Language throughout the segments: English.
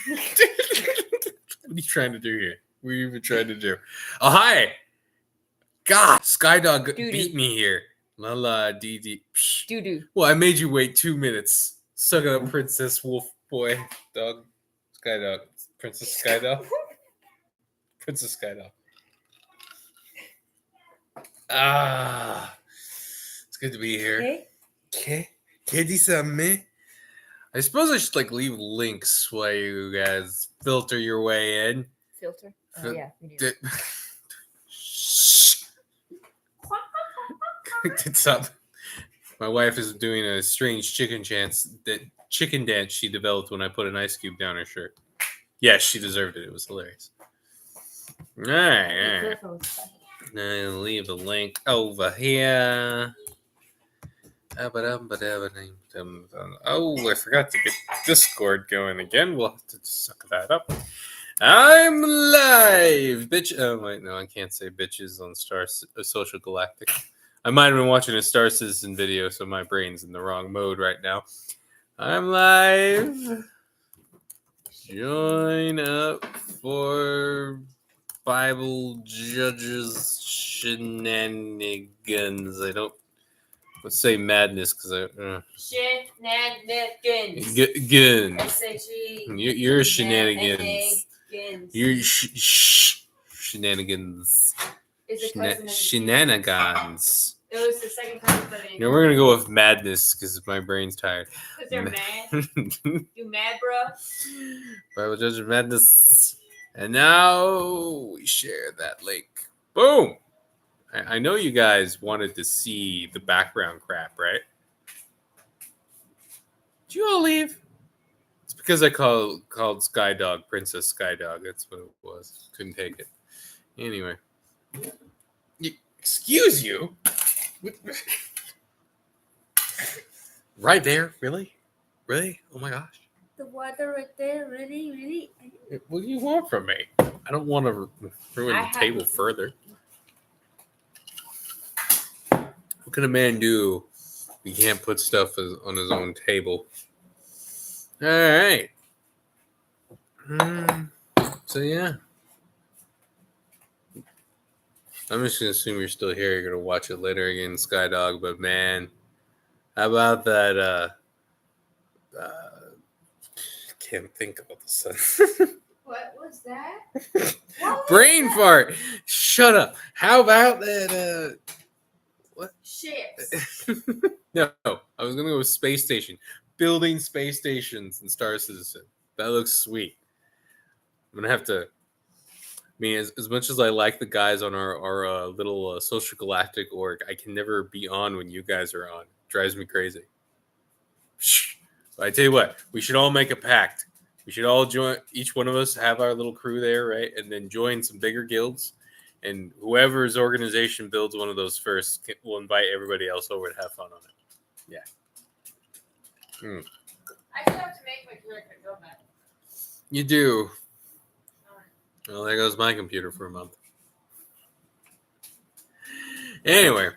What are you trying to do here? What are you even trying to do? Oh, hi. God, Skydog beat me here. La dee dee. Doo-doo. Well, I made you wait 2 minutes. Suck it up, Princess Wolf Boy. Dog. Skydog. Princess Skydog. Princess Skydog. Ah. It's good to be here. Okay. Que I suppose I should leave links while you guys filter your way in. Filter? Oh, yeah. Shh. Stop. My wife is doing a strange chicken dance she developed when I put an ice cube down her shirt. Yes, she deserved it. It was hilarious. All right. Now leave a link over here. Oh, I forgot to get Discord going again. We'll have to suck that up. I'm live, bitch. Oh wait, no, I can't say bitches on Social Galactic. I might have been watching a Star Citizen video, so my brain's in the wrong mode right now. I'm live. Join up for Bible Judges shenanigans. I don't. Let's say madness because Shenanigans. Guns. S-H-E. You're shenanigans. You're shenanigans. Shenanigans. It was the second time, but we're gonna go with madness because my brain's tired. Because they're mad. You mad, bro? Bible Judge Madness. And now we share that link. Boom. I know you guys wanted to see the background crap, right? Did you all leave? It's because I called Skydog Princess Skydog. That's what it was. Couldn't take it. Anyway. Excuse you? Right there? Really? Really? Oh my gosh. The water right there? Really? What do you want from me? I don't want to ruin the table further. What can a man do? He can't put stuff on his own table. All right. So yeah. I'm just gonna assume you're still here. You're gonna watch it later again, Skydog. But man, how about that? Can't think about the sun. What was that? Brain fart. Shut up. How about that? What? Ships. No, I was gonna go with space station. Building space stations in Star Citizen. That looks sweet. I'm gonna have to. I mean, as much as I like the guys on our little Social Galactic org, I can never be on when you guys are on. It drives me crazy. Shh. But I tell you what, we should all make a pact. We should all join. Each one of us have our little crew there, right? And then join some bigger guilds. And whoever's organization builds one of those first will invite everybody else over to have fun on it. Yeah. I still have to make my character go back. You do. Well, there goes my computer for a month. Anyway.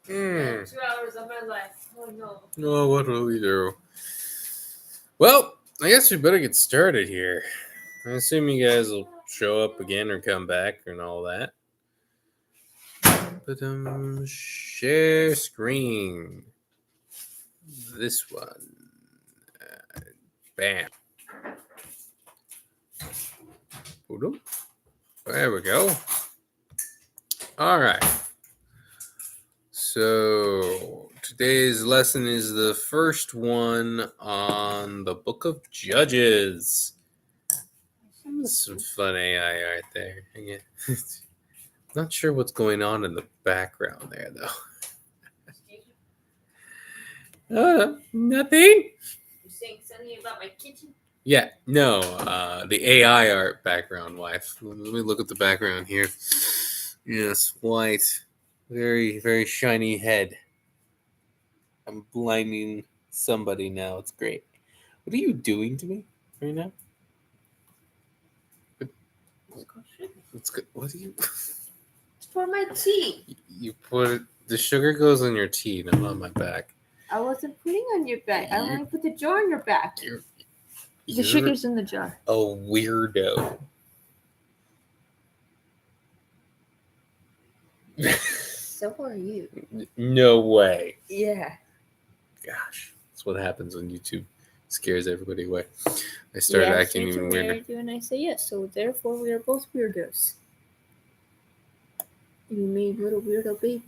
2 hours of my life. Oh, no. Oh, what will we do? Well, I guess we better get started here. I assume you guys will show up again or come back and all that. But share screen. This one. Bam. There we go. All right. So today's lesson is the first one on the Book of Judges. Some fun AI right there. Again, not sure what's going on in the background there, though. Nothing. You saying something about my kitchen? Yeah, no. The AI art background, wife. Let me look at the background here. Yes, white. Very, very shiny head. I'm blinding somebody now. It's great. What are you doing to me right now? It's good. What are you? It's for my tea. You put it. The sugar goes on your tea, not on my back. I wasn't putting on your back. I want to put the jar on your back. The sugar's in the jar. a weirdo. So are you. No way. Yeah. Gosh, that's what happens when YouTube scares everybody away. I started acting even weirder. And I say yes, so therefore we are both weirdos. You made little weirdo babies.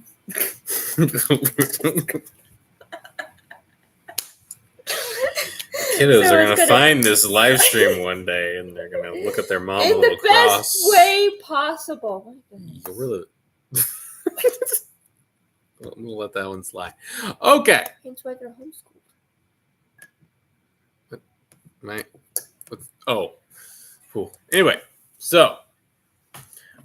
Kiddos So are it's gonna find this live stream one day, and they're gonna look at their mom in with a little the best cross. way possible. You're really. I'm gonna let that one slide. Okay. Hence why they're homeschooled. Oh. Cool. Anyway, so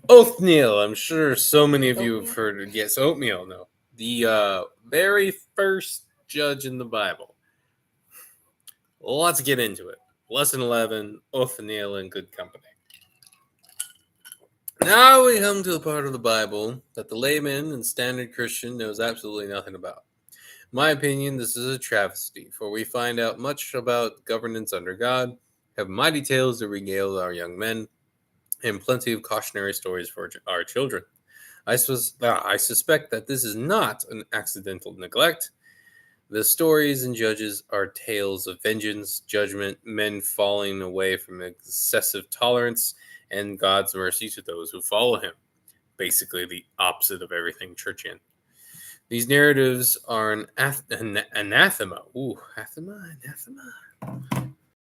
Othniel. I'm sure so many of you have heard. Yes, Oatmeal. No, the very first judge in the Bible. Let's get into it. Lesson 11: Othniel in good company. Now we come to the part of the Bible that the layman and standard Christian knows absolutely nothing about. In my opinion, this is a travesty, for we find out much about governance under God, have mighty tales to regale our young men, and plenty of cautionary stories for our children. I suspect that this is not an accidental neglect. The stories in Judges are tales of vengeance, judgment, men falling away from excessive tolerance, and God's mercy to those who follow him. Basically, the opposite of everything churchian. These narratives are an anathema. Ooh, anathema.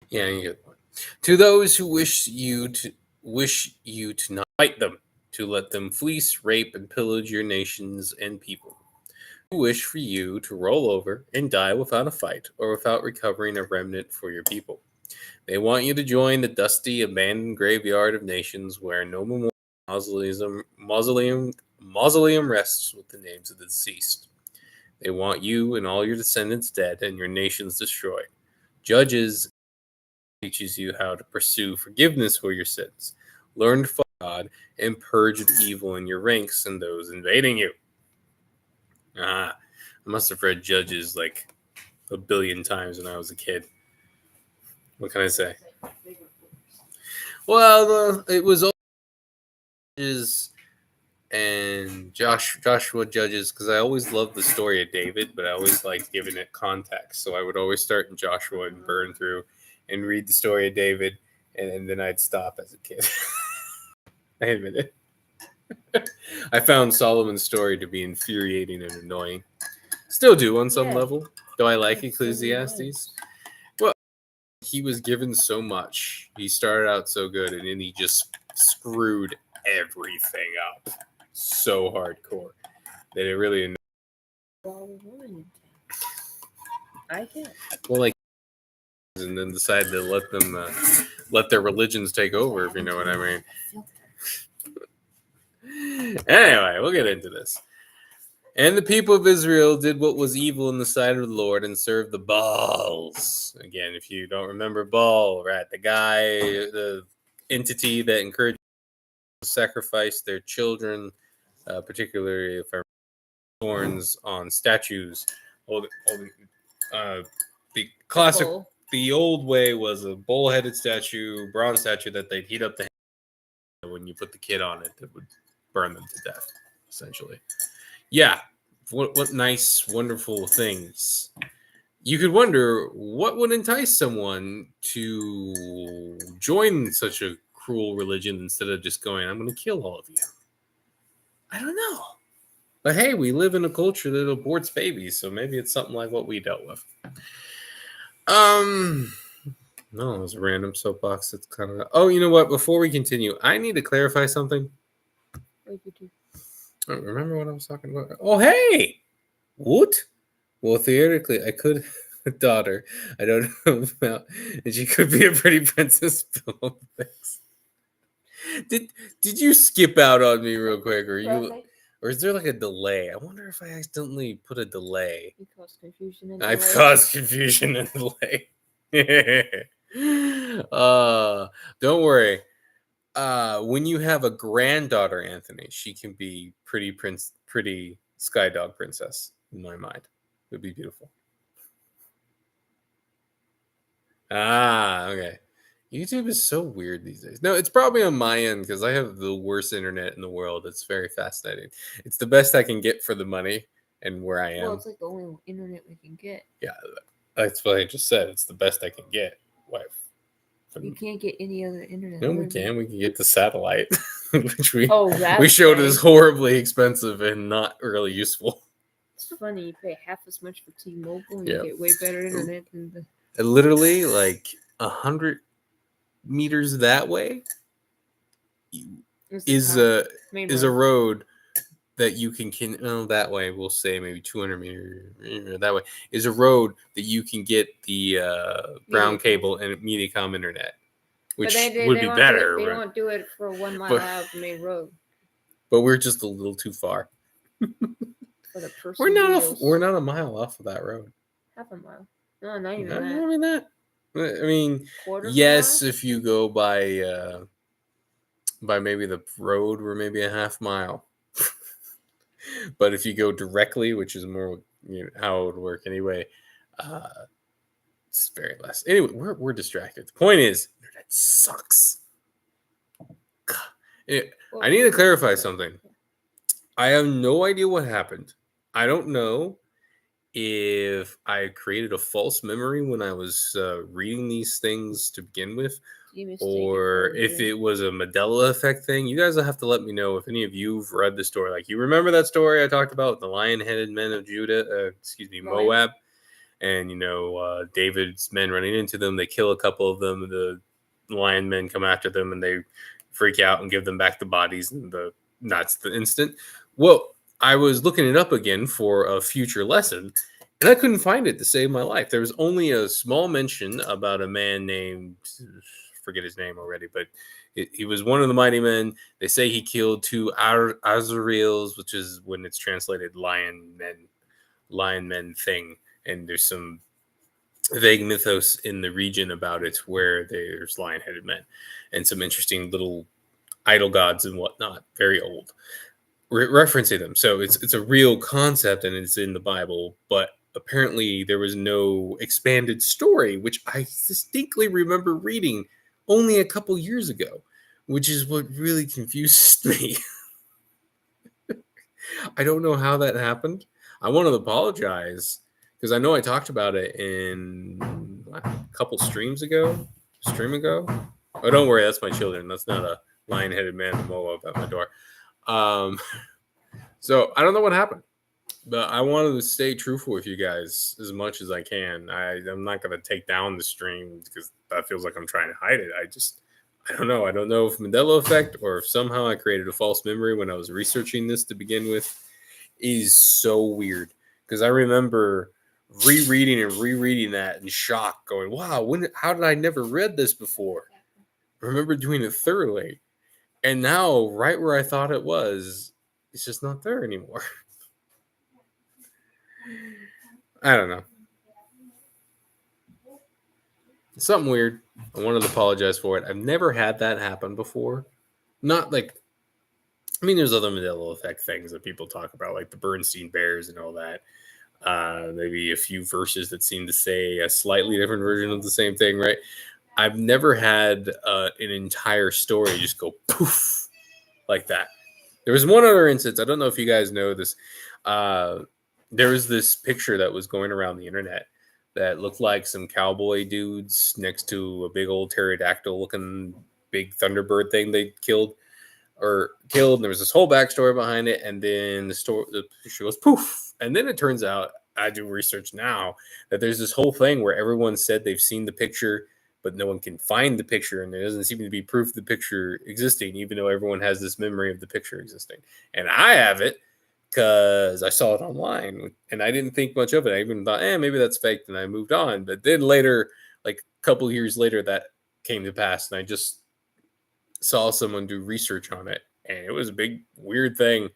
Yeah, you get the point. To those who wish you to not fight them, to let them fleece, rape, and pillage your nations and people. Who wish for you to roll over and die without a fight or without recovering a remnant for your people. They want you to join the dusty, abandoned graveyard of nations where no memorial mausoleum rests with the names of the deceased. They want you and all your descendants dead and your nations destroyed. Judges teaches you how to pursue forgiveness for your sins, learn to follow God, and purge the evil in your ranks and those invading you. I must have read Judges like a billion times when I was a kid. What can I say? Well, it was all Judges and Joshua Judges, because I always loved the story of David, but I always liked giving it context. So I would always start in Joshua and burn through and read the story of David, and then I'd stop as a kid. I admit it. I found Solomon's story to be infuriating and annoying. Still do on some level, though I like Ecclesiastes. Well, he was given so much. He started out so good, and then he just screwed everything up so hardcore that it really annoyed. I can. Well, like, and then decided to let their religions take over, if you know what I mean. Anyway, we'll get into this. And the people of Israel did what was evil in the sight of the Lord and served the Baals. Again, if you don't remember Baal, right? The entity that encouraged to sacrifice their children, particularly if I thorns on statues. The classic, the old way was a bull-headed statue, bronze statue that they'd heat up the hand. When you put the kid on it, it would burn them to death, essentially. Yeah, what nice, wonderful things. You could wonder what would entice someone to join such a cruel religion instead of just going, I'm going to kill all of you. I don't know. But hey, we live in a culture that aborts babies, so maybe it's something like what we dealt with. No, it was a random soapbox. It's kind of. Oh, you know what? Before we continue, I need to clarify something. I don't remember what I was talking about. Oh, hey! What? Well, theoretically, I could have a daughter. I don't know about, and she could be a pretty princess. Did you skip out on me real quick, or is there like a delay? I wonder if I accidentally put a delay. You caused confusion and I've caused confusion and delay. Don't worry. When you have a granddaughter, Anthony, she can be pretty sky dog princess in my mind. It would be beautiful. Okay. YouTube is so weird these days. No, it's probably on my end because I have the worst internet in the world. It's very fascinating. It's the best I can get for the money and where I am. Well, it's like the only internet we can get. Yeah, that's what I just said. It's the best I can get. What? You can't get any other internet. No, we can. We can get the satellite, which we that's showed nice. is horribly expensive and not really useful. It's funny. You pay half as much for T-Mobile and Yeah. you get way better internet than the. Literally, like 100 meters that way is a road that you can that way we'll say maybe 200 meters that way is a road that you can get the brown cable and Mediacom internet, which would be better. They won't do it for 1 mile out of the main road. But we're just a little too far. For the we're not a mile off of that road. Half a mile. No, not even that. that. I mean that. I mean, yes, if you go by maybe the road, we're maybe a half mile. But if you go directly, which is more how it would work anyway, it's very less. Anyway, we're distracted. The point is, internet sucks. I need to clarify something. I have no idea what happened. I don't know if I created a false memory when I was reading these things to begin with, or if it was a Mandela effect thing. You guys will have to let me know if any of you've read the story. Like, you remember that story I talked about, the lion-headed men of Moab, and David's men running into them. They kill a couple of them. The lion men come after them, and they freak out and give them back the bodies, and that's the instant. Well, I was looking it up again for a future lesson, and I couldn't find it to save my life. There was only a small mention about a man named, forget his name already, but he was one of the mighty men. They say he killed 2 Azraels, which is when it's translated lion men thing. And there's some vague mythos in the region about it where there's lion-headed men and some interesting little idol gods and whatnot, very old. Referencing them. So it's a real concept and it's in the Bible, but apparently there was no expanded story, which I distinctly remember reading only a couple years ago, which is what really confuses me. I don't know how that happened. I want to apologize because I know I talked about it in a couple stream ago. Oh, don't worry, that's my children. That's not a lion-headed man in Moab at my door. So I don't know what happened, but I wanted to stay truthful with you guys as much as I can. I'm not going to take down the stream because that feels like I'm trying to hide it. I don't know. I don't know if Mandela effect or if somehow I created a false memory when I was researching this to begin with. It is so weird because I remember rereading that in shock, going, "Wow, how did I never read this before?" I remember doing it thoroughly, and now right where I thought it was, it's just not there anymore. I don't know. It's something weird. I wanted to apologize for it. I've never had that happen before. Not like, I mean, there's other Mandela effect things that people talk about, like the Bernstein Bears and all that. Maybe a few verses that seem to say a slightly different version of the same thing, right? I've never had an entire story just go poof like that. There was one other instance. I don't know if you guys know this. There was this picture that was going around the internet that looked like some cowboy dudes next to a big old pterodactyl looking big Thunderbird thing they killed. And there was this whole backstory behind it. And then the picture goes poof. And then it turns out, I do research now, that there's this whole thing where everyone said they've seen the picture, but no one can find the picture. And there doesn't seem to be proof of the picture existing, even though everyone has this memory of the picture existing. And I have it because I saw it online and I didn't think much of it. I even thought, maybe that's fake. And I moved on. But then later, like a couple of years later, that came to pass. And I just saw someone do research on it. And it was a big, weird thing.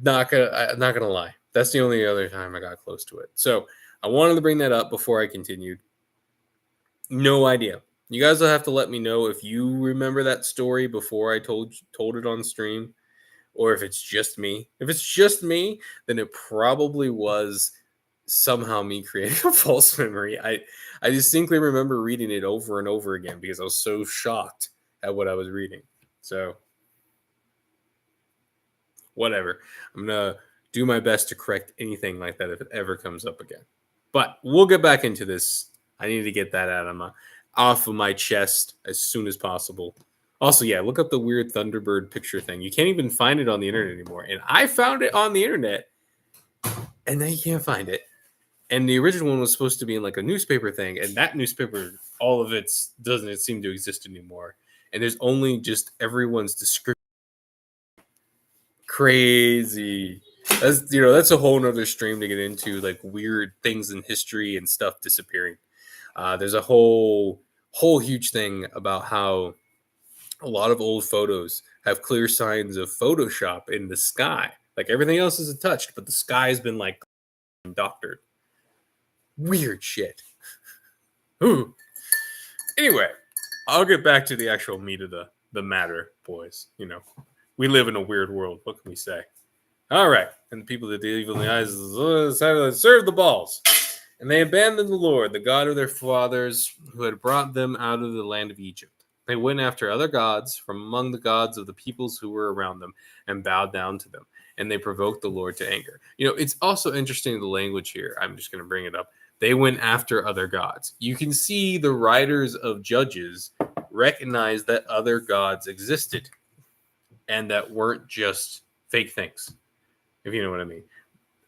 I'm not gonna lie. That's the only other time I got close to it. So I wanted to bring that up before I continued. No idea. You guys will have to let me know if you remember that story before I told it on stream, or if it's just me. If it's just me, then it probably was somehow me creating a false memory. I distinctly remember reading it over and over again because I was so shocked at what I was reading. So whatever. I'm gonna do my best to correct anything like that if it ever comes up again. But we'll get back into this. I need to get that off of my chest as soon as possible. Also, yeah, look up the weird Thunderbird picture thing. You can't even find it on the internet anymore. And I found it on the internet, and now you can't find it. And the original one was supposed to be in like a newspaper thing, and that newspaper, all of it doesn't seem to exist anymore. And there's only just everyone's description. Crazy. That's a whole nother stream to get into, like weird things in history and stuff disappearing. There's a whole huge thing about how a lot of old photos have clear signs of Photoshop in the sky. Like everything else is untouched, but the sky has been like doctored. Weird shit. Ooh. Anyway, I'll get back to the actual meat of the matter, boys. We live in a weird world. What can we say? All right. And the people that deal evil in the eyes serve the balls. And they abandoned the Lord, the God of their fathers, who had brought them out of the land of Egypt. They went after other gods from among the gods of the peoples who were around them and bowed down to them. And they provoked the Lord to anger. It's also interesting, the language here. I'm just going to bring it up. They went after other gods. You can see the writers of Judges recognize that other gods existed and that weren't just fake things, if you know what I mean.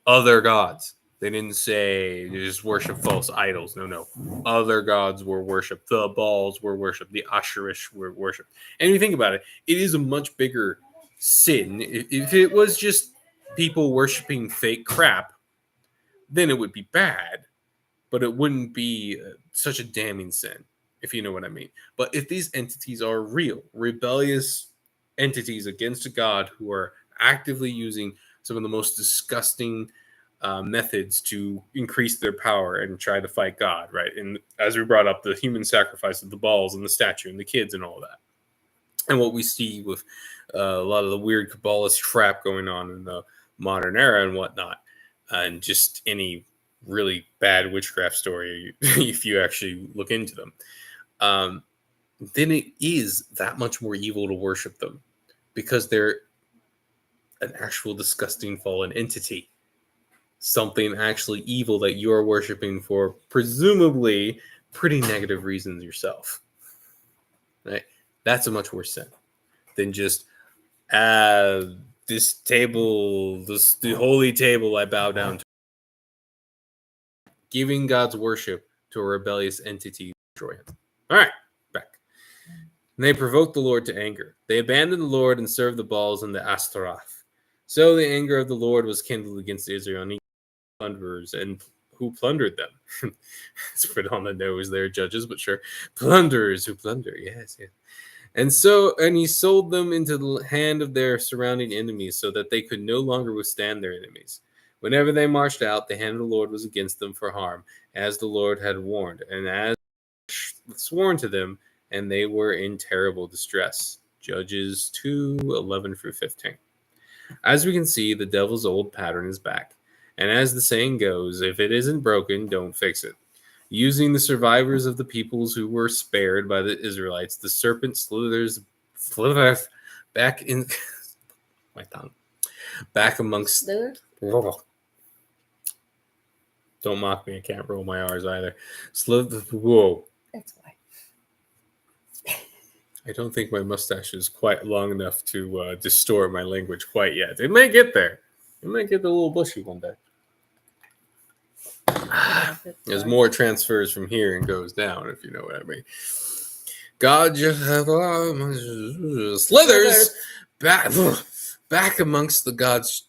Other gods. They didn't say you just worship false idols. No. Other gods were worshipped. The Baals were worshipped. The Asherish were worshipped. And if you think about it, it is a much bigger sin. If it was just people worshiping fake crap, then it would be bad. But it wouldn't be such a damning sin, if you know what I mean. But if these entities are real, rebellious entities against a God who are actively using some of the most disgusting methods to increase their power and try to fight God, right? And as we brought up, the human sacrifice of the balls and the statue and the kids and all that. And what we see with a lot of the weird Kabbalist crap going on in the modern era and whatnot, and just any really bad witchcraft story, if you actually look into them, then it is that much more evil to worship them because they're an actual disgusting fallen entity. Something actually evil that you are worshiping for presumably pretty negative reasons yourself. Right? That's a much worse sin than just this table, the holy table I bow down to. Giving God's worship to a rebellious entity, destroy him. All right, back. And they provoked the Lord to anger. They abandoned the Lord and served the Baals and the Ashtaroth. So the anger of the Lord was kindled against the Israelites plunderers and who plundered them. It's put on the nose there, Judges, but sure. Plunderers who plunder, yes. And he sold them into the hand of their surrounding enemies so that they could no longer withstand their enemies. Whenever they marched out, the hand of the Lord was against them for harm, as the Lord had warned, and as sworn to them, and they were in terrible distress. Judges 2:11-15. As we can see, the devil's old pattern is back. And as the saying goes, if it isn't broken, don't fix it. Using the survivors of the peoples who were spared by the Israelites, the serpent slithers back in my tongue. Back amongst Don't mock me, I can't roll my R's either. Whoa. That's why. I don't think my mustache is quite long enough to distort my language quite yet. It may get there. It might get a little bushy one day. There's more transfers from here and goes down, if you know what I mean. God just slithers back amongst the gods,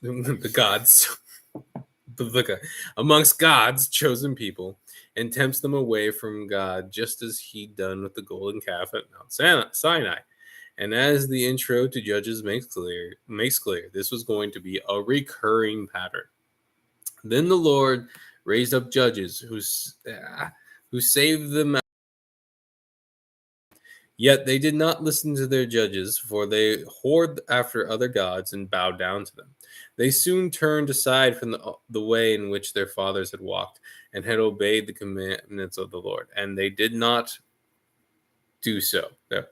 amongst God's chosen people, and tempts them away from God, just as he'd done with the golden calf at Mount Sinai. And as the intro to Judges makes clear, this was going to be a recurring pattern. Then the Lord raised up judges who saved them Yet they did not listen to their judges, for they whored after other gods and bowed down to them. They soon turned aside from the way in which their fathers had walked and had obeyed the commandments of the Lord, and they did not do so. That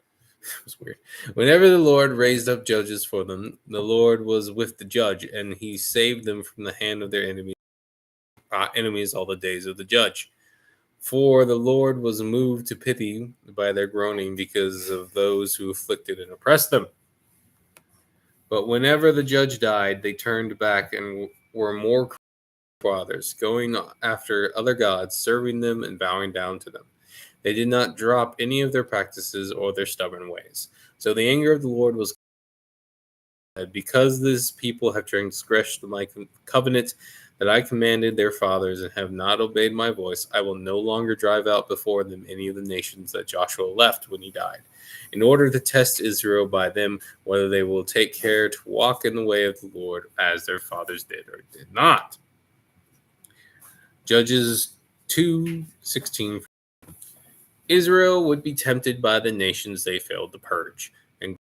was weird. Whenever the Lord raised up judges for them, the Lord was with the judge, and he saved them from the hand of their enemies all the days of the judge. For the Lord was moved to pity by their groaning because of those who afflicted and oppressed them. But whenever the judge died, they turned back and were more cruel than fathers, going after other gods, serving them and bowing down to them. They did not drop any of their practices or their stubborn ways. So the anger of the Lord was because this people have transgressed my covenant that I commanded their fathers and have not obeyed my voice, I will no longer drive out before them any of the nations that Joshua left when he died, in order to test Israel by them whether they will take care to walk in the way of the Lord as their fathers did or did not. Judges 2:16. Israel would be tempted by the nations they failed to purge, and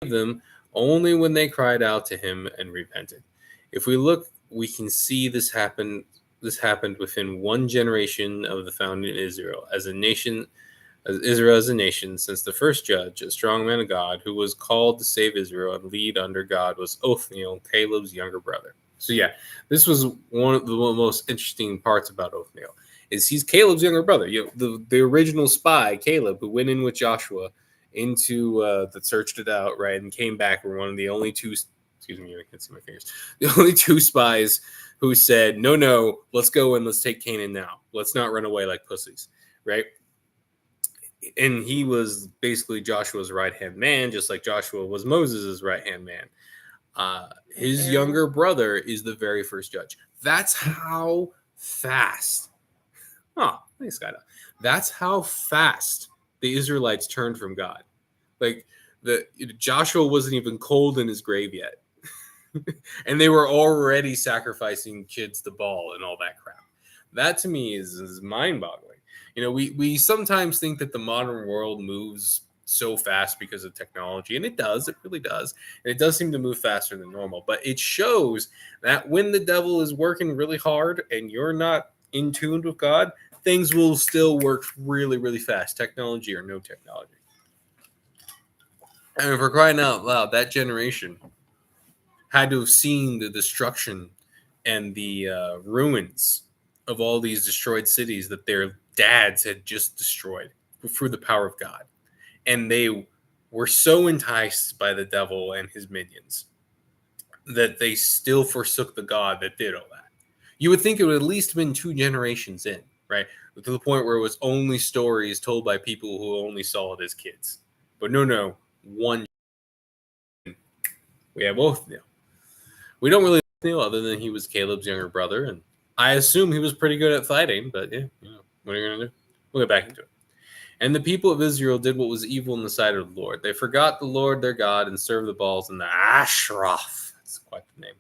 gave them only when they cried out to him and repented. If we look, we can see this happened within one generation of the founding of Israel as Israel as a nation, since the first judge, a strong man of God, who was called to save Israel and lead under God, was Othniel, Caleb's younger brother. So yeah, this was one of the most interesting parts about Othniel. Is he's Caleb's younger brother. The original spy, Caleb, who went in with Joshua into that searched it out, right, and came back, were one of the only two. Excuse me, I can't see my fingers. The only two spies who said, "No, let's go and let's take Canaan now. Let's not run away like pussies," right? And he was basically Joshua's right-hand man, just like Joshua was Moses' right-hand man. His younger brother is the very first judge. That's how fast. Oh, thanks, Skyda. That's how fast the Israelites turned from God. Like Joshua wasn't even cold in his grave yet, and they were already sacrificing kids to Baal and all that crap. That to me is mind-boggling. We sometimes think that the modern world moves so fast because of technology, and it does. It really does, and it does seem to move faster than normal. But it shows that when the devil is working really hard and you're not in tune with God, things will still work really, really fast, technology or no technology. And for crying out loud, that generation had to have seen the destruction and the ruins of all these destroyed cities that their dads had just destroyed through the power of God. And they were so enticed by the devil and his minions that they still forsook the God that did all that. You would think it would at least have been 2 generations in, right? To the point where it was only stories told by people who only saw it as kids. But no, one. We have Othniel. We don't really know other than he was Caleb's younger brother, and I assume he was pretty good at fighting, but yeah, what are you going to do? We'll get back into it. And the people of Israel did what was evil in the sight of the Lord. They forgot the Lord their God and served the Baals and the Asheroth. That's quite the name.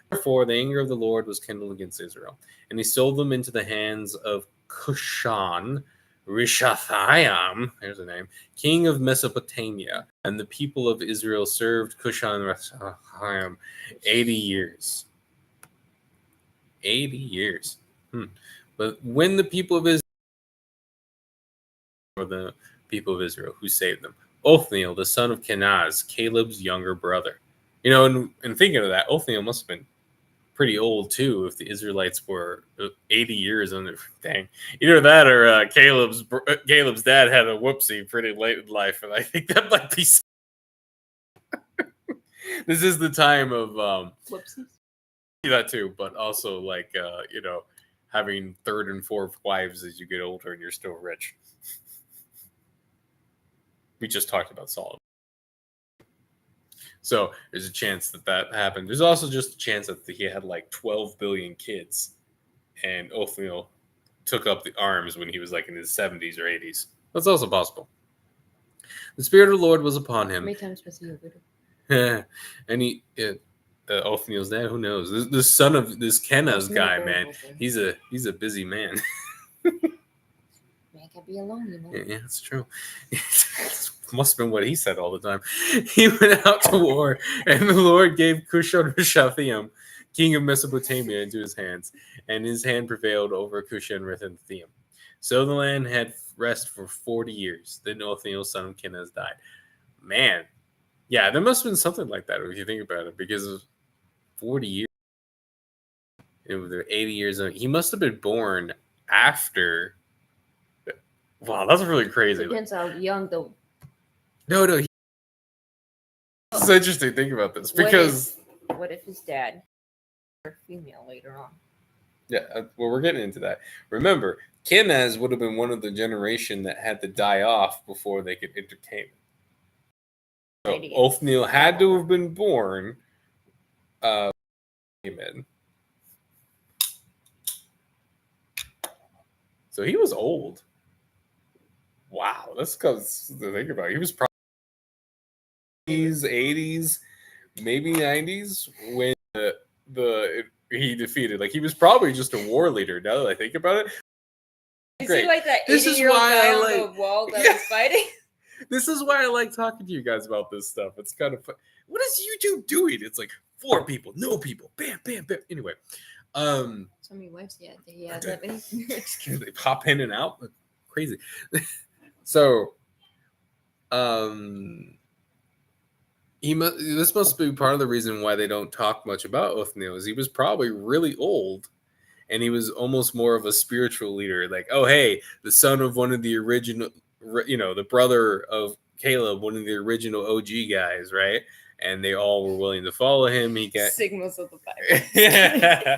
Therefore, the anger of the Lord was kindled against Israel, and he sold them into the hands of Cushan Rishathaim, there's a name, king of Mesopotamia, and the people of Israel served Cushan Rishathaim 80 years. 80 years. But when the people of Israel, or the people of Israel who saved them, Othniel, the son of Kenaz, Caleb's younger brother. And thinking of that, Othniel must have been pretty old too if the Israelites were 80 years under. Dang, either that or Caleb's dad had a whoopsie pretty late in life, and I think that might be. This is the time of Whoopsies. that too, but also like having 3rd and 4th wives as you get older and you're still rich. We just talked about Solomon. So there's a chance that happened. There's also just a chance that he had like 12 billion kids, and Othniel took up the arms when he was like in his 70s or 80s. That's also possible. The Spirit of the Lord was upon him. How many times was he a widow? And Othniel's dad, who knows? The son of this Kenaz guy, man. He's a busy man. Man can be alone, Yeah, that's true. must have been what he said all the time. He went out to war, and the Lord gave Cushon-Rishathaim, king of Mesopotamia, into his hands, and his hand prevailed over Cushon-Rishathaim. So the land had rest for 40 years. Then Othniel, son of Kenaz, died. Man, yeah, there must have been something like that if you think about it, because of 40 years. They're 80 years old. He must have been born after. Wow, that's really crazy. Depends how young the. No. It's interesting to think about this because. What if his dad or female later on? Yeah, well, we're getting into that. Remember, Kenaz would have been one of the generation that had to die off before they could entertain. So Othniel had to have been born. Amen. So he was old. Wow, that's because to think about it. He was probably 80s, maybe 90s when he defeated. Like he was probably just a war leader. Now that I think about it, Is he like that 80-year-old guy on the wall that was fighting? This is why I like talking to you guys about this stuff. It's kind of fun. What is YouTube doing? It's like 4 people, no people, bam, bam, bam. Anyway, so many wives, yeah, that many. They pop in and out, crazy. So, this must be part of the reason why they don't talk much about Othniel. Is he was probably really old, and he was almost more of a spiritual leader. Like, oh hey, the son of one of the original, the brother of Caleb, one of the original OG guys, right? And they all were willing to follow him. He got signals of the Bible. Yeah.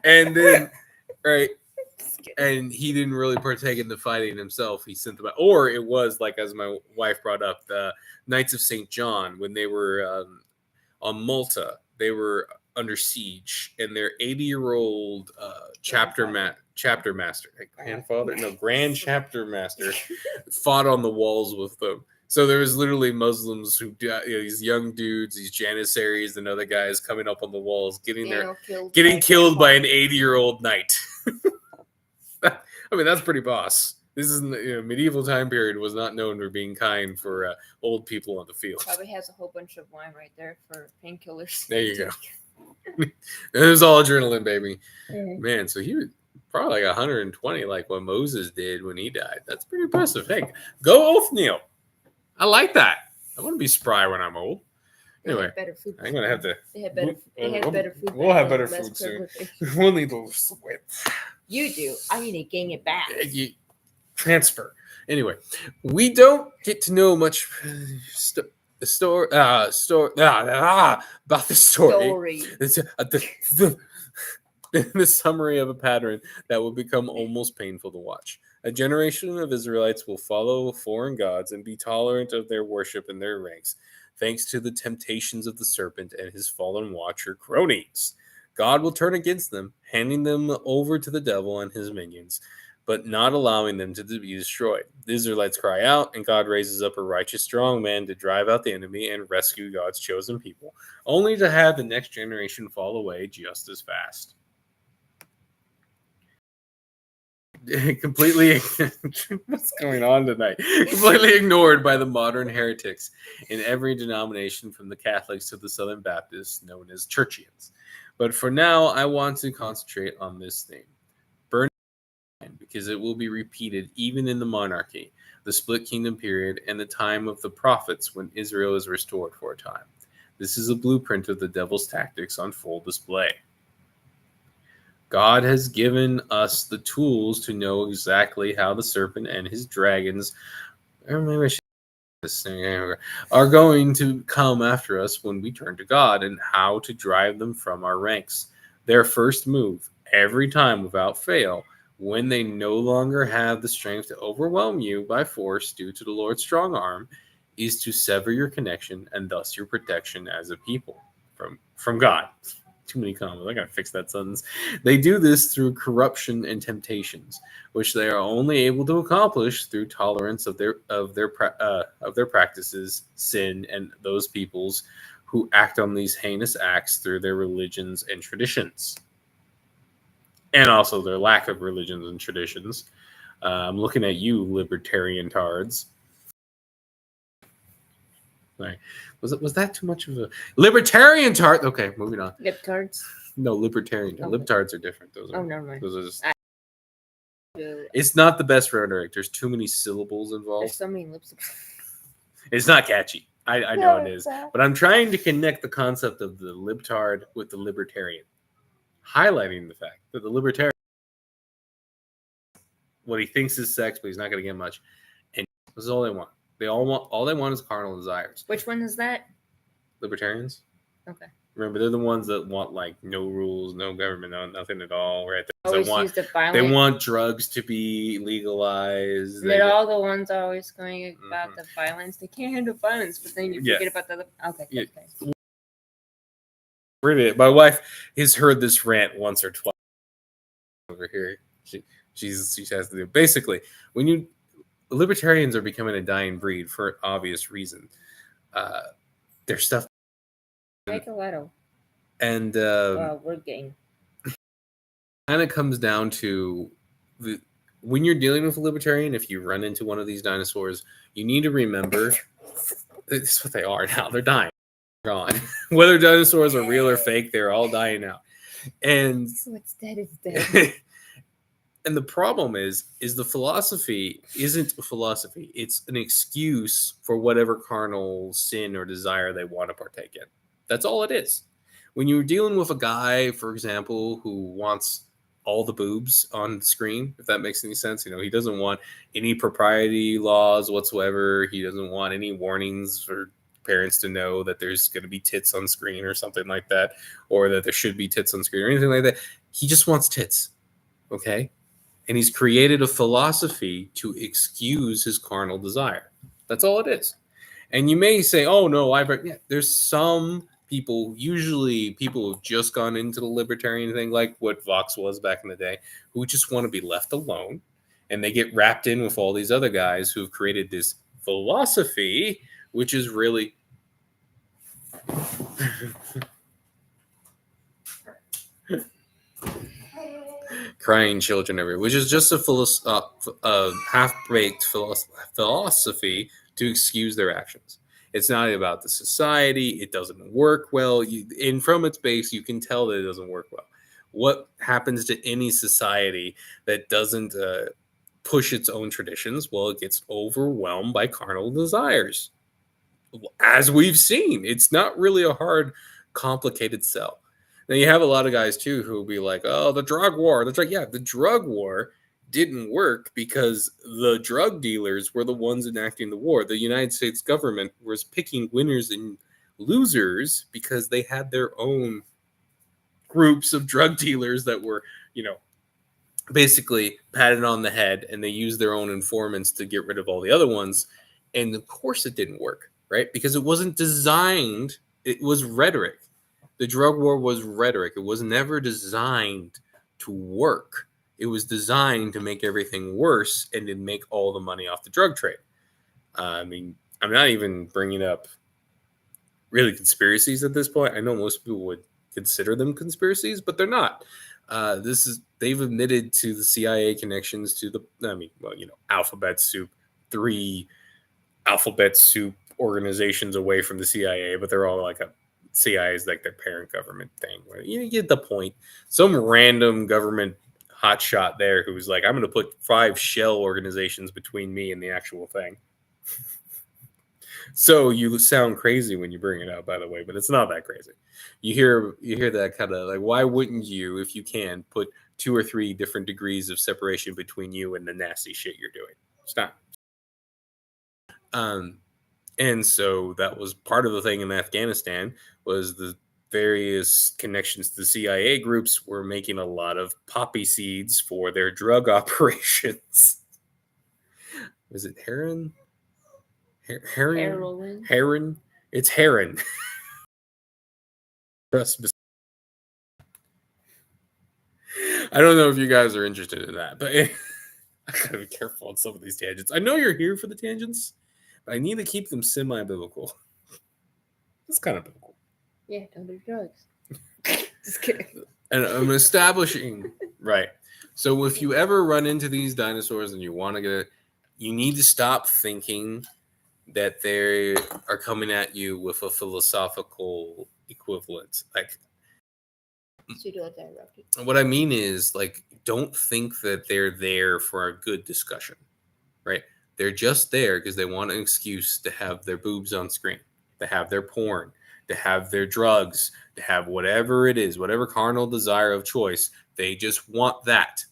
And then, right. And he didn't really partake in the fighting himself. He sent them out. Or it was like, as my wife brought up, the Knights of St. John, when they were on Malta, they were under siege, and their 80-year-old chapter master, grand chapter master, fought on the walls with them. So there was literally Muslims who, these young dudes, these Janissaries and other guys coming up on the walls, getting killed by an 80-year-old knight. I mean, that's pretty boss. This is medieval time period was not known for being kind for old people on the field. Probably has a whole bunch of wine right there for painkillers. There you go. It was all adrenaline, baby. Mm-hmm. Man, so he was probably like 120, like what Moses did when he died. That's pretty impressive. Hey, go Othniel. I like that. I want to be spry when I'm old. Anyway, better food. I'm gonna have to. They had better food. We'll have better food soon. We'll need to sweat. You do. I need to gain it back. Transfer. Anyway, we don't get to know much about the story. It's the summary of a pattern that will become almost painful to watch. A generation of Israelites will follow foreign gods and be tolerant of their worship in their ranks, thanks to the temptations of the serpent and his fallen watcher cronies. God will turn against them, handing them over to the devil and his minions, but not allowing them to be destroyed. The Israelites cry out, and God raises up a righteous, strong man to drive out the enemy and rescue God's chosen people, only to have the next generation fall away just as fast. Completely what's going on tonight? Completely ignored by the modern heretics in every denomination, from the Catholics to the Southern Baptists, known as Churchians. But for now, I want to concentrate on this theme: burn, because it will be repeated even in the monarchy, the split kingdom period, and the time of the prophets when Israel is restored for a time. This is a blueprint of the devil's tactics on full display. God has given us the tools to know exactly how the serpent and his dragons, or maybe I should this thing, are going to come after us when we turn to God, and how to drive them from our ranks. Their first move, every time without fail, when they no longer have the strength to overwhelm you by force due to the Lord's strong arm, is to sever your connection and thus your protection as a people from God. Too many commas. I gotta fix that sentence. They do this through corruption and temptations, which they are only able to accomplish through tolerance of their practices, sin, and those peoples who act on these heinous acts through their religions and traditions, and also their lack of religions and traditions. I'm looking at you, libertarian tards. Right. Was that too much of a libertarian tart? Okay, moving on. Libtards. No, libertarian. Oh. Libtards are different. Those are. Oh, never mind. Those are just. It's not the best rhetoric. There's too many syllables involved. There's so many lips. It's not catchy. I know it is. But I'm trying to connect the concept of the libtard with the libertarian, highlighting the fact that the libertarian, what he thinks is sex, but he's not going to get much. And this is all they want. All they want is carnal desires. Which one is that? Libertarians. Okay. Remember, they're the ones that want like no rules, no government, no nothing at all, right? Always use the violence. They want drugs to be legalized. They're all the ones always going about the violence. They can't handle violence, but then you forget about the other. Okay. Yeah. Okay. My wife has heard this rant once or twice over here. She has to do basically when libertarians are becoming a dying breed for obvious reason. Their stuff. Like a little. And we're getting. Kind of comes down to when you're dealing with a libertarian, if you run into one of these dinosaurs, you need to remember this is what they are now. They're dying. They're gone. Whether dinosaurs are real or fake, they're all dying out. And what's dead is dead. And the problem is the philosophy isn't a philosophy. It's an excuse for whatever carnal sin or desire they want to partake in. That's all it is. When you're dealing with a guy, for example, who wants all the boobs on the screen, if that makes any sense, he doesn't want any propriety laws whatsoever. He doesn't want any warnings for parents to know that there's going to be tits on screen or something like that, or that there should be tits on screen or anything like that. He just wants tits. Okay? And he's created a philosophy to excuse his carnal desire. That's all it is. And you may say, oh, no, there's some people, usually people who've just gone into the libertarian thing, like what Vox was back in the day, who just want to be left alone. And they get wrapped in with all these other guys who've created this philosophy, which is really... crying children everywhere, which is just a half-baked philosophy to excuse their actions. It's not about the society. It doesn't work well. And from its base, you can tell that it doesn't work well. What happens to any society that doesn't push its own traditions? Well, it gets overwhelmed by carnal desires. As we've seen, it's not really a hard, complicated sell. Now, you have a lot of guys, too, who will be like, oh, the drug war. The drug war didn't work because the drug dealers were the ones enacting the war. The United States government was picking winners and losers because they had their own groups of drug dealers that were, basically patted on the head, and they used their own informants to get rid of all the other ones. And of course it didn't work, right? Because it wasn't designed. It was rhetoric. The drug war was rhetoric. It was never designed to work. It was designed to make everything worse and to make all the money off the drug trade. I'm not even bringing up really conspiracies at this point. I know most people would consider them conspiracies, but they're not. They've admitted to the CIA connections to Alphabet Soup, 3 Alphabet Soup organizations away from the CIA, but they're all like CIA is like their parent government thing. Where you get the point. Some random government hotshot there who's like, I'm going to put 5 shell organizations between me and the actual thing. So you sound crazy when you bring it up, by the way, but it's not that crazy. You hear that kind of like, why wouldn't you, if you can, put 2 or 3 different degrees of separation between you and the nasty shit you're doing? Stop. And so that was part of the thing in Afghanistan, was the various connections to the CIA groups were making a lot of poppy seeds for their drug operations. Was it heroin? Heroin? It's heroin. I don't know if you guys are interested in that, but I gotta be careful on some of these tangents. I know you're here for the tangents, but I need to keep them semi-biblical. It's kind of biblical. Yeah, don't do drugs. Just kidding. And I'm establishing, right. So if you ever run into these dinosaurs and you want to you need to stop thinking that they are coming at you with a philosophical equivalent. Like, what I mean is, like, don't think that they're there for a good discussion, right? They're just there because they want an excuse to have their boobs on screen, to have their porn, to have their drugs, to have whatever it is, whatever carnal desire of choice. They just want that.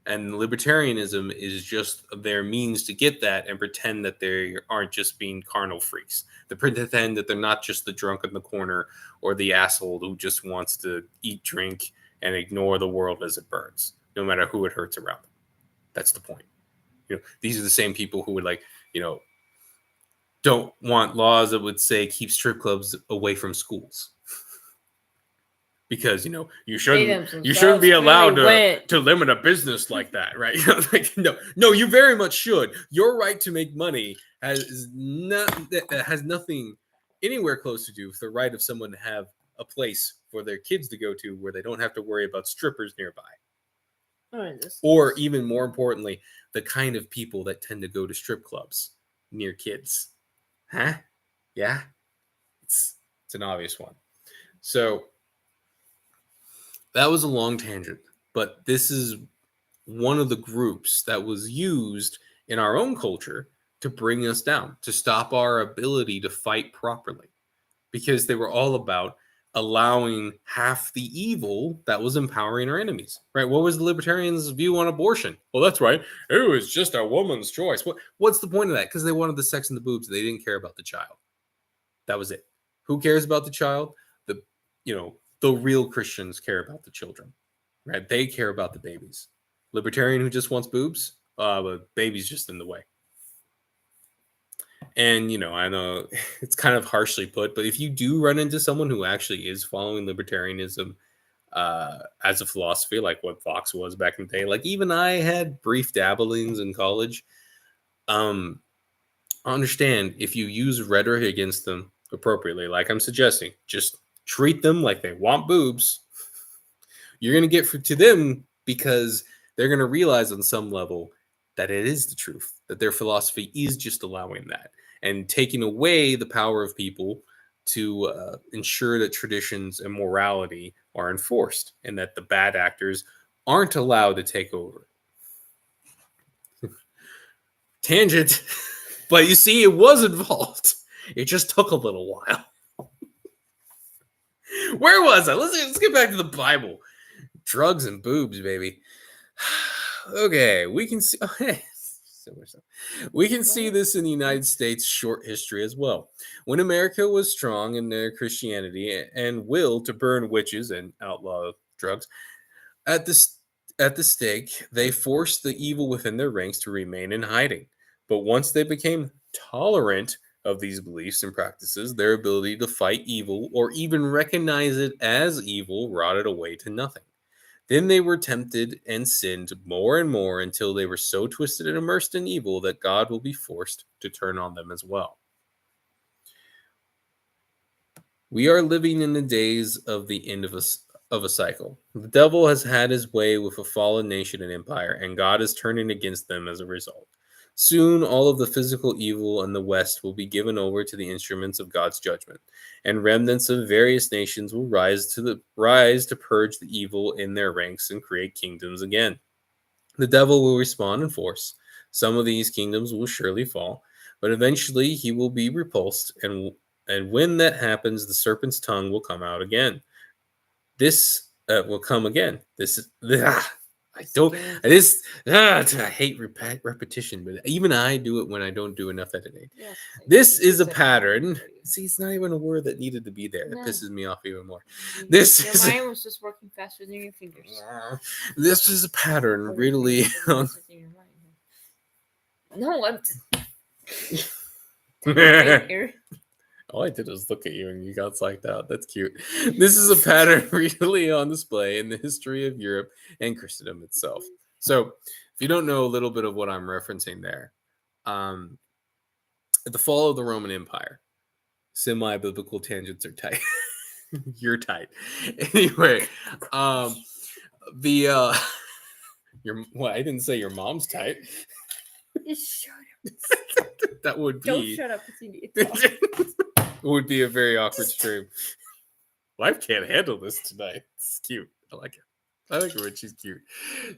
And libertarianism is just their means to get that and pretend that they aren't just being carnal freaks. They pretend that they're not just the drunk in the corner or the asshole who just wants to eat, drink, and ignore the world as it burns, no matter who it hurts around them. That's the point. These are the same people who would, like, don't want laws that would say keep strip clubs away from schools. Because you shouldn't be allowed to limit a business like that, right? No, you very much should. Your right to make money has nothing anywhere close to do with the right of someone to have a place for their kids to go to where they don't have to worry about strippers nearby. Or even more importantly, the kind of people that tend to go to strip clubs near kids. Huh? Yeah, it's an obvious one. So that was a long tangent, but this is one of the groups that was used in our own culture to bring us down, to stop our ability to fight properly, because they were all about allowing half the evil that was empowering our enemies, right? What was the libertarians' view on abortion? Well, that's right. It was just a woman's choice. What's the point of that? Because they wanted the sex and the boobs. They didn't care about the child. That was it. Who cares about the child? The real Christians care about the children, right? They care about the babies. Libertarian who just wants boobs, but baby's just in the way. And, I know it's kind of harshly put, but if you do run into someone who actually is following libertarianism as a philosophy, like what Fox was back in the day, like even I had brief dabblings in college, understand if you use rhetoric against them appropriately, like I'm suggesting, just treat them like they want boobs, you're going to get to them because they're going to realize on some level that it is the truth, that their philosophy is just allowing that and taking away the power of people to ensure that traditions and morality are enforced and that the bad actors aren't allowed to take over. Tangent, but you see, it was involved. It just took a little while. Where was I? Let's get back to the Bible. Drugs and boobs, baby. Okay, we can see. We can see this in the United States short history as well. When America was strong in their Christianity and will to burn witches and outlaw drugs, at the stake, they forced the evil within their ranks to remain in hiding. But once they became tolerant of these beliefs and practices, their ability to fight evil or even recognize it as evil rotted away to nothing. Then they were tempted and sinned more and more until they were so twisted and immersed in evil that God will be forced to turn on them as well. We are living in the days of the end of a cycle. The devil has had his way with a fallen nation and empire, and God is turning against them as a result. Soon, all of the physical evil in the West will be given over to the instruments of God's judgment, and remnants of various nations will rise to purge the evil in their ranks and create kingdoms again. The devil will respond in force. Some of these kingdoms will surely fall, but eventually he will be repulsed, and when that happens, the serpent's tongue will come out again. This will come again. This is. I hate repetition, but even I do it when I don't do enough editing. Yes, this is a pattern. See, it's not even a word that needed to be there. That pisses me off even more. Your mind was just working faster than your fingers. This is a pattern, really. No, I'm. All I did was look at you and you got psyched out. That's cute. This is a pattern really on display in the history of Europe and Christendom itself. So, if you don't know a little bit of what I'm referencing there, at the fall of the Roman Empire, semi-biblical tangents are tight. You're tight. Anyway, I didn't say your mom's tight. Shut up. that would Don't be shut up because you need to talk. would be a very awkward stream. Life can't handle this tonight. It's cute. I like it. I like it when she's cute.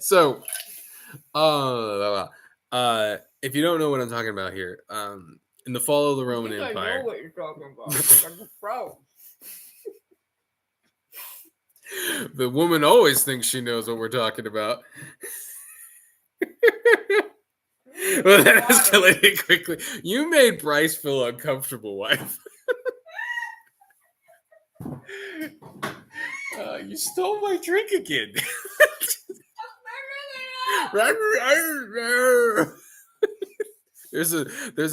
So, if you don't know what I'm talking about here, in the fall of the Roman Empire, I know what you're talking about. I'm a pro. the woman always thinks she knows what we're talking about. Well, that escalated quickly. You made Bryce feel uncomfortable, wife. You stole my drink again. There's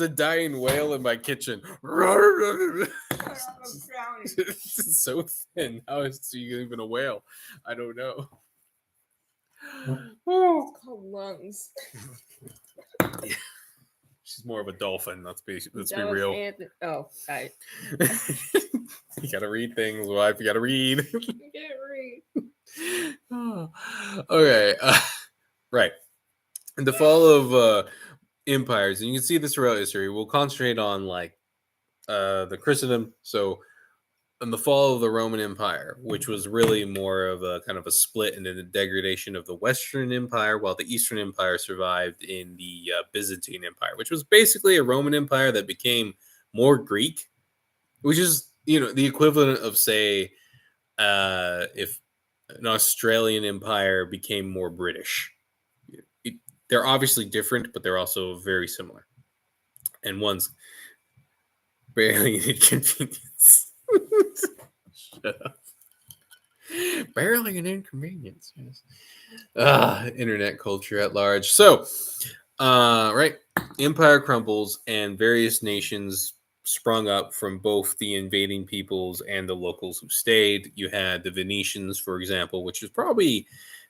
a dying whale in my kitchen. It's so thin. How is she even a whale? I don't know. It's called lungs. She's more of a dolphin. Let's be That was real. Oh, I You gotta read things, wife. You gotta read. can't read. Okay. Right. In the fall of empires, and you can see this throughout history. We'll concentrate on like the Christendom. So in the fall of the Roman Empire, which was really more of a kind of a split and then the degradation of the Western Empire, while the Eastern Empire survived in the Byzantine Empire, which was basically a Roman Empire that became more Greek, which is, the equivalent of, say, if an Australian empire became more British. They're obviously different, but they're also very similar. And one's barely an inconvenience. Shut up. Barely an inconvenience. Yes. Internet culture at large. So, right, empire crumbles and various nations sprung up from both the invading peoples and the locals who stayed. You had the Venetians, for example, which is probably,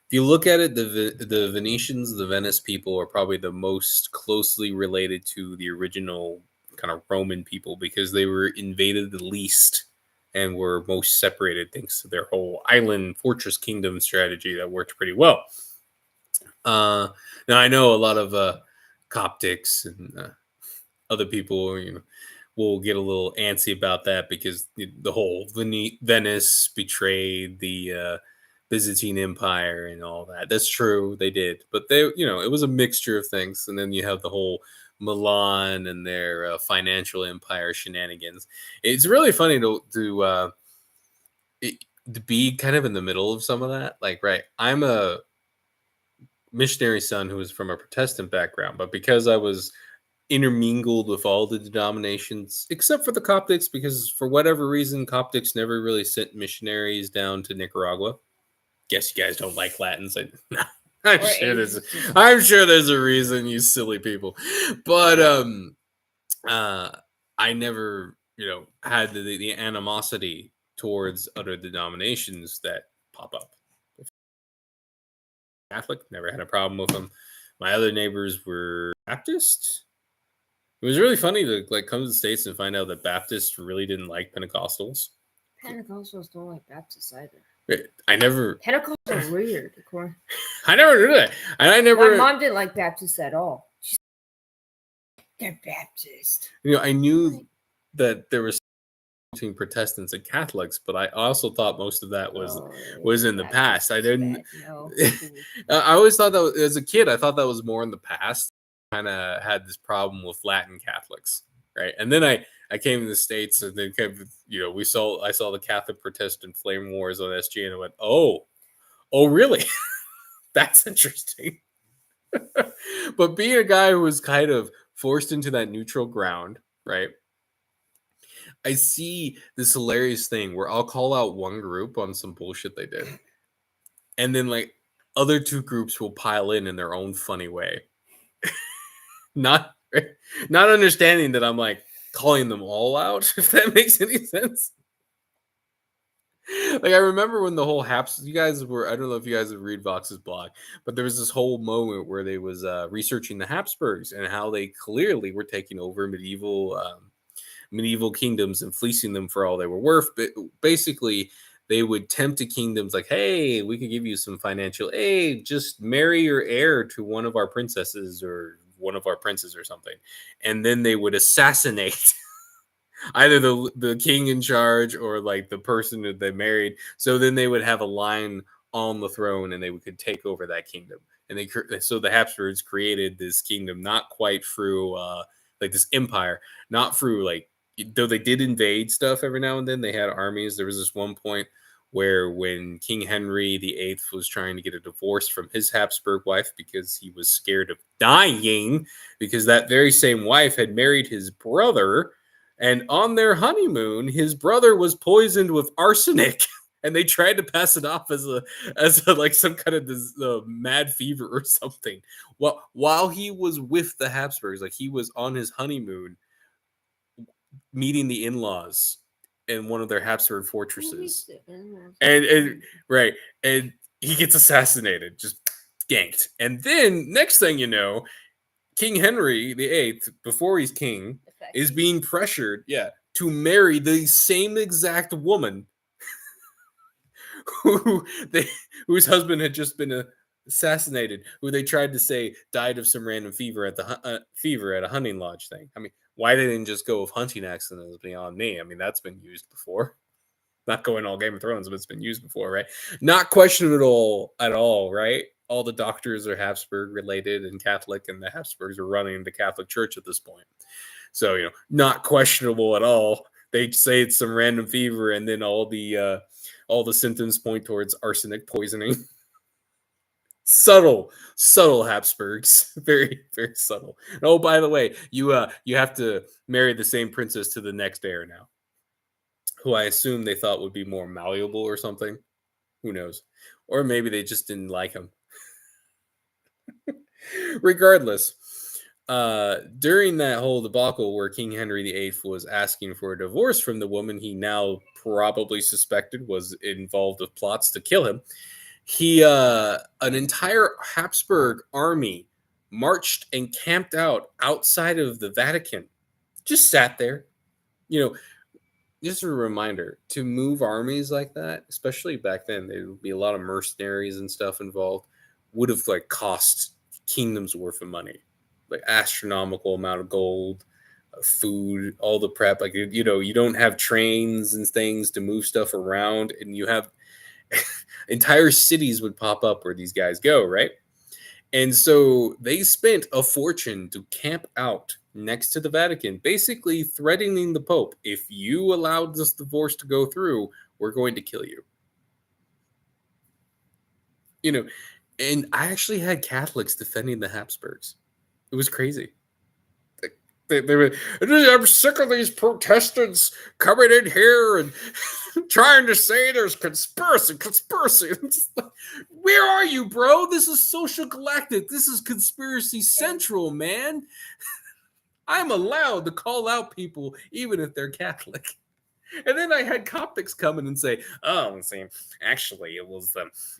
if you look at it, the Venetians, the Venice people, are probably the most closely related to the original kind of Roman people because they were invaded the least and were most separated thanks to their whole island fortress kingdom strategy that worked pretty well. Now I know a lot of Coptics and other people, will get a little antsy about that because the whole Venice betrayed the Byzantine Empire and all that. That's true, they did, but it was a mixture of things. And then you have the whole Milan and their financial empire shenanigans. It's really funny to be kind of in the middle of some of that. Like, right, I'm a missionary son who was from a Protestant background, but because I was intermingled with all the denominations except for the Coptics, because for whatever reason Coptics never really sent missionaries down to Nicaragua. Guess you guys don't like Latins. I'm sure there's a reason, you silly people. But I never, had the animosity towards other denominations that pop up. Catholic, never had a problem with them. My other neighbors were Baptist. It was really funny to come to the States and find out that Baptists really didn't like Pentecostals. Pentecostals don't like Baptists either. Pentecostals are weird. I never knew that. And My mom didn't like Baptists at all. They're Baptist. I knew that there was between Protestants and Catholics, but I also thought most of that was in the past. I didn't. No. I always thought that as a kid, I thought that was more in the past. Kind of had this problem with Latin Catholics, right? And then I came to the States, and then I saw the Catholic Protestant flame wars on SG, and I went, oh, really? That's interesting. But being a guy who was kind of forced into that neutral ground, right? I see this hilarious thing where I'll call out one group on some bullshit they did, and then other two groups will pile in their own funny way. Not understanding that I'm calling them all out, if that makes any sense. I remember when the whole Haps, I don't know if you guys have read Vox's blog, but there was this whole moment where they was researching the Habsburgs and how they clearly were taking over medieval kingdoms and fleecing them for all they were worth. But basically, they would tempt the kingdoms like, hey, we could give you some financial aid. Just marry your heir to one of our princesses or one of our princes or something. And then they would assassinate either the king in charge or like the person that they married. So then they would have a line on the throne and they could take over that kingdom. And so the Habsburgs created this kingdom not quite through like this empire, not through like, though they did invade stuff every now and then. They had armies. There was this one point where when King Henry VIII was trying to get a divorce from his Habsburg wife because he was scared of dying, because that very same wife had married his brother, and on their honeymoon, his brother was poisoned with arsenic. And they tried to pass it off as a like some kind of mad fever or something. While he was with the Habsburgs, like he was on his honeymoon, meeting the in-laws in one of their Habsburg fortresses, and right, and he gets assassinated, just ganked. And then next thing you know, King Henry VIII, before he's king, is being pressured, to marry the same exact woman whose husband had just been assassinated, who they tried to say died of some random fever at a hunting lodge thing. I mean, why they didn't just go with hunting accident is beyond me. I mean, that's been used before. Not going all Game of Thrones, but it's been used before, right? Not questionable at all, right? All the doctors are Habsburg related and Catholic, and the Habsburgs are running the Catholic Church at this point. So, not questionable at all. They say it's some random fever, and then all the symptoms point towards arsenic poisoning. Subtle Habsburgs. Very, very subtle. And oh, by the way, you have to marry the same princess to the next heir now, who I assume they thought would be more malleable or something. Who knows? Or maybe they just didn't like him. Regardless, during that whole debacle where King Henry VIII was asking for a divorce from the woman he now probably suspected was involved with plots to kill him, an entire Habsburg army marched and camped out outside of the Vatican. Just sat there. Just a reminder, to move armies like that, especially back then, there would be a lot of mercenaries and stuff involved, would have like cost kingdoms worth of money, like astronomical amount of gold, food, all the prep. Like, you don't have trains and things to move stuff around, and you have entire cities would pop up where these guys go, right? And so they spent a fortune to camp out next to the Vatican, basically threatening the Pope, if you allowed this divorce to go through, we're going to kill you. And I actually had Catholics defending the Habsburgs. It was crazy. They were, I'm sick of these Protestants coming in here and trying to say there's conspiracy. Where are you, bro? This is Social Galactic. This is Conspiracy Central, man. I'm allowed to call out people even if they're Catholic. And then I had Coptics come in and say, "Oh, see, actually, it was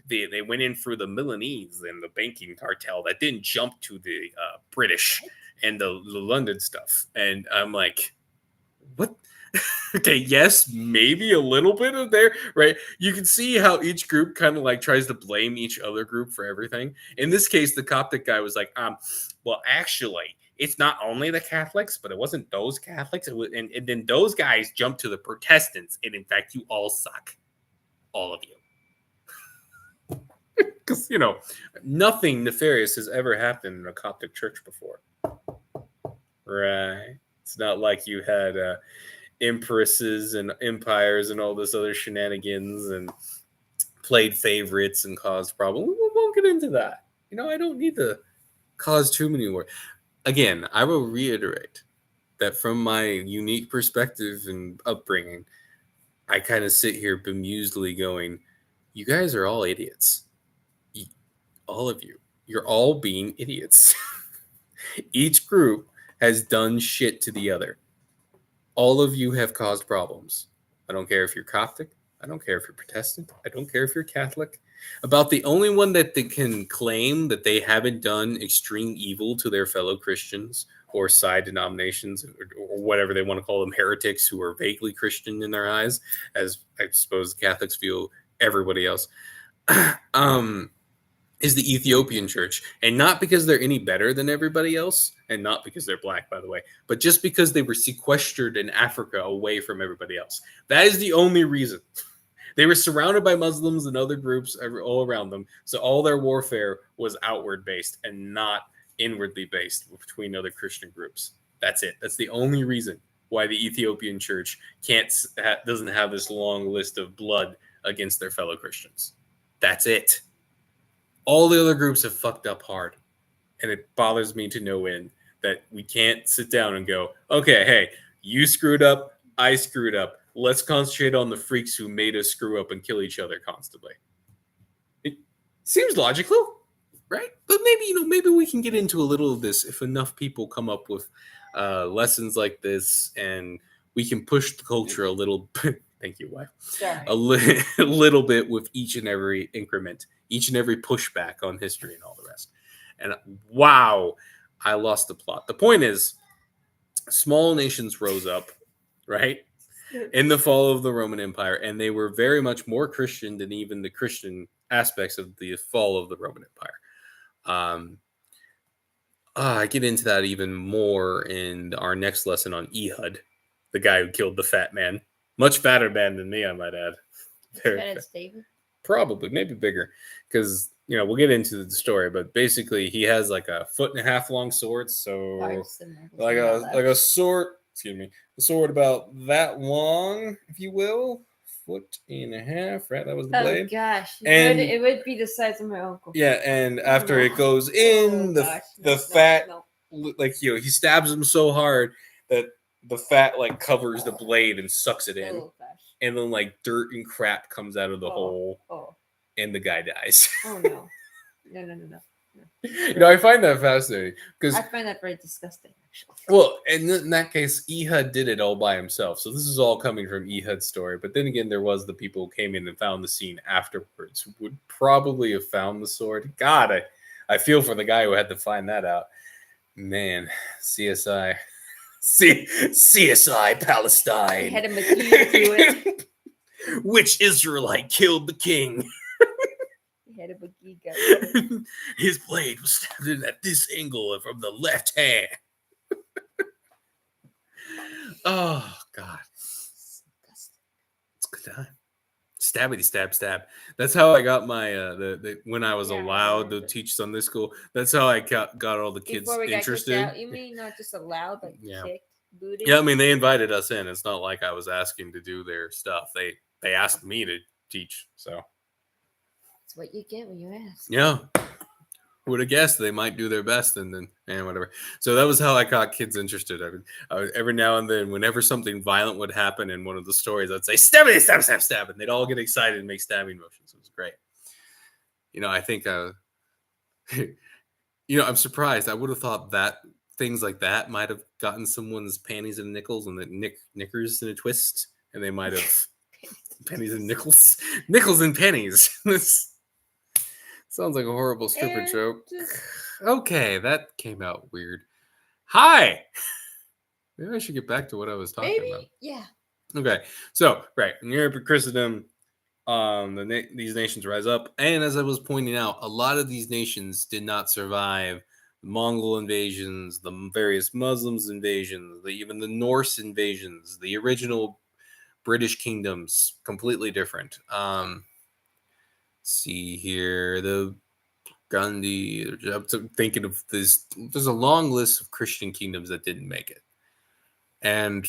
they went in through the Milanese and the banking cartel that didn't jump to the British and the London stuff." And I'm like, "What?" Okay, yes, maybe a little bit of there, right? You can see how each group kind of like tries to blame each other group for everything. In this case, the Coptic guy was like, well, actually, it's not only the Catholics, but it wasn't those Catholics. It was, and then those guys jumped to the Protestants. And in fact, you all suck. All of you. Because, nothing nefarious has ever happened in a Coptic church before. Right. It's not like you had empresses and empires and all this other shenanigans and played favorites and caused problems. We won't get into that. I don't need to cause too many more. Again, I will reiterate that from my unique perspective and upbringing, I kind of sit here bemusedly going, you guys are all idiots. All of you. You're all being idiots. Each group has done shit to the other. All of you have caused problems. I don't care if you're Coptic. I don't care if you're Protestant. I don't care if you're Catholic. About the only one that they can claim that they haven't done extreme evil to their fellow Christians or side denominations or whatever they want to call them, heretics who are vaguely Christian in their eyes, as I suppose Catholics feel everybody else. is the Ethiopian church. And not because they're any better than everybody else, and not because they're black, by the way, but just because they were sequestered in Africa away from everybody else. That is the only reason. They were surrounded by Muslims and other groups all around them, so all their warfare was outward based and not inwardly based between other Christian groups. That's it. That's the only reason why the Ethiopian church doesn't have this long list of blood against their fellow Christians. That's it. All the other groups have fucked up hard, and it bothers me to no end that we can't sit down and go, okay, hey, you screwed up, I screwed up. Let's concentrate on the freaks who made us screw up and kill each other constantly. It seems logical, right? But maybe we can get into a little of this if enough people come up with lessons like this, and we can push the culture a little bit. Thank you, wife. Sorry. A little bit with each and every increment, each and every pushback on history and all the rest. And wow, I lost the plot. The point is, small nations rose up, right, in the fall of the Roman Empire, and they were very much more Christian than even the Christian aspects of the fall of the Roman Empire. I get into that even more in our next lesson on Ehud, the guy who killed the fat man. Much fatter man than me, I might add. Probably, maybe bigger, because we'll get into the story. But basically, he has like a 1.5 foot long sword, so like a sword. Excuse me, a sword about that long, if you will, 1.5 feet. Right, that was the blade. Oh gosh, and it would be the size of my uncle. Yeah, and after it goes in, the fat, like he stabs him so hard that the fat like covers the blade and sucks it in, and then like dirt and crap comes out of the hole, and the guy dies. Oh no. I find that fascinating because I find that very disgusting, actually. Well, in that case, Ehud did it all by himself, so this is all coming from Ehud's story. But then again, there was the people who came in and found the scene afterwards who would probably have found the sword. God, I feel for the guy who had to find that out. Man, CSI. CSI Palestine. They had a McGee do it. Which Israelite killed the king? They had a McGee guy. His blade was stabbed in at this angle from the left hand. Oh God, it's a good time. Stabbity stab. That's how I got my when I was allowed to teach Sunday school. That's how I got all the kids interested. Out, you mean not just allowed, but kicked, booted? Yeah, I mean they invited us in. It's not like I was asking to do their stuff. They asked me to teach. So that's what you get when you ask. Yeah. Would have guessed they might do their best and whatever. So that was how I got kids interested. Every now and then, whenever something violent would happen in one of the stories, I'd say, stab, and they'd all get excited and make stabbing motions. It was great. I think, I'm surprised. I would have thought that things like that might have gotten someone's panties and nickels and the knickers in a twist, and they might have pennies and nickels and pennies. Sounds like a horrible, stupid joke. Okay, that came out weird. Hi! Maybe I should get back to what I was talking about. Yeah. Okay, so, right, in Europe and Christendom, these nations rise up. And as I was pointing out, a lot of these nations did not survive the Mongol invasions, the various Muslims invasions, even the Norse invasions, the original British kingdoms, completely different. See here, the Gandhi. I'm thinking of this. There's a long list of Christian kingdoms that didn't make it, and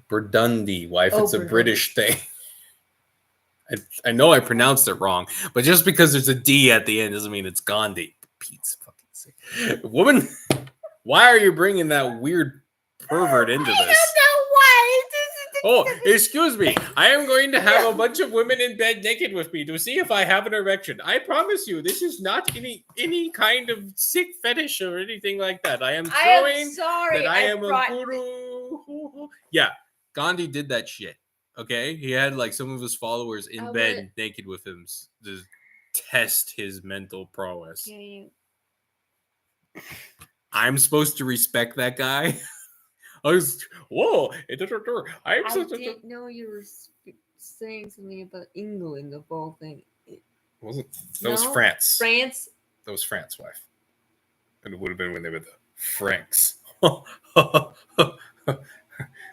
Burgundy, wife. It's a British thing. I know I pronounced it wrong, but just because there's a D at the end doesn't mean it's Gandhi. Pete's fucking sick. Woman, why are you bringing that weird pervert into this? Oh, excuse me. I am going to have a bunch of women in bed naked with me to see if I have an erection. I promise you, this is not any kind of sick fetish or anything like that. I am showing that I am a guru. Yeah, Gandhi did that shit. Okay, he had like some of his followers in bed naked with him to test his mental prowess. I'm supposed to respect that guy. I was, whoa! I didn't know you were saying something about England of all things. Wasn't that was No? France? France. That was France, wife. And it would have been when they were the Franks.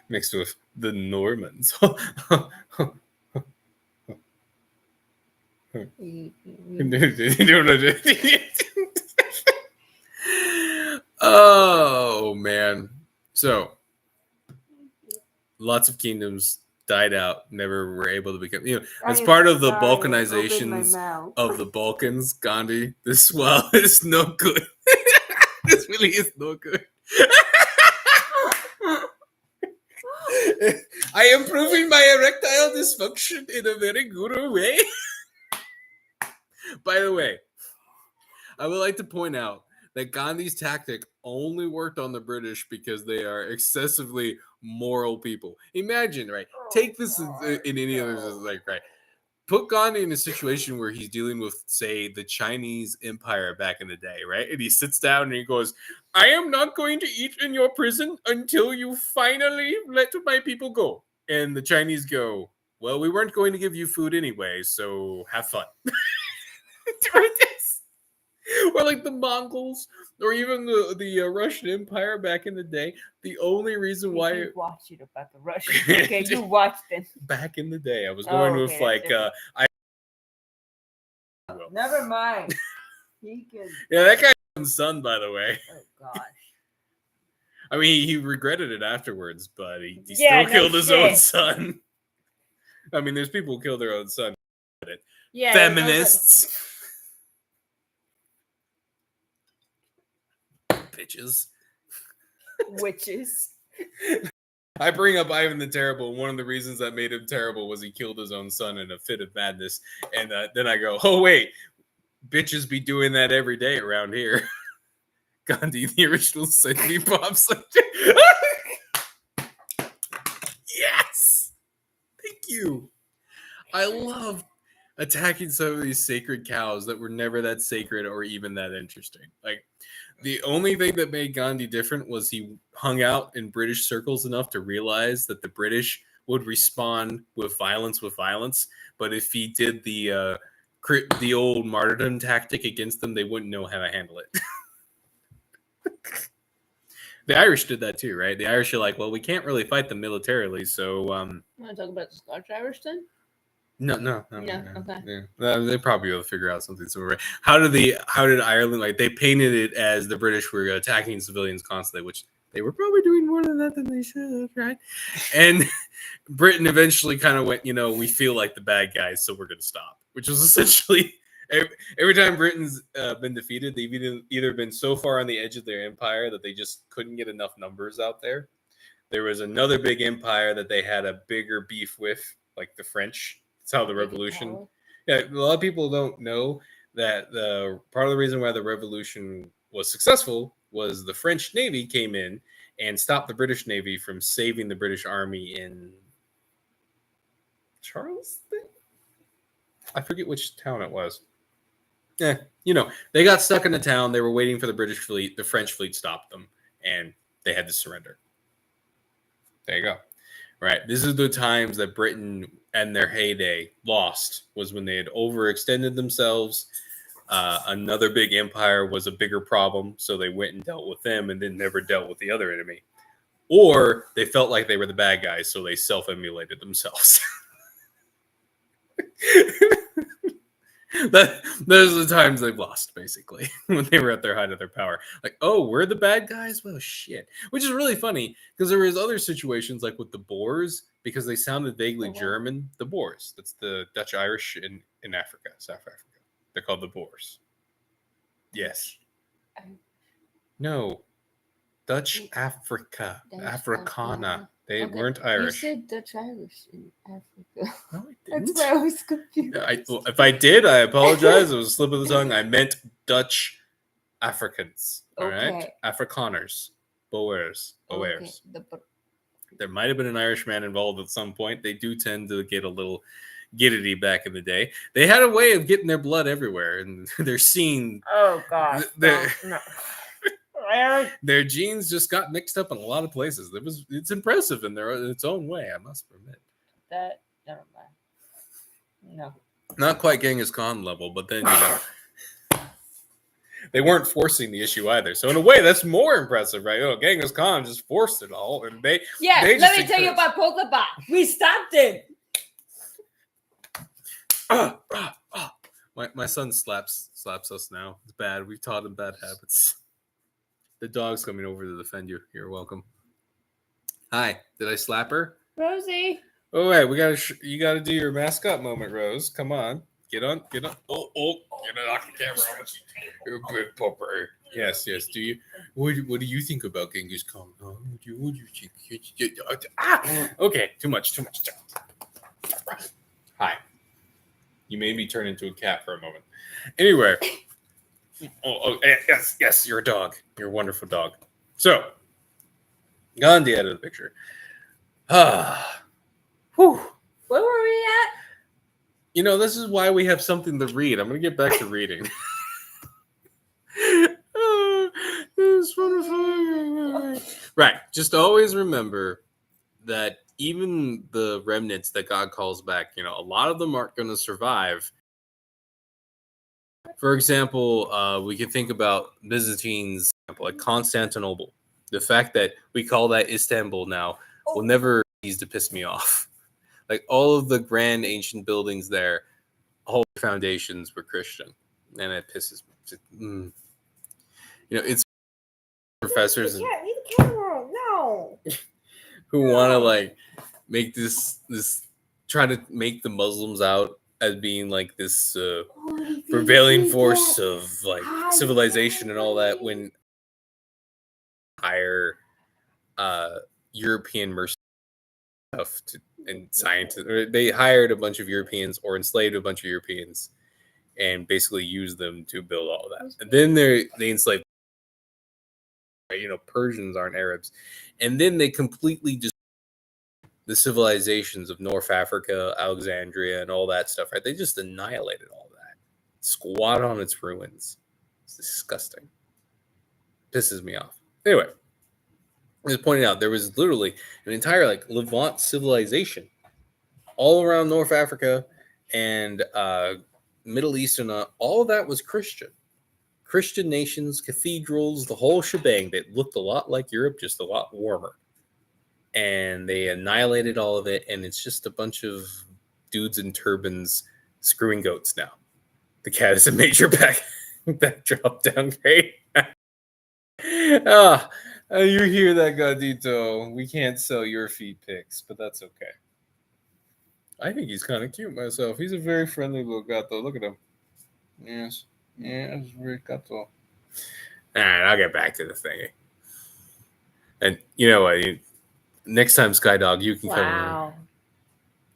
Mixed with the Normans. Oh man. So lots of kingdoms died out, never were able to become, as part of the Balkanizations of the Balkans, Gandhi, this is no good. This really is no good. I am proving my erectile dysfunction in a very good way. By the way, I would like to point out that Gandhi's tactic only worked on the British because they are excessively moral people. Imagine, right? Take this in any other, like, right? Put Gandhi in a situation where he's dealing with, say, the Chinese Empire back in the day, right? And he sits down and he goes, I am not going to eat in your prison until you finally let my people go. And the Chinese go, well, we weren't going to give you food anyway, so have fun. Or like the Mongols, or even the Russian Empire back in the day. The only reason why You watched it about the Russians. Okay, you watched it. Back in the day, I was going with like Never mind. He can. Yeah, that guy's son, by the way. Oh gosh. I mean, he regretted it afterwards, but he Yeah, still killed no his own shit. son. I mean, there's people who kill their own son. Yeah. Feminists. Bitches. Witches. I bring up Ivan the Terrible. One of the reasons that made him terrible was he killed his own son in a fit of madness. And then I go, oh, wait. Bitches be doing that every day around here. Gandhi, the original Sydney Bob Yes! Thank you. I love attacking some of these sacred cows that were never that sacred or even that interesting. Like, the only thing that made Gandhi different was he hung out in British circles enough to realize that the British would respond with violence. But if he did the old martyrdom tactic against them, they wouldn't know how to handle it. The Irish did that too, right? The Irish are like, well, we can't really fight them militarily, so Want to talk about the Scotch Irish then? No. Okay. Yeah. They probably will figure out something similar. How did Ireland, like, they painted it as the British were attacking civilians constantly, which they were probably doing more than that than they should, right? And Britain eventually kind of went, we feel like the bad guys, so we're going to stop, which was essentially every time Britain's been defeated, they've either been so far on the edge of their empire that they just couldn't get enough numbers out there. There was another big empire that they had a bigger beef with, like the French. That's how the revolution. Yeah, a lot of people don't know that the part of the reason why the revolution was successful was the French Navy came in and stopped the British Navy from saving the British Army in Charleston. I forget which town it was. Yeah, they got stuck in the town. They were waiting for the British fleet. The French fleet stopped them, and they had to surrender. There you go. Right. This is the times that Britain and their heyday lost, was when they had overextended themselves. Another big empire was a bigger problem, so they went and dealt with them and then never dealt with the other enemy. Or they felt like they were the bad guys, so they self-emulated themselves. Those are the times they've lost, basically, when they were at their height of their power. Like, oh, we're the bad guys? Well, shit. Which is really funny, because there was other situations, like with the Boers, because they sounded vaguely German. The Boers. That's the Dutch Irish in Africa, South Africa. They're called the Boers. Yes. No. Dutch Africa. Africana. They weren't Irish. You said Dutch Irish in Africa. No, I didn't. That's why I was confused. If I did, I apologize. It was a slip of the tongue. I meant Dutch Africans. All right? Afrikaners. Boers. Okay. There might have been an Irishman involved at some point. They do tend to get a little giddity back in the day. They had a way of getting their blood everywhere, and they're seen. Oh, God. No. Their genes just got mixed up in a lot of places. It's impressive in its own way, I must admit. That never mind. No. Not quite Genghis Khan level, but then, they weren't forcing the issue either. So in a way, that's more impressive, right? Oh, Genghis Khan just forced it all, and they Let just me tell you about Pokeball. We stopped it. My son slaps us now. It's bad. We've taught him bad habits. The dog's coming over to defend you. You're welcome. Hi. Did I slap her? Rosie. Oh wait, you gotta do your mascot moment, Rose. Come on. Get on. Oh, get it off the camera. You're a good pupper. Yes. Do you? What do you think about Genghis Khan? What do you think? Okay. Too much. Hi. You made me turn into a cat for a moment. Anyway. Yes. You're a dog. You're a wonderful dog. So, Gandhi out of the picture. Whew. Where were we at? This is why we have something to read. I'm going to get back to reading. It's wonderful. Right. Just always remember that even the remnants that God calls back, a lot of them aren't going to survive. For example, we could think about Byzantines, like Constantinople. The fact that we call that Istanbul now will never cease to piss me off. Like all of the grand ancient buildings there, all the foundations were Christian, and it pisses me. It's professors No. who want to make this try to make the Muslims out as being like this prevailing force of civilization and all that, when hire European mercenaries and scientists, or they hired a bunch of Europeans or enslaved a bunch of Europeans and basically used them to build all of that. And then they enslaved, Persians aren't Arabs, and then they completely just the civilizations of North Africa, Alexandria, and all that stuff, right? They just annihilated all that, squat on its ruins. It's disgusting. Pisses me off. Anyway, as pointed out, there was literally an entire Levant civilization all around North Africa and Middle East, and all of that was Christian. Christian nations, cathedrals, the whole shebang that looked a lot like Europe, just a lot warmer. And they annihilated all of it, and it's just a bunch of dudes in turbans screwing goats now. The cat is a major backdrop downgrade. You hear that, Gadito? We can't sell your feet pics, but that's okay. I think he's kind of cute myself. He's a very friendly little gato. Look at him. Yes, very gato. All right, I'll get back to the thingy. And you know what? Next time, Skydog, you can come in. Wow.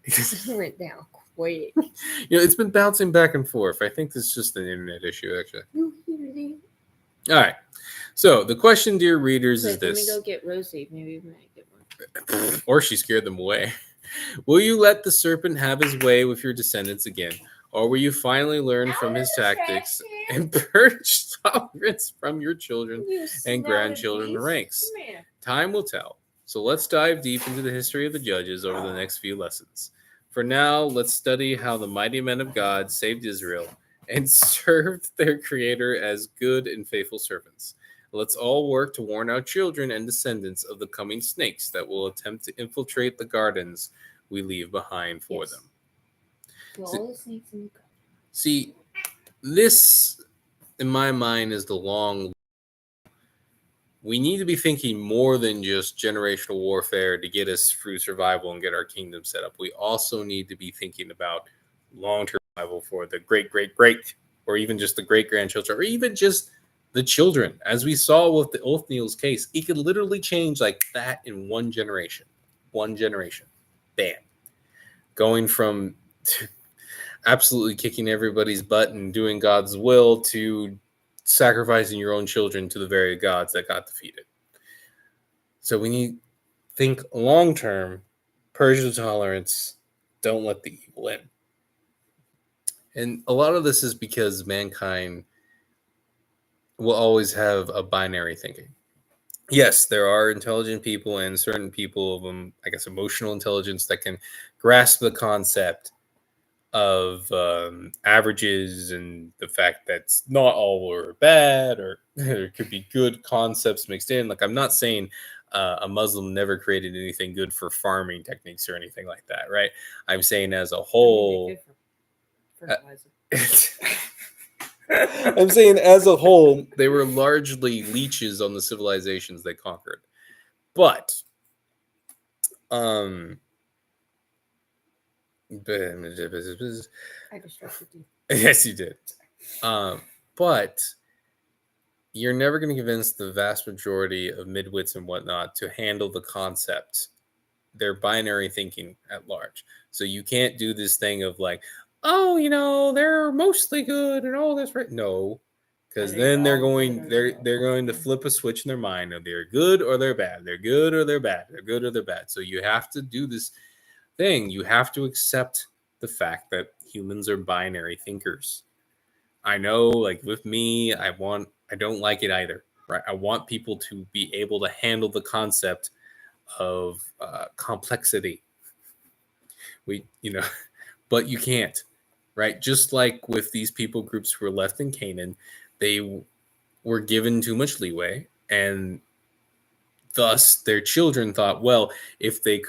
It went down quick. It's been bouncing back and forth. I think this is just an internet issue, actually. All right. So the question, dear readers, is this. Let me go get Rosie. Maybe we might get one. Or she scared them away. Will you let the serpent have his way with your descendants again? Or will you finally learn from his tactics and purge tolerance from your children and grandchildren ranks? Time will tell. So let's dive deep into the history of the judges over the next few lessons. For now, let's study how the mighty men of God saved Israel and served their Creator as good and faithful servants. Let's all work to warn our children and descendants of the coming snakes that will attempt to infiltrate the gardens we leave behind for them. See, this, in my mind, is the long. We need to be thinking more than just generational warfare to get us through survival and get our kingdom set up. We also need to be thinking about long-term survival for the great, or even just the great-grandchildren, or even just the children. As we saw with the Othniel's case, it could literally change like that in one generation. Bam. Going from absolutely kicking everybody's butt and doing God's will to sacrificing your own children to the very gods that got defeated. So we need to think long-term, purge the tolerance, don't let the evil in. And a lot of this is because mankind will always have a binary thinking. Yes, there are intelligent people and certain people of them, I guess, emotional intelligence that can grasp the concept of averages and the fact that not all are bad, or there could be good concepts mixed in. Like, I'm not saying a Muslim never created anything good for farming techniques or anything like that, right? I'm saying as a I mean, whole. they're good for fertilizer. I'm saying as a whole, they were largely leeches on the civilizations they conquered. But I distracted you. yes, you did. But you're never going to convince the vast majority of midwits and whatnot to handle the concept. They're binary thinking at large. So you can't do this thing of like, oh, they're mostly good and all this, right? No, because then they're going to flip a switch in their mind of they're good or they're bad. They're good or they're bad. They're good or they're bad. So you have to do this thing. You have to accept the fact that humans are binary thinkers. I know, like with me, I don't like it either, right? I want people to be able to handle the concept of complexity. But you can't, right? Just like with these people groups who were left in Canaan, they were given too much leeway, and thus their children thought, well, if they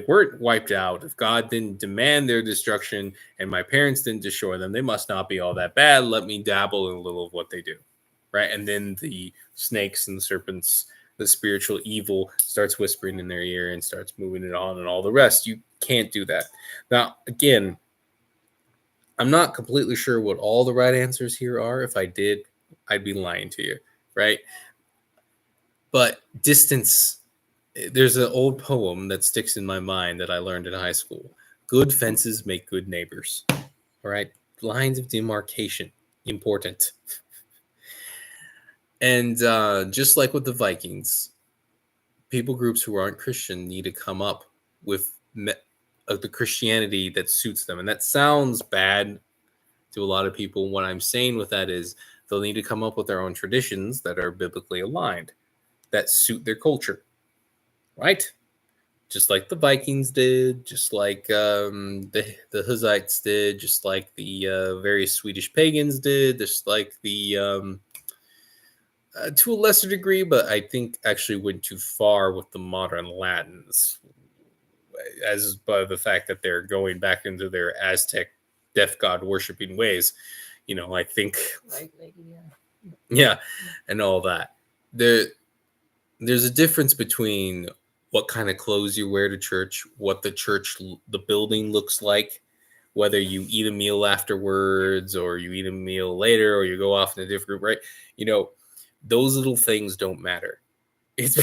weren't wiped out, if God didn't demand their destruction and my parents didn't destroy them, they must not be all that bad. Let me dabble in a little of what they do, right? And then the snakes and the serpents, the spiritual evil, starts whispering in their ear and starts moving it on and all the rest. You can't do that. Now, again, I'm not completely sure what all the right answers here are. If I did, I'd be lying to you, right? But distance, there's an old poem that sticks in my mind that I learned in high school. Good fences make good neighbors. All right. Lines of demarcation, important. And just like with the Vikings, people groups who aren't Christian need to come up with the Christianity that suits them. And that sounds bad to a lot of people. What I'm saying with that is they'll need to come up with their own traditions that are biblically aligned, that suit their culture, right? Just like the Vikings did, just like the Hussites did, just like the various Swedish pagans did, just like the to a lesser degree, but I think actually went too far with the modern Latins, as by the fact that they're going back into their Aztec death god worshipping ways. I think, yeah, and all that. There's a difference between what kind of clothes you wear to church, what the building looks like, whether you eat a meal afterwards or you eat a meal later or you go off in a different group, right? Those little things don't matter. It's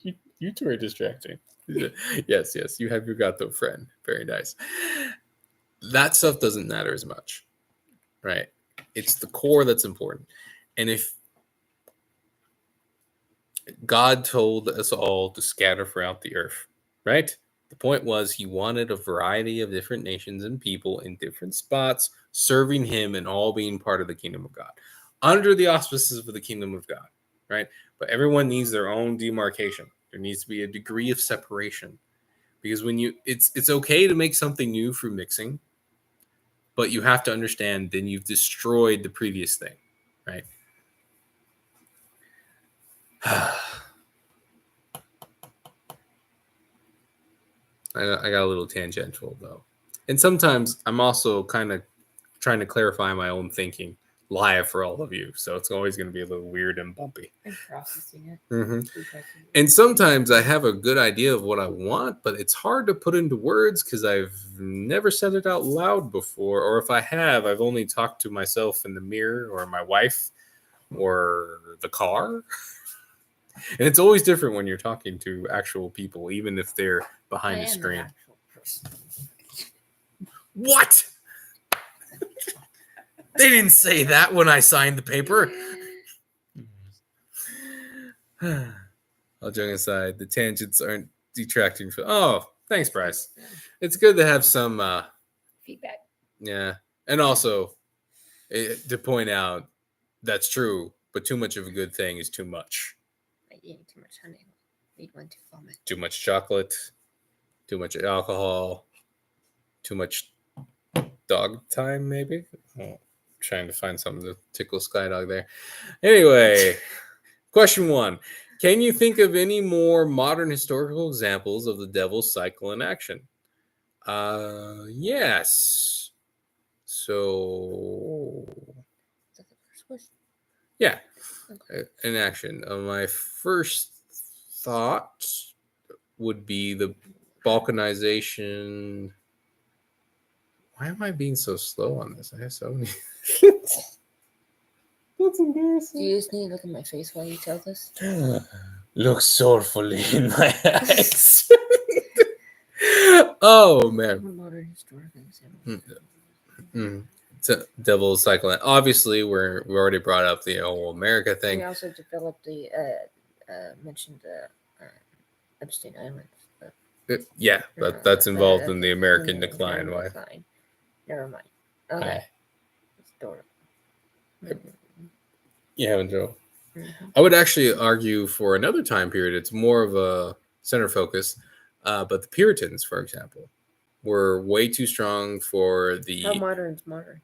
you two are distracting. Yes, you have your gato friend. Very nice. That stuff doesn't matter as much, right? It's the core that's important. And if God told us all to scatter throughout the earth, right? The point was he wanted a variety of different nations and people in different spots, serving him and all being part of the kingdom of God, under the auspices of the kingdom of God, right? But everyone needs their own demarcation. There needs to be a degree of separation, because it's okay to make something new through mixing, but you have to understand then you've destroyed the previous thing, right? I got a little tangential though. And sometimes I'm also kind of trying to clarify my own thinking live for all of you. So it's always going to be a little weird and bumpy. I'm processing it. Mm-hmm. And sometimes I have a good idea of what I want, but it's hard to put into words because I've never said it out loud before. Or if I have, I've only talked to myself in the mirror or my wife or the car. And it's always different when you're talking to actual people, even if they're behind a screen. What? They didn't say that when I signed the paper. All joking aside, the tangents aren't detracting from. Oh, thanks, Bryce. It's good to have some feedback. Yeah, and also to point out that's true, but too much of a good thing is too much. Like eating too much honey. Eat one too vomit. Too much chocolate. Too much alcohol. too much dog time, maybe. Oh, trying to find something to tickle Skydog there. Anyway, question 1. Can you think of any more modern historical examples of the devil's cycle in action? Yes. So, Is that the first question? yeah, Okay. in action. My first thought would be the balkanization. Why am I being so slow on this? I have so many. That's Do embarrassing. you just need to look at my face while you tell this? Look soulfully in my eyes. Oh man. Modern historical example. It's a devil's cycle. Obviously, we already brought up the whole America thing. We also developed the mentioned Epstein Islands. Yeah, that's involved in the American decline. Why? Decline. Never mind. Okay. Historical. You haven't, Joe. Mm-hmm. I would actually argue for another time period. It's more of a center focus, but the Puritans, for example, were way too strong for the. How modern is modern?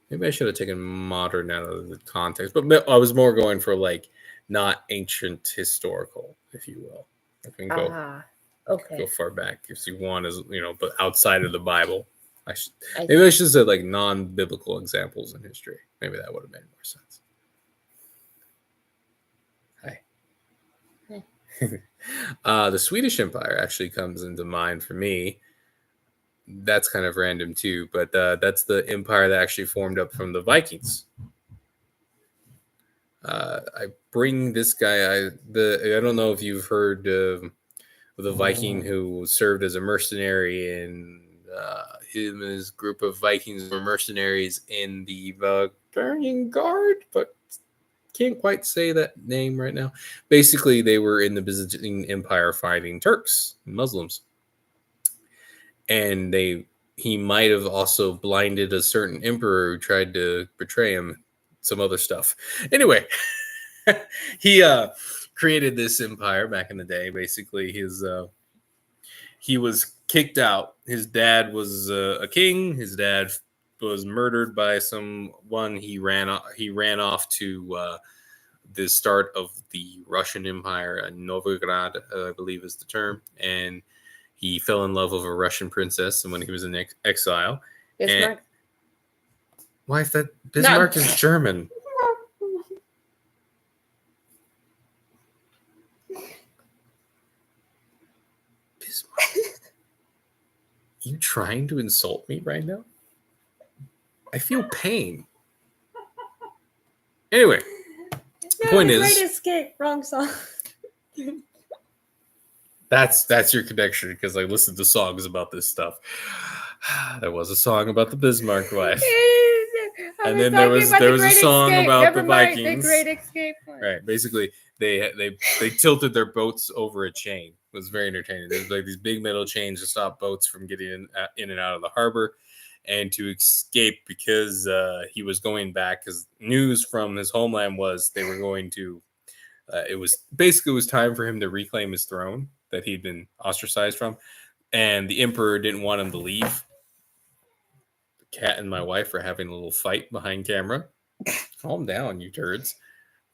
Maybe I should have taken modern out of the context, but I was more going for like not ancient historical, if you will. I can go Okay. far back if you want, as but outside of the Bible. I should I say like non-biblical examples in history. Maybe that would have made more sense. Hi. The Swedish Empire actually comes into mind for me. That's kind of random too, but that's the empire that actually formed up from the Vikings. I bring this guy. I don't know if you've heard of the Viking who served as a mercenary, and him and his group of Vikings were mercenaries in the Bulgarian Guard, but can't quite say that name right now. Basically, they were in the Byzantine Empire fighting Turks and Muslims, and he might have also blinded a certain emperor who tried to betray him. Some other stuff. Anyway, he created this empire back in the day. Basically, he was kicked out. His dad was a king. His dad was murdered by someone. He ran off to the start of the Russian Empire, Novgorod, I believe is the term, and he fell in love with a Russian princess. And when he was in exile, Bismarck. Why is that? Bismarck is German. Bismarck. You trying to insult me right now? I feel pain. Anyway, the point is, Great Escape. Wrong song. that's your connection because I listened to songs about this stuff. There was a song about the Bismarck wife. And then there was a song about the Vikings. The Great Escape. Right. Basically, they tilted their boats over a chain. It was very entertaining. There's like these big metal chains to stop boats from getting in and out of the harbor, and to escape because he was going back. Because news from his homeland was they were going to. It was time for him to reclaim his throne that he'd been ostracized from, and the emperor didn't want him to leave. Cat and my wife are having a little fight behind camera. Calm down, you turds.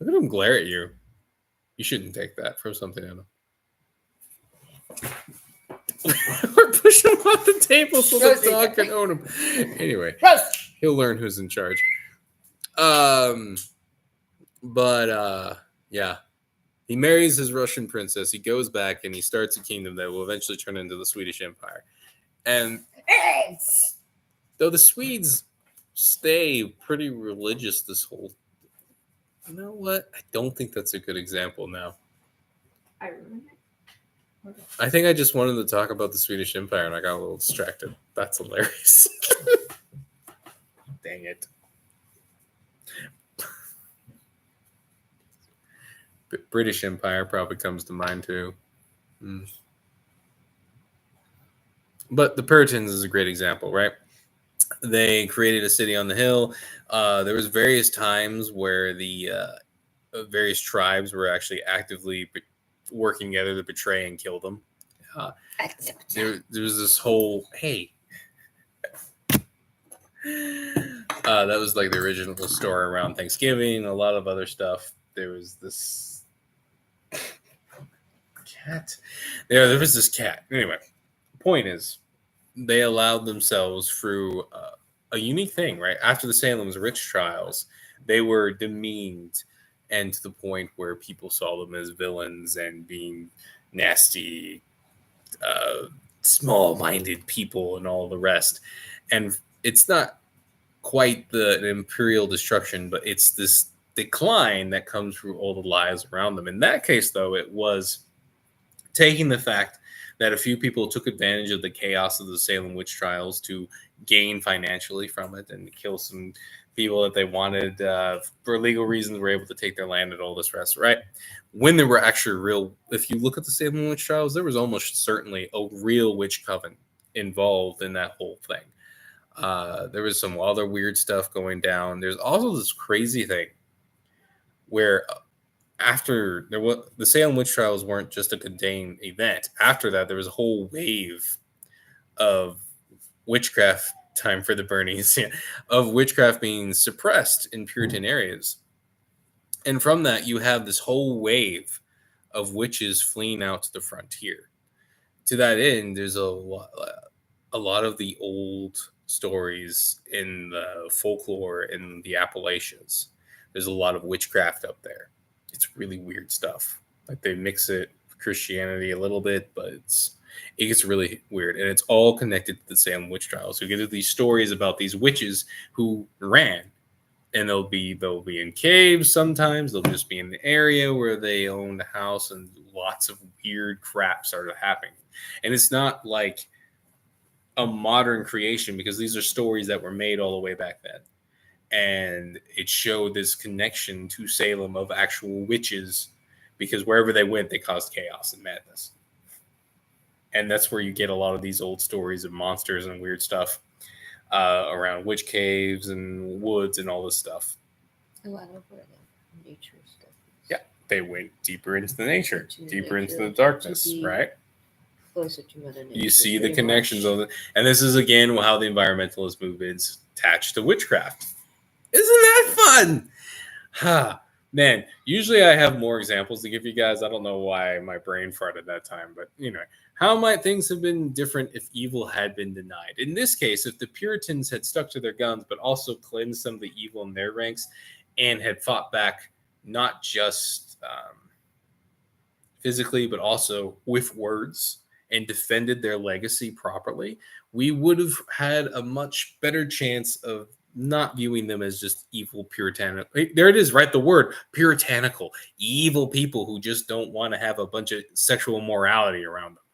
Look at them glare at you. You shouldn't take that for something else. Or push him off the table so the dog can own him. Anyway, he'll learn who's in charge. Yeah. He marries his Russian princess. He goes back and he starts a kingdom that will eventually turn into the Swedish Empire. And though the Swedes stay pretty religious this whole... You know what? I don't think that's a good example now. I think I just wanted to talk about the Swedish Empire and I got a little distracted. That's hilarious. Dang it. British Empire probably comes to mind too. But the Puritans is a great example, right? They created a city on the hill. There was various times where the various tribes were actually actively working together to betray and kill them. There was this whole that was like the original story around Thanksgiving, a lot of other stuff. There was this cat. There was this cat. Anyway, point is, they allowed themselves through a unique thing, right? After the Salem's witch trials, they were demeaned, and to the point where people saw them as villains and being nasty, small-minded people and all the rest. And it's not quite the imperial destruction, but it's this decline that comes through all the lies around them. In that case, though, it was taking the fact that a few people took advantage of the chaos of the Salem witch trials to gain financially from it and kill some people that they wanted for legal reasons, were able to take their land and all this rest, right? When there were actually if you look at the Salem witch trials, there was almost certainly a real witch coven involved in that whole thing. There was some other weird stuff going down. There's also this crazy thing where after the Salem witch trials weren't just a contained event. After that, there was a whole wave of witchcraft, time for the Bernies, of witchcraft being suppressed in Puritan areas. And from that, you have this whole wave of witches fleeing out to the frontier. To that end, there's a lot of the old stories in the folklore in the Appalachians. There's a lot of witchcraft up there. It's really weird stuff. Like they mix it with Christianity a little bit, but it gets really weird. And it's all connected to the Salem witch trials. So you get these stories about these witches who ran. And they'll be in caves sometimes. They'll just be in the area where they owned a house, and lots of weird crap started happening. And it's not like a modern creation, because these are stories that were made all the way back then. And it showed this connection to Salem of actual witches, because wherever they went, they caused chaos and madness. And that's where you get a lot of these old stories of monsters and weird stuff around witch caves and woods and all this stuff. A lot of where the nature stuff is. Yeah, they went deeper into the nature, deeper into the darkness, right? Closer to Mother Nature. You see the connections of it. And this is, again, how the environmentalist movement's attached to witchcraft. Isn't that fun? Man, usually I have more examples to give you guys. I don't know why my brain farted that time, but how might things have been different if evil had been denied? In this case, if the Puritans had stuck to their guns, but also cleansed some of the evil in their ranks and had fought back, not just physically, but also with words, and defended their legacy properly, we would have had a much better chance of not viewing them as just evil puritanical. There it is, right? The word puritanical, evil people who just don't want to have a bunch of sexual morality around them.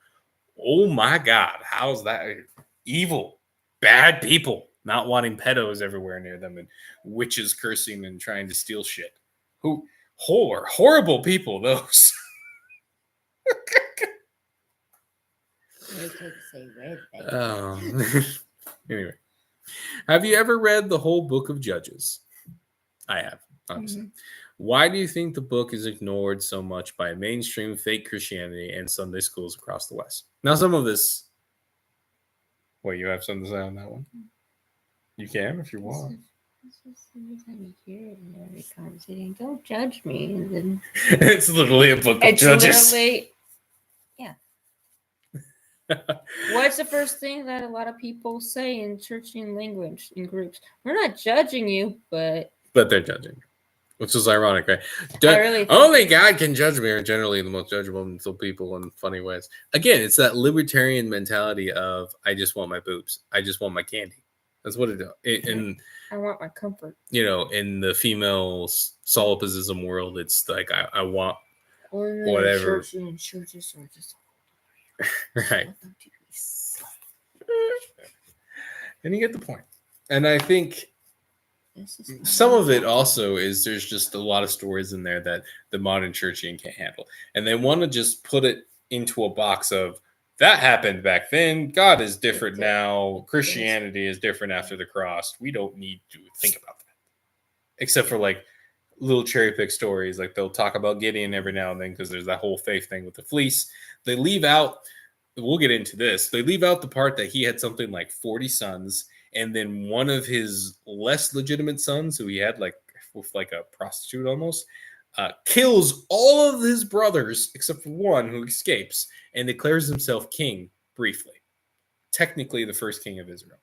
Oh my God, how's that? Evil, bad people not wanting pedos everywhere near them and witches cursing and trying to steal shit. Horrible people, those. Anyway. Have you ever read the whole book of Judges? I have, honestly. Mm-hmm. Why do you think the book is ignored so much by mainstream fake Christianity and Sunday schools across the West? Now, some of this... Wait, you have something to say on that one? You can if you want. This is every time you hear it in every conversation. Don't judge me. And then it's literally a book of Judges. It's literally... Yeah. What's the first thing that a lot of people say in church and language in groups? We're not judging you, but they're judging, which is ironic, right? Only God can judge me, are generally the most judgmental people in funny ways. Again, it's that libertarian mentality of I just want my boobs, I just want my candy. That's what it is. And I want my comfort. In the female solipsism world, it's like I want whatever. Churches are just right. And you get the point. And I think some of it also is there's just a lot of stories in there that the modern churchian can't handle. And they want to just put it into a box of that happened back then. God is different now. Christianity is different after the cross. We don't need to think about that. Except for like little cherry pick stories. Like they'll talk about Gideon every now and then because there's that whole faith thing with the fleece. They leave out we'll get into this. They leave out the part that he had something like 40 sons, and then one of his less legitimate sons, who he had like with like a prostitute almost, kills all of his brothers except for one who escapes and declares himself king briefly. Technically, the first king of Israel.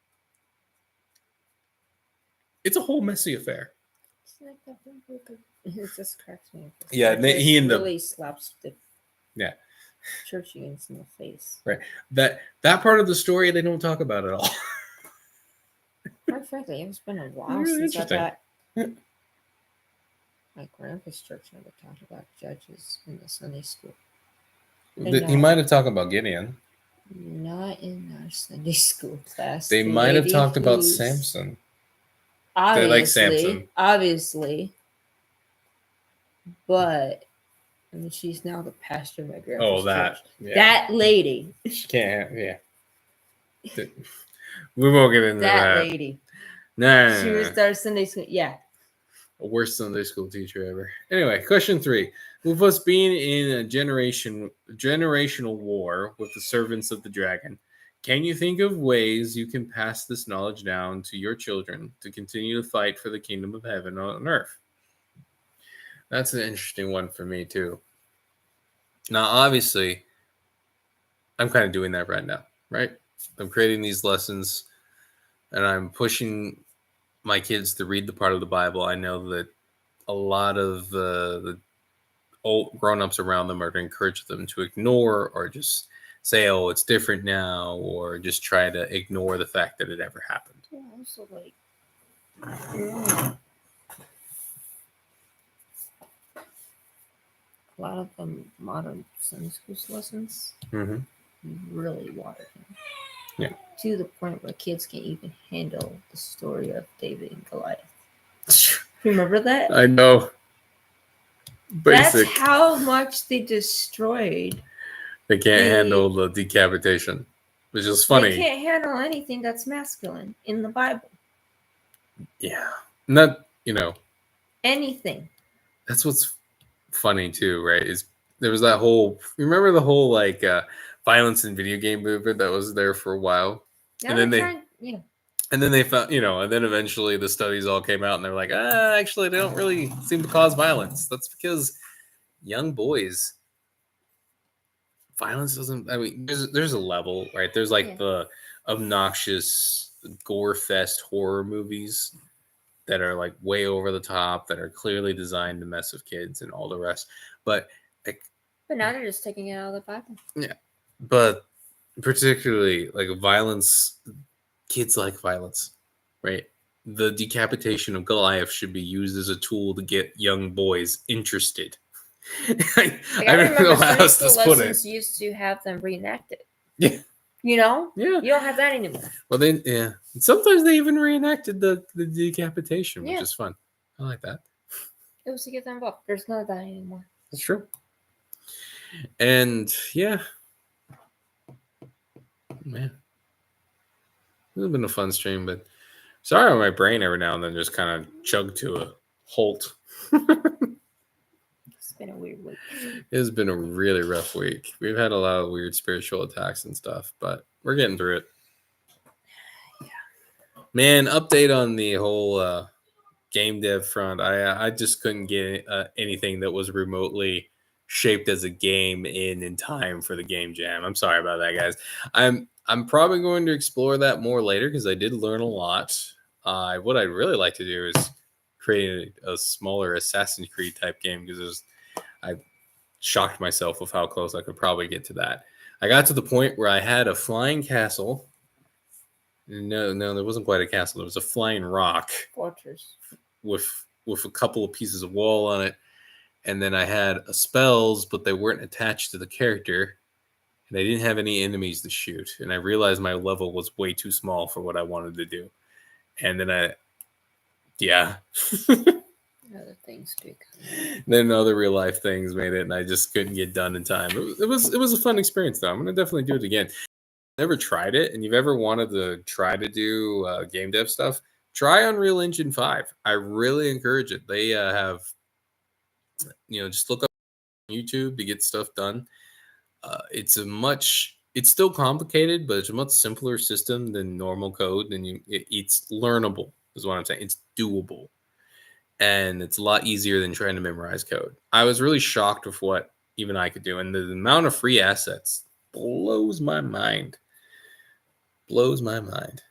It's a whole messy affair. It just cracks me up. Yeah, he and really slaps the churchians in the face. Right. That part of the story they don't talk about at all. Quite frankly, it's been a while Really since I interesting. got my grandpa's church never talked about judges in the Sunday school. He might have talked about Gideon. Not in our Sunday school class. They The might have lady talked about who's- Samson. Obviously, like Samson. Obviously. But I mean, she's now the pastor of my grandpa's church. Yeah. That lady. She can't. Yeah. We won't get into that. That lady. No. She was our Sunday school. Yeah. Worst Sunday school teacher ever. Anyway, question 3. With us being in a generational war with the servants of the dragon, can you think of ways you can pass this knowledge down to your children to continue to fight for the kingdom of heaven on earth? That's an interesting one for me too. Now, obviously, I'm kind of doing that right now, right? I'm creating these lessons and I'm pushing my kids to read the part of the Bible I know that a lot of the old grown-ups around them are to encourage them to ignore or just say, oh, it's different now, or just try to ignore the fact that it ever happened. Yeah, also like a lot of the modern Sunday school lessons really watered down. Yeah. To the point where kids can't even handle the story of David and Goliath. Remember that? I know. Basic. That's how much they destroyed. They can't handle the decapitation, which is funny. They can't handle anything that's masculine in the Bible. Yeah. Not, Anything. That's what's funny too, right? Is there was that whole, remember the whole like violence in video game movement that was there for a while? Now and then they found, and then eventually the studies all came out and they're like, actually they don't really seem to cause violence. That's because young boys, violence doesn't, I mean, there's a level, right? There's like the obnoxious gore fest horror movies that are like way over the top, that are clearly designed to mess with kids and all the rest. But now they're just taking it out of the Bible. Yeah. But particularly like violence, kids like violence, right? The decapitation of Goliath should be used as a tool to get young boys interested. I don't know how else to put it. Used to have them reenacted. Yeah. Yeah. You don't have that anymore. Well, then, yeah. Sometimes they even reenacted the decapitation, which is fun. I like that. It was to get them involved. There's none of that anymore. That's true. And yeah, man, it's been a fun stream, but sorry, my brain every now and then just kind of chugged to a halt. It's been a weird week. It's been a really rough week. We've had a lot of weird spiritual attacks and stuff, but we're getting through it. Yeah. Man, update on the whole game dev front. I just couldn't get anything that was remotely shaped as a game in time for the game jam. I'm sorry about that, guys. I'm probably going to explore that more later because I did learn a lot. What I'd really like to do is create a smaller Assassin's Creed type game because I shocked myself with how close I could probably get to that. I got to the point where I had a flying castle. No, there wasn't quite a castle. There was a flying rock. Fortress. With a couple of pieces of wall on it. And then I had spells, but they weren't attached to the character. And I didn't have any enemies to shoot. And I realized my level was way too small for what I wanted to do. And then Other things do come. Then other real life things made it, and I just couldn't get done in time. It was a fun experience, though. I'm going to definitely do it again. Never tried it, and you've ever wanted to try to do game dev stuff, try Unreal Engine 5. I really encourage it. They have, just look up YouTube to get stuff done. It's a much it's still complicated, but it's a much simpler system than normal code. And it's learnable, is what I'm saying. It's doable, and it's a lot easier than trying to memorize code. I was really shocked with what even I could do, and the amount of free assets blows my mind. Blows my mind.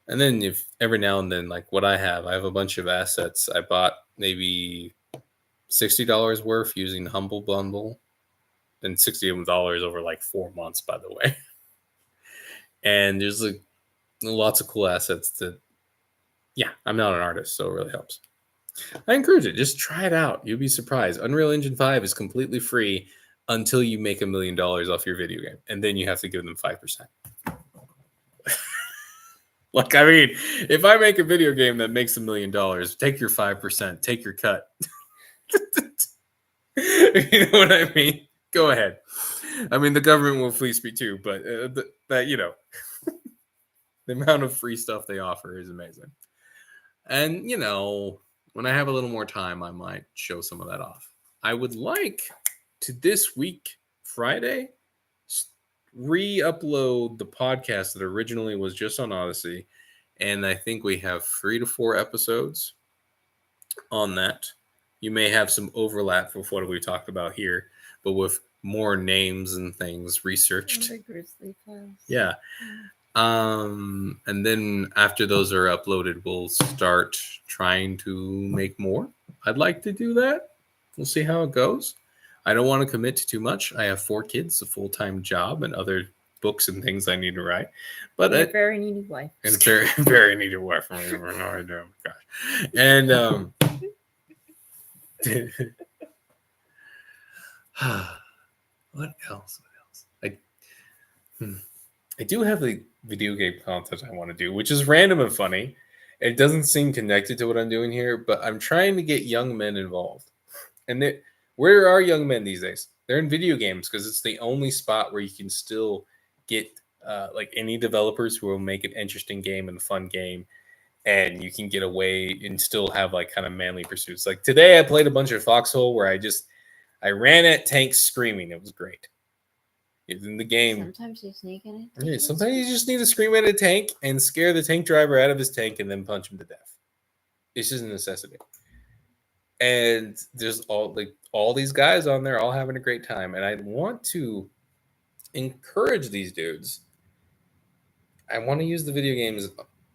And then if every now and then, like what I have a bunch of assets. I bought maybe $60 worth using Humble Bundle, and $60 over like 4 months, by the way. And there's like lots of cool assets that, yeah, I'm not an artist, so it really helps. I encourage it. Just try it out. You'll be surprised. Unreal Engine 5 is completely free until you make $1 million off your video game, and then you have to give them 5%. Like, I mean, if I make a video game that makes $1 million, take your 5%, take your cut. You know what I mean? Go ahead. I mean, the government will fleece me too, but that, you know, the amount of free stuff they offer is amazing. And, you know, when I have a little more time, I might show some of that off. I would like to this week, Friday, re-upload the podcast that originally was just on Odyssey, and I think we have 3 to 4 episodes on that. You may have some overlap with what we talked about here, but with more names and things researched. The Grizzly Files. Yeah. And then after those are uploaded, we'll start trying to make more. I'd like to do that. We'll see how it goes. I don't want to commit to too much. I have 4 kids, a full-time job, and other books and things I need to write. But a very needy wife. And a very, very needy wife. Oh my gosh. And what else? I do have the video game content I want to do, which is random and funny. It doesn't seem connected to what I'm doing here, but I'm trying to get young men involved. And where are young men these days? They're in video games because it's the only spot where you can still get like any developers who will make an interesting game and a fun game, and you can get away and still have like kind of manly pursuits. Like today, I played a bunch of Foxhole where I ran at tanks screaming. It was great. It's in the game. Sometimes you sneak in it. Yeah, sometimes you just need to scream at a tank and scare the tank driver out of his tank and then punch him to death. It's just a necessity. And there's all these guys on there all having a great time. And I want to encourage these dudes. I want to use the video games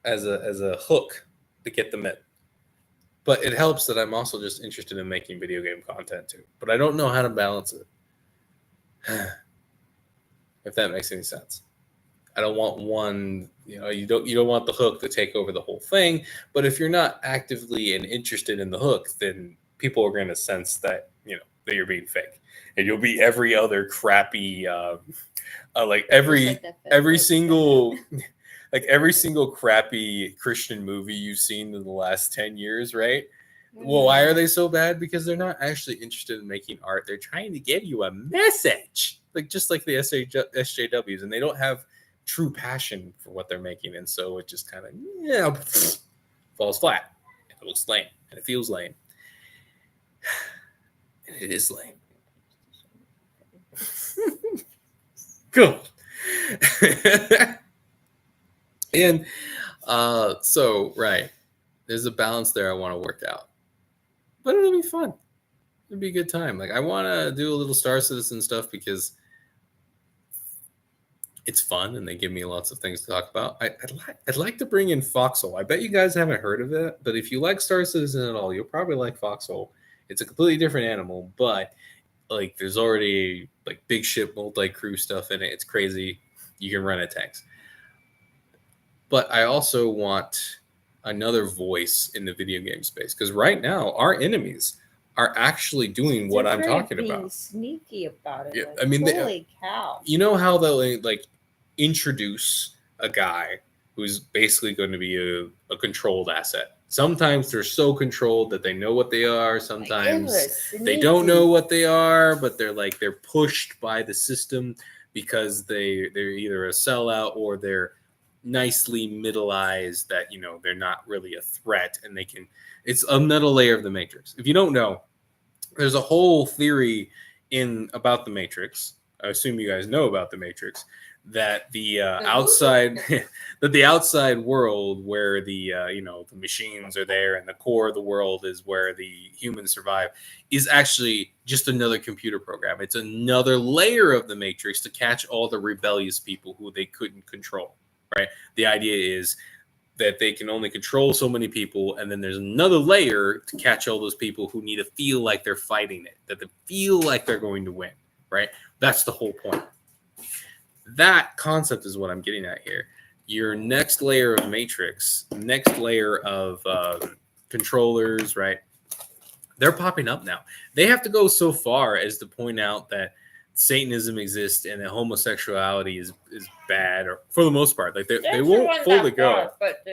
as a hook to get them in. But it helps that I'm also just interested in making video game content too. But I don't know how to balance it. If that makes any sense. I don't want one, you don't want the hook to take over the whole thing. But if you're not actively and interested in the hook, then people are going to sense that, that you're being fake. And you'll be every other crappy, like every single crappy Christian movie you've seen in the last 10 years, right? Well, why are they so bad? Because they're not actually interested in making art. They're trying to give you a message, just like the SJWs, and they don't have true passion for what they're making, and so it just kind of falls flat. It looks lame, and it feels lame, and it is lame. Cool. And so right, there's a balance there I want to work out. But it'll be fun. It'll be a good time. Like I want to do a little Star Citizen stuff because it's fun and they give me lots of things to talk about. I'd like to bring in Foxhole. I bet you guys haven't heard of it, but if you like Star Citizen at all, you'll probably like Foxhole. It's a completely different animal, but like there's already like big ship multi-crew stuff in it. It's crazy. You can run at tanks. But I also want another voice in the video game space because right now our enemies are actually doing what I'm talking about. Sneaky about it. Yeah, like, I mean, holy cow! You know how they'll like introduce a guy who's basically going to be a controlled asset. Sometimes they're so controlled that they know what they are. Sometimes they don't know what they are, but they're pushed by the system because they're either a sellout or they're nicely middleized that they're not really a threat, and it's another layer of the Matrix. If you don't know, there's a whole theory about the Matrix I assume you guys know about the Matrix, that the The outside that the outside world where the the machines are there and the core of the world is where the humans survive is actually just another computer program. It's another layer of the Matrix to catch all the rebellious people who they couldn't control, right? The idea is that they can only control so many people, and then there's another layer to catch all those people who need to feel like they're fighting it, that they feel like they're going to win, right? That's the whole point. That concept is what I'm getting at here. Your next layer of Matrix, next layer of controllers, right? They're popping up now. They have to go so far as to point out that Satanism exists and that homosexuality is bad, or for the most part, like they won't fully go. But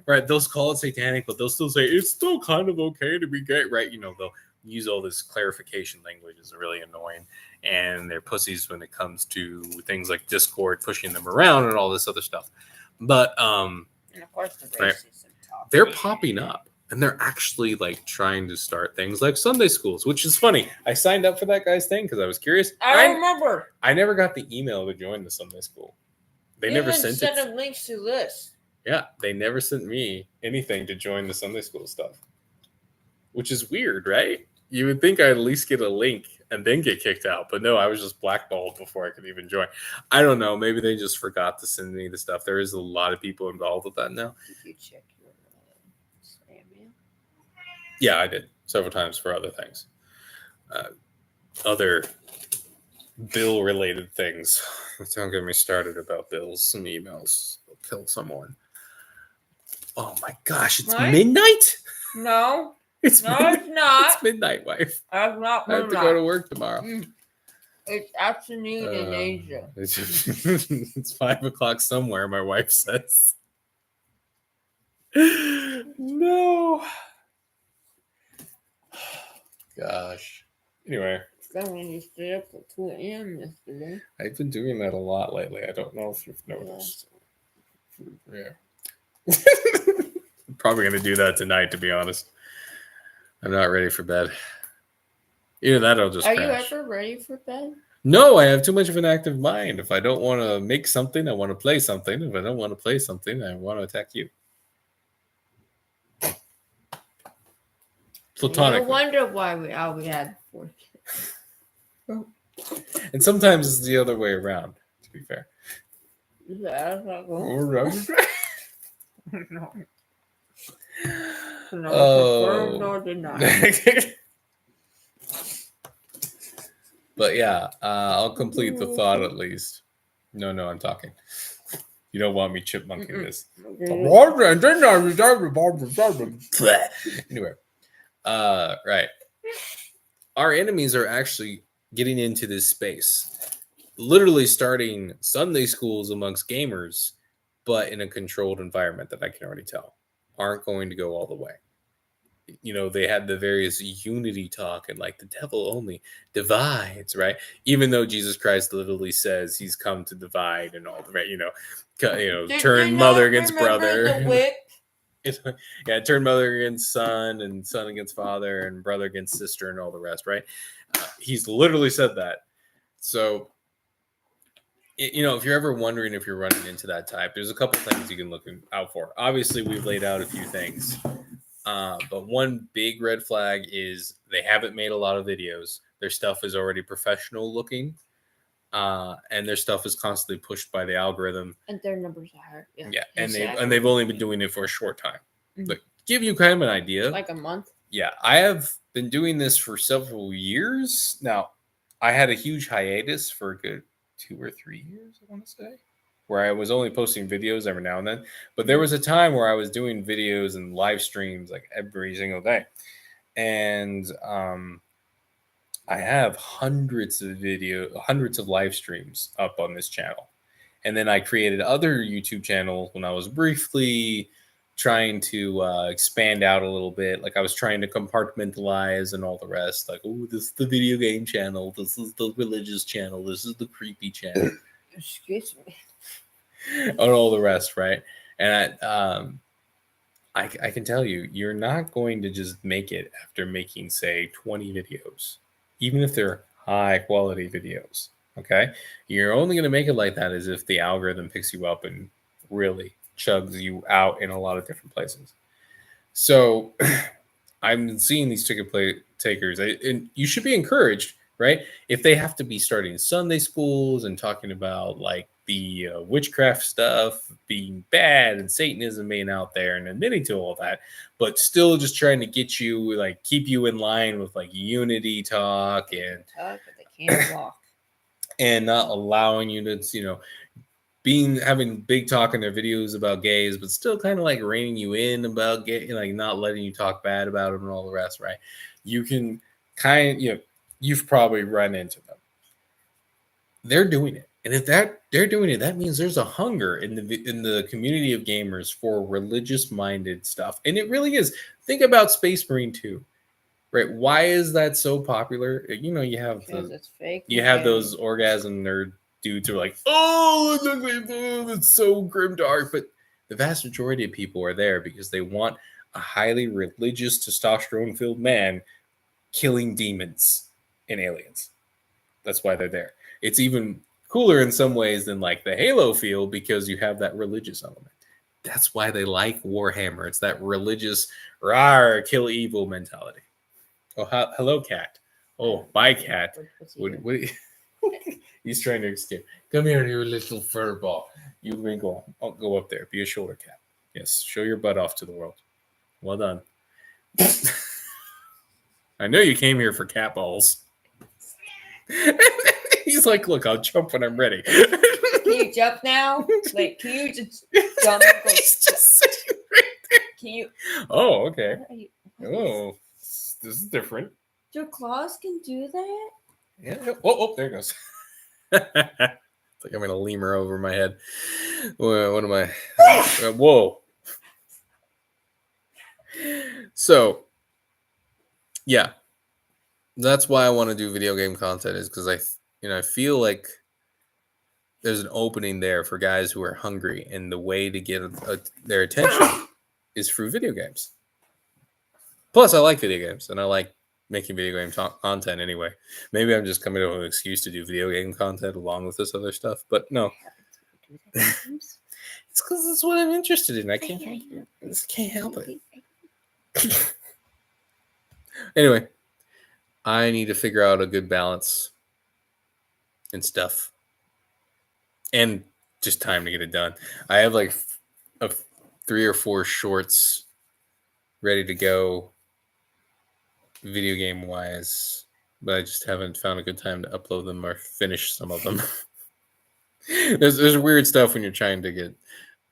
Right, they'll call it satanic, but they'll still say it's still kind of okay to be gay, right? They'll use all this clarification language. Is really annoying, and they're pussies when it comes to things like Discord, pushing them around, and all this other stuff. But and of course the racism right. talk. They're popping up, and they're actually like trying to start things like Sunday schools, which is funny. I signed up for that guy's thing because I was curious. I remember. I never got the email to join the Sunday school. They never sent it. Send links to this. Yeah, they never sent me anything to join the Sunday school stuff, which is weird, right? You would think I'd at least get a link and then get kicked out, but no, I was just blackballed before I could even join. I don't know. Maybe they just forgot to send me the stuff. There is a lot of people involved with that now. Did you check your spam mail? Yeah, I did several times for other things, other bill-related things. Don't get me started about bills and emails. They'll kill someone. Oh my gosh, it's What? midnight? No, It's no, midnight. it's not. It's midnight, wife. I've not I have to go to work tomorrow. It's afternoon in Asia. It's 5 o'clock somewhere, my wife says. No. Gosh. Anyway, That when you stayed up till 2 a.m. yesterday. I've been doing that a lot lately. I don't know if you've noticed. Yeah. Probably going to do that tonight, to be honest. I'm not ready for bed. Either that or I'll just Are crash. you ever ready for bed? No, I have too much of an active mind. If I don't want to make something, I want to play something. If I don't want to play something, I want to attack you. Platonically. No wonder why we had 4 kids. And sometimes it's the other way around, to be fair. Yeah, that's not No. No, confirmed nor denied. But yeah, I'll complete the thought at least. No, I'm talking. You don't want me chipmunking this. Anyway, right. Our enemies are actually getting into this space, literally starting Sunday schools amongst gamers, but in a controlled environment that I can already tell aren't going to go all the way. They had the various unity talk and like the devil only divides, right? Even though Jesus Christ literally says he's come to divide and all the right, turn mother against brother. Yeah, turn mother against son and son against father and brother against sister and all the rest, right? He's literally said that. So, if you're ever wondering if you're running into that type, there's a couple things you can look out for. Obviously, we've laid out a few things. But one big red flag is they haven't made a lot of videos. Their stuff is already professional looking. And their stuff is constantly pushed by the algorithm. And their numbers are higher. Yeah, and they've only been doing it for a short time. Mm-hmm. But give you kind of an idea. Like a month? Yeah, I have been doing this for several years. Now, I had a huge hiatus for a good 2 or 3 years, I want to say, where I was only posting videos every now and then. But there was a time where I was doing videos and live streams like every single day. And I have hundreds of live streams up on this channel. And then I created other YouTube channels when I was briefly trying to expand out a little bit. Like I was trying to compartmentalize and all the rest. Like, oh, this is the video game channel. This is the religious channel. This is the creepy channel. Excuse me. And all the rest, right? And I can tell you, you're not going to just make it after making, say, 20 videos. Even if they're high quality videos. Okay, you're only going to make it like that as if the algorithm picks you up and really chugs you out in a lot of different places. So I'm seeing these ticket takers, and you should be encouraged, right? If they have to be starting Sunday schools and talking about like the witchcraft stuff being bad and Satanism being out there and admitting to all that, but still just trying to get you, like, keep you in line with like unity talk and But they can't walk. and not allowing you to, having big talk in their videos about gays, but still kind of like reining you in about gay, like not letting you talk bad about them and all the rest, right? You can you've probably run into them. They're doing it, and if they're doing it, that means there's a hunger in the community of gamers for religious-minded stuff, and it really is. Think about Space Marine 2, right? Why is that so popular? You have It's fake. you have those orgasm nerd dudes who are like, oh, it's so grimdark. But the vast majority of people are there because they want a highly religious, testosterone-filled man killing demons and aliens. That's why they're there. It's even cooler in some ways than like the Halo feel because you have that religious element. That's why they like Warhammer. It's that religious, rawr, kill evil mentality. Oh, hello, cat. Oh, bye, cat. What he's trying to escape. Come here, you little fur ball. You may go. I'll go up there. Be a shoulder cat. Yes, show your butt off to the world. Well done. I know you came here for cat balls. He's like, look, I'll jump when I'm ready. Can you jump now? Like, can you just jump? He's just sitting right there. Can you? Oh, okay. Oh, this is different. Your claws can do that? Yeah. Oh, there it goes. It's like I'm in a lemur over my head. What am I? Whoa. So, yeah, that's why I want to do video game content, is because I feel like there's an opening there for guys who are hungry, and the way to get their attention is through video games. Plus, I like video games, and I like making video game content anyway. Maybe I'm just coming up with an excuse to do video game content along with this other stuff, but no. It's because that's what I'm interested in. I just can't help it. Anyway, I need to figure out a good balance and stuff, and just time to get it done. I have like 3 or 4 shorts ready to go, video game wise, but I just haven't found a good time to upload them or finish some of them. There's weird stuff when you're trying to get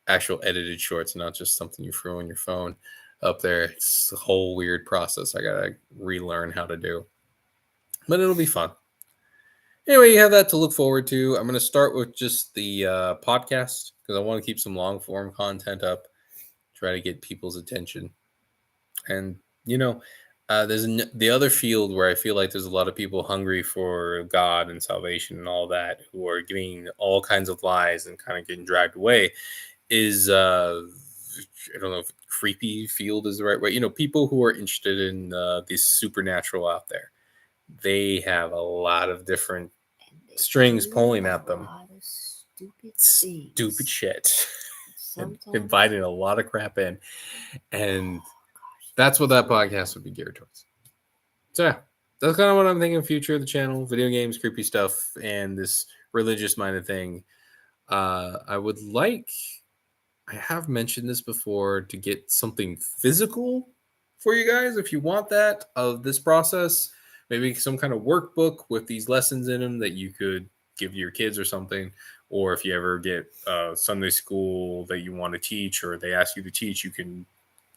actual edited shorts, not just something you throw on your phone up there. It's a whole weird process I gotta relearn how to do, but it'll be fun. Anyway, you have that to look forward to. I'm going to start with just the podcast because I want to keep some long form content up, try to get people's attention. And, there's the other field where I feel like there's a lot of people hungry for God and salvation and all that, who are getting all kinds of lies and kind of getting dragged away, is, I don't know if creepy field is the right way. People who are interested in this supernatural out there. They have a lot of different strings pulling at them. Stupid shit. Inviting a lot of crap in. And that's what that podcast would be geared towards. So yeah, that's kind of what I'm thinking. Future of the channel, video games, creepy stuff, and this religious minded thing. I have mentioned this before, to get something physical for you guys if you want that, of this process. Maybe some kind of workbook with these lessons in them that you could give your kids or something. Or if you ever get Sunday school that you want to teach, or they ask you to teach, you can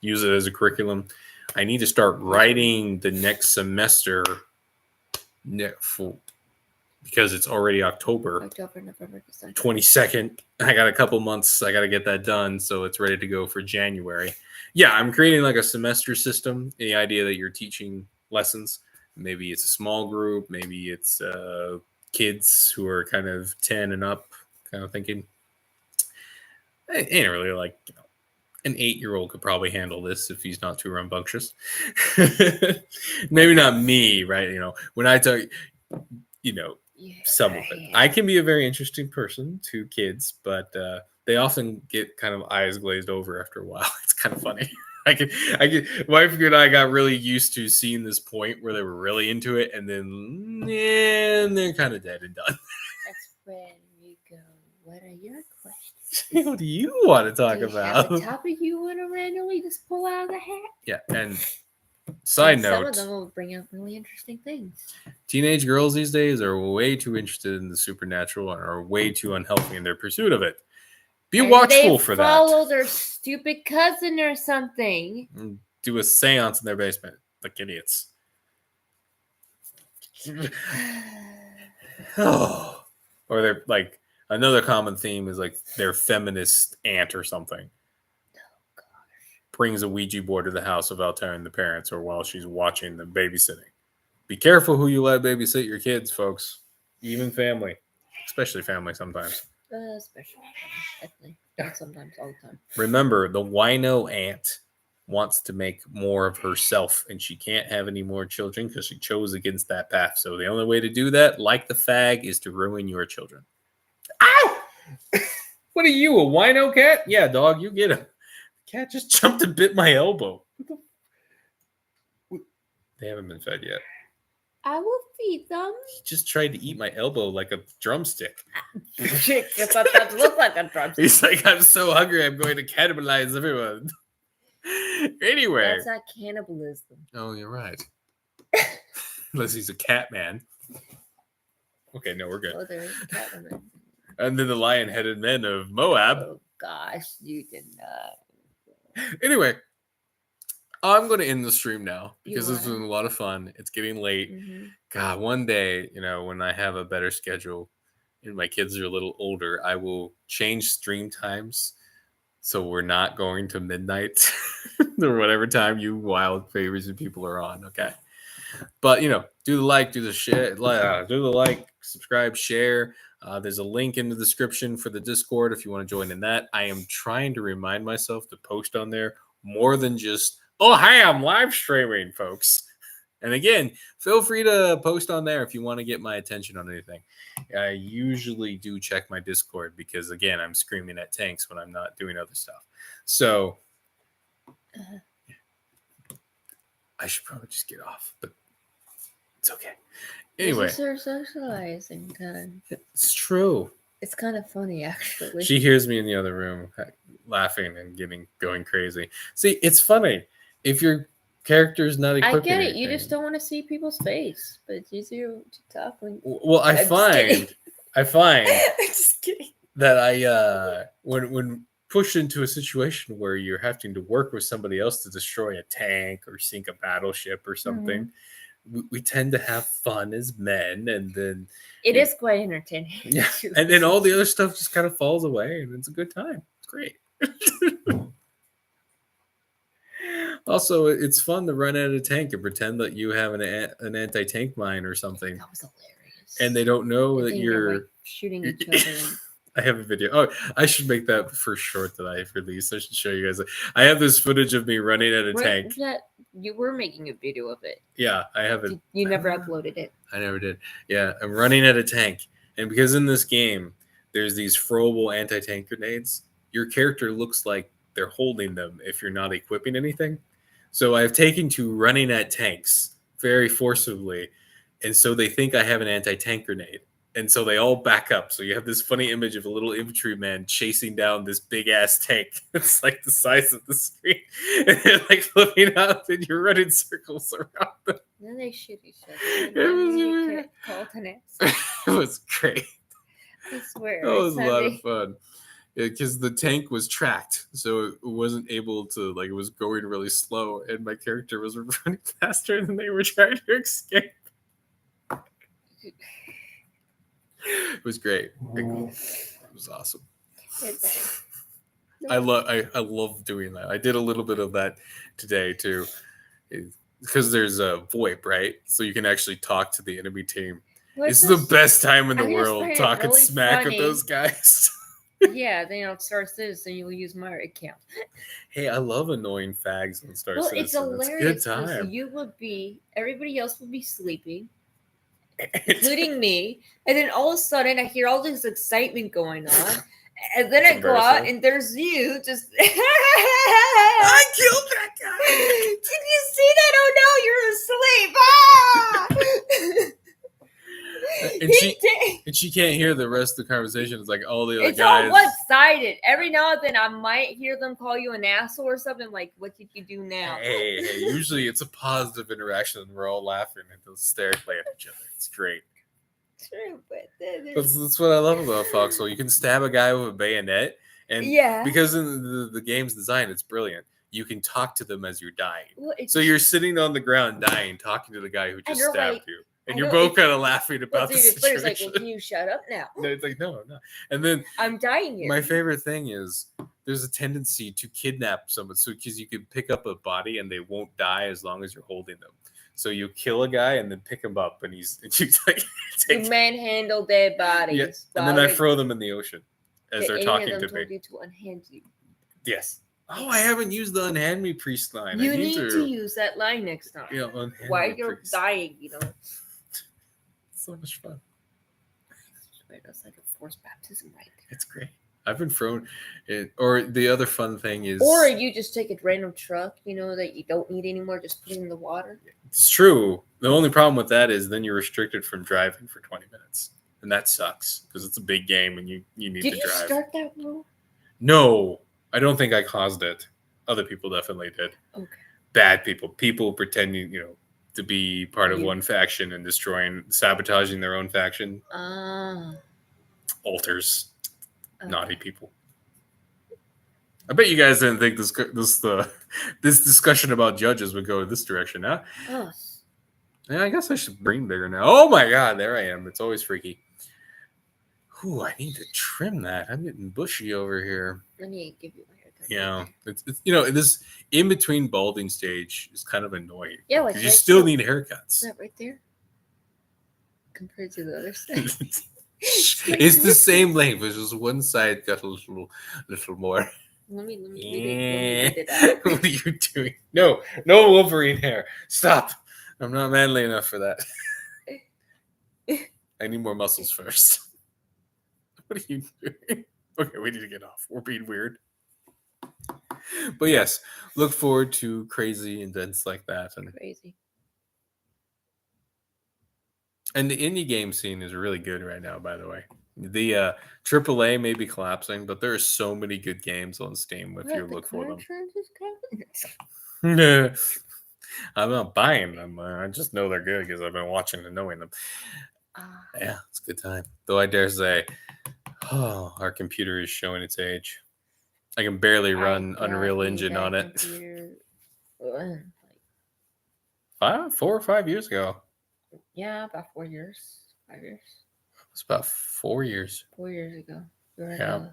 use it as a curriculum. I need to start writing the next semester because it's already October. November, December. 22nd. I got a couple months. I got to get that done, so it's ready to go for January. Yeah, I'm creating like a semester system. The idea that you're teaching lessons. Maybe it's a small group. Maybe it's kids who are kind of 10 and up, kind of thinking. It ain't really like, an 8-year-old could probably handle this if he's not too rambunctious. Maybe not me, right? When I tell you, some of it. I can be a very interesting person to kids, but they often get kind of eyes glazed over after a while. It's kind of funny. I can. Wife and I got really used to seeing this point where they were really into it, and then they're kind of dead and done. That's when you go, what are your questions? What do you want to talk Do you about? have a topic you want to randomly just pull out of the hat? Yeah, and side And some note, of them will bring up really interesting things. teenage girls these days are way too interested in the supernatural and are way too unhealthy in their pursuit of it. Be And watchful they for that. follow their stupid cousin or something. And do a seance in their basement, like idiots. Oh. Or they're like, another common theme is like their feminist aunt or something. Brings a Ouija board to the house without telling the parents or while she's watching them babysitting. Be careful who you let babysit your kids, folks. Even family. Especially family sometimes. Especially, definitely. Not sometimes, all the time. Remember, the wino aunt wants to make more of herself, and she can't have any more children because she chose against that path. So the only way to do that, like the fag, is to ruin your children. Ow! What are you, a wino cat? Yeah, dog, you get him. The cat just jumped and bit my elbow. They haven't been fed yet. I will feed them. He just tried to eat my elbow like a drumstick. It's not that to look like a drumstick. He's like, I'm so hungry, I'm going to cannibalize everyone. Anyway. That's not cannibalism. Oh, you're right. Unless he's a cat man. Okay, no, we're good. Oh, there is a cat woman. And then the lion-headed men of Moab. Oh gosh, you did not. Anyway, I'm going to end the stream now because this has wanna? been a lot of fun. It's getting late. Mm-hmm. God, one day, when I have a better schedule and my kids are a little older, I will change stream times so we're not going to midnight or whatever time you wild favors and people are on. Okay. But, do the like, do the share, do the like, subscribe, share. There's a link in the description for the Discord if you want to join in that. I am trying to remind myself to post on there more than just, oh, hi, I'm live streaming, folks. And again, feel free to post on there if you want to get my attention on anything. I usually do check my Discord because, again, I'm screaming at tanks when I'm not doing other stuff. So I should probably just get off, but it's okay. Anyway. This is our socializing time. It's true. It's kind of funny, actually. She hears me in the other room laughing and going crazy. See, it's funny. If your character's not equipped, I get it. You just don't want to see people's face, but it's easier to talk when. Well, I find I'm just kidding. that I when pushed into a situation where you're having to work with somebody else to destroy a tank or sink a battleship or something, we tend to have fun as men, and then it is quite entertaining. Yeah, and then all the other stuff just kind of falls away, and it's a good time. It's great. Also, it's fun to run at a tank and pretend that you have an anti-tank mine or something. That was hilarious. And they don't know that you're like shooting each other. I have a video. Oh, I should make that the first short that I've released. I should show you guys. I have this footage of me running at a tank. You were making a video of it. Yeah, I have it. You never uploaded it. I never did. Yeah, I'm running at a tank. And because in this game, there's these throwable anti-tank grenades, your character looks like they're holding them if you're not equipping anything. So I've taken to running at tanks very forcibly. And so they think I have an anti-tank grenade. And so they all back up. So you have this funny image of a little infantryman chasing down this big ass tank. It's like the size of the screen. And they're like flipping out and you're running circles around them. Then they shoot each other. It was great. I swear. That was a lot of fun. Because the tank was tracked, so it wasn't able to, it was going really slow, and my character was running faster than they were trying to escape. It was great. It was awesome. I love doing that. I did a little bit of that today too, because there's a VoIP, right? So you can actually talk to the enemy team. It's the best time in the world talking really smack with those guys. Yeah, then on Star Citizen you'll use my account. Hey, I love annoying fags on Star Citizen. It's hilarious. It's a good time. Everybody else will be sleeping, including me. And then all of a sudden, I hear all this excitement going on. And then It's I go out, embarrassing. and there's you just. I killed that guy. Did you see that? Oh no, you're asleep. And she can't hear the rest of the conversation. It's like all the other It's all guys. one-sided. Every now and then, I might hear them call you an asshole or something. Like, what did you do now? Hey, usually it's a positive interaction and we're all laughing and hysterically at each other. It's great. True, but then That's what I love about Foxhole. You can stab a guy with a bayonet, and yeah. because in the game's design, it's brilliant. You can talk to them as you're dying. Well, So you're sitting on the ground dying, talking to the guy who just you're stabbed like- you. I And you're know, both it's- kind of laughing about the It's like, situation. well, can you shut up now? No, it's like, no. And then I'm dying here. my favorite thing is there's a tendency to kidnap someone. So because you can pick up a body and they won't die as long as you're holding them. So you kill a guy and then pick him up and he's like You manhandle dead bodies. yeah. And then I throw them in the ocean as they're talking to told me. you to unhand you. Yes. Oh, I haven't used the unhand me priest line. You I need to use that line next time. Yeah, unhand While me you're priest. dying, you know. So much fun. That's like a forced baptism, right? It's great. I've been thrown it. Or the other fun thing is, Or you just take a random truck, you know, that you don't need anymore, just put it in the water. it's true. The only problem with that is then you're restricted from driving for 20 minutes. And that sucks because it's a big game and you need Did to you drive. start that rule? No, I don't think I caused it. Other people definitely did. Okay. Bad people pretending, to be part of You- one faction and sabotaging their own faction. Ah. Alters, Okay. naughty people. I bet you guys didn't think this discussion about judges would go this direction, huh? Oh, Yeah, I guess I should bring bigger now. Oh my god, there I am. It's always freaky. Ooh, I need to trim that. I'm getting bushy over here. let me give you my haircut. Yeah, it's this in between balding stage is kind of annoying. Yeah, like 'Cause you right still there. need haircuts. Is that right there? Compared to the other side. It's the same length, it's just one side got a little more. Let me Yeah. get it out. What are you doing? No Wolverine hair. Stop. I'm not manly enough for that. I need more muscles first. What are you doing? Okay, we need to get off. We're being weird. But yes, look forward to crazy events like that. Crazy. And the indie game scene is really good right now, by the way. The AAA may be collapsing, but there are so many good games on Steam if you look for them. I'm not buying them. I just know they're good because I've been watching and knowing them. Yeah, it's a good time. Though I dare say, our computer is showing its age. I can barely run Unreal Engine on it. 4 or 5 years ago. Yeah, about 4 years. 5 years. It's about 4 years. 4 years ago. Yeah.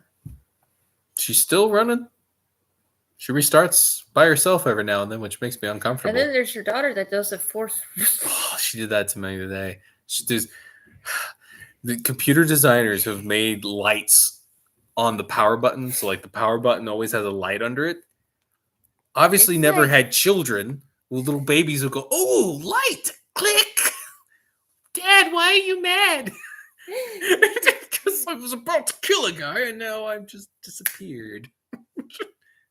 She's still running. She restarts by herself every now and then, which makes me uncomfortable. And then there's your daughter that does the force. Oh, she did that to me today. The computer designers have made lights on the power button. So like the power button always has a light under it. Obviously It's never like- had children. Well, little babies will go, oh, light, click. Dad, why are you mad? Because I was about to kill a guy and now I've just disappeared.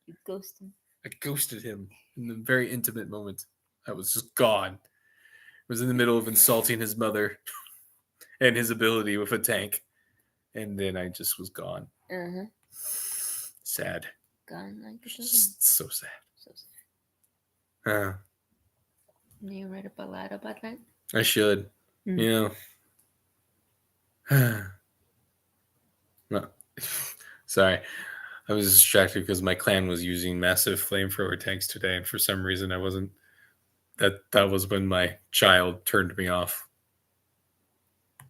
You ghost him. I ghosted him in a very intimate moment. I was just gone. I was in the middle of insulting his mother and his ability with a tank. And then I just was gone. Uh-huh. Sad. Gone like a dog. Just so sad. So sad. Uh, Can you write a ballad about that? I should. Mm. No. Sorry. I was distracted because my clan was using massive flamethrower tanks today, and for some reason I wasn't. That was when my child turned me off.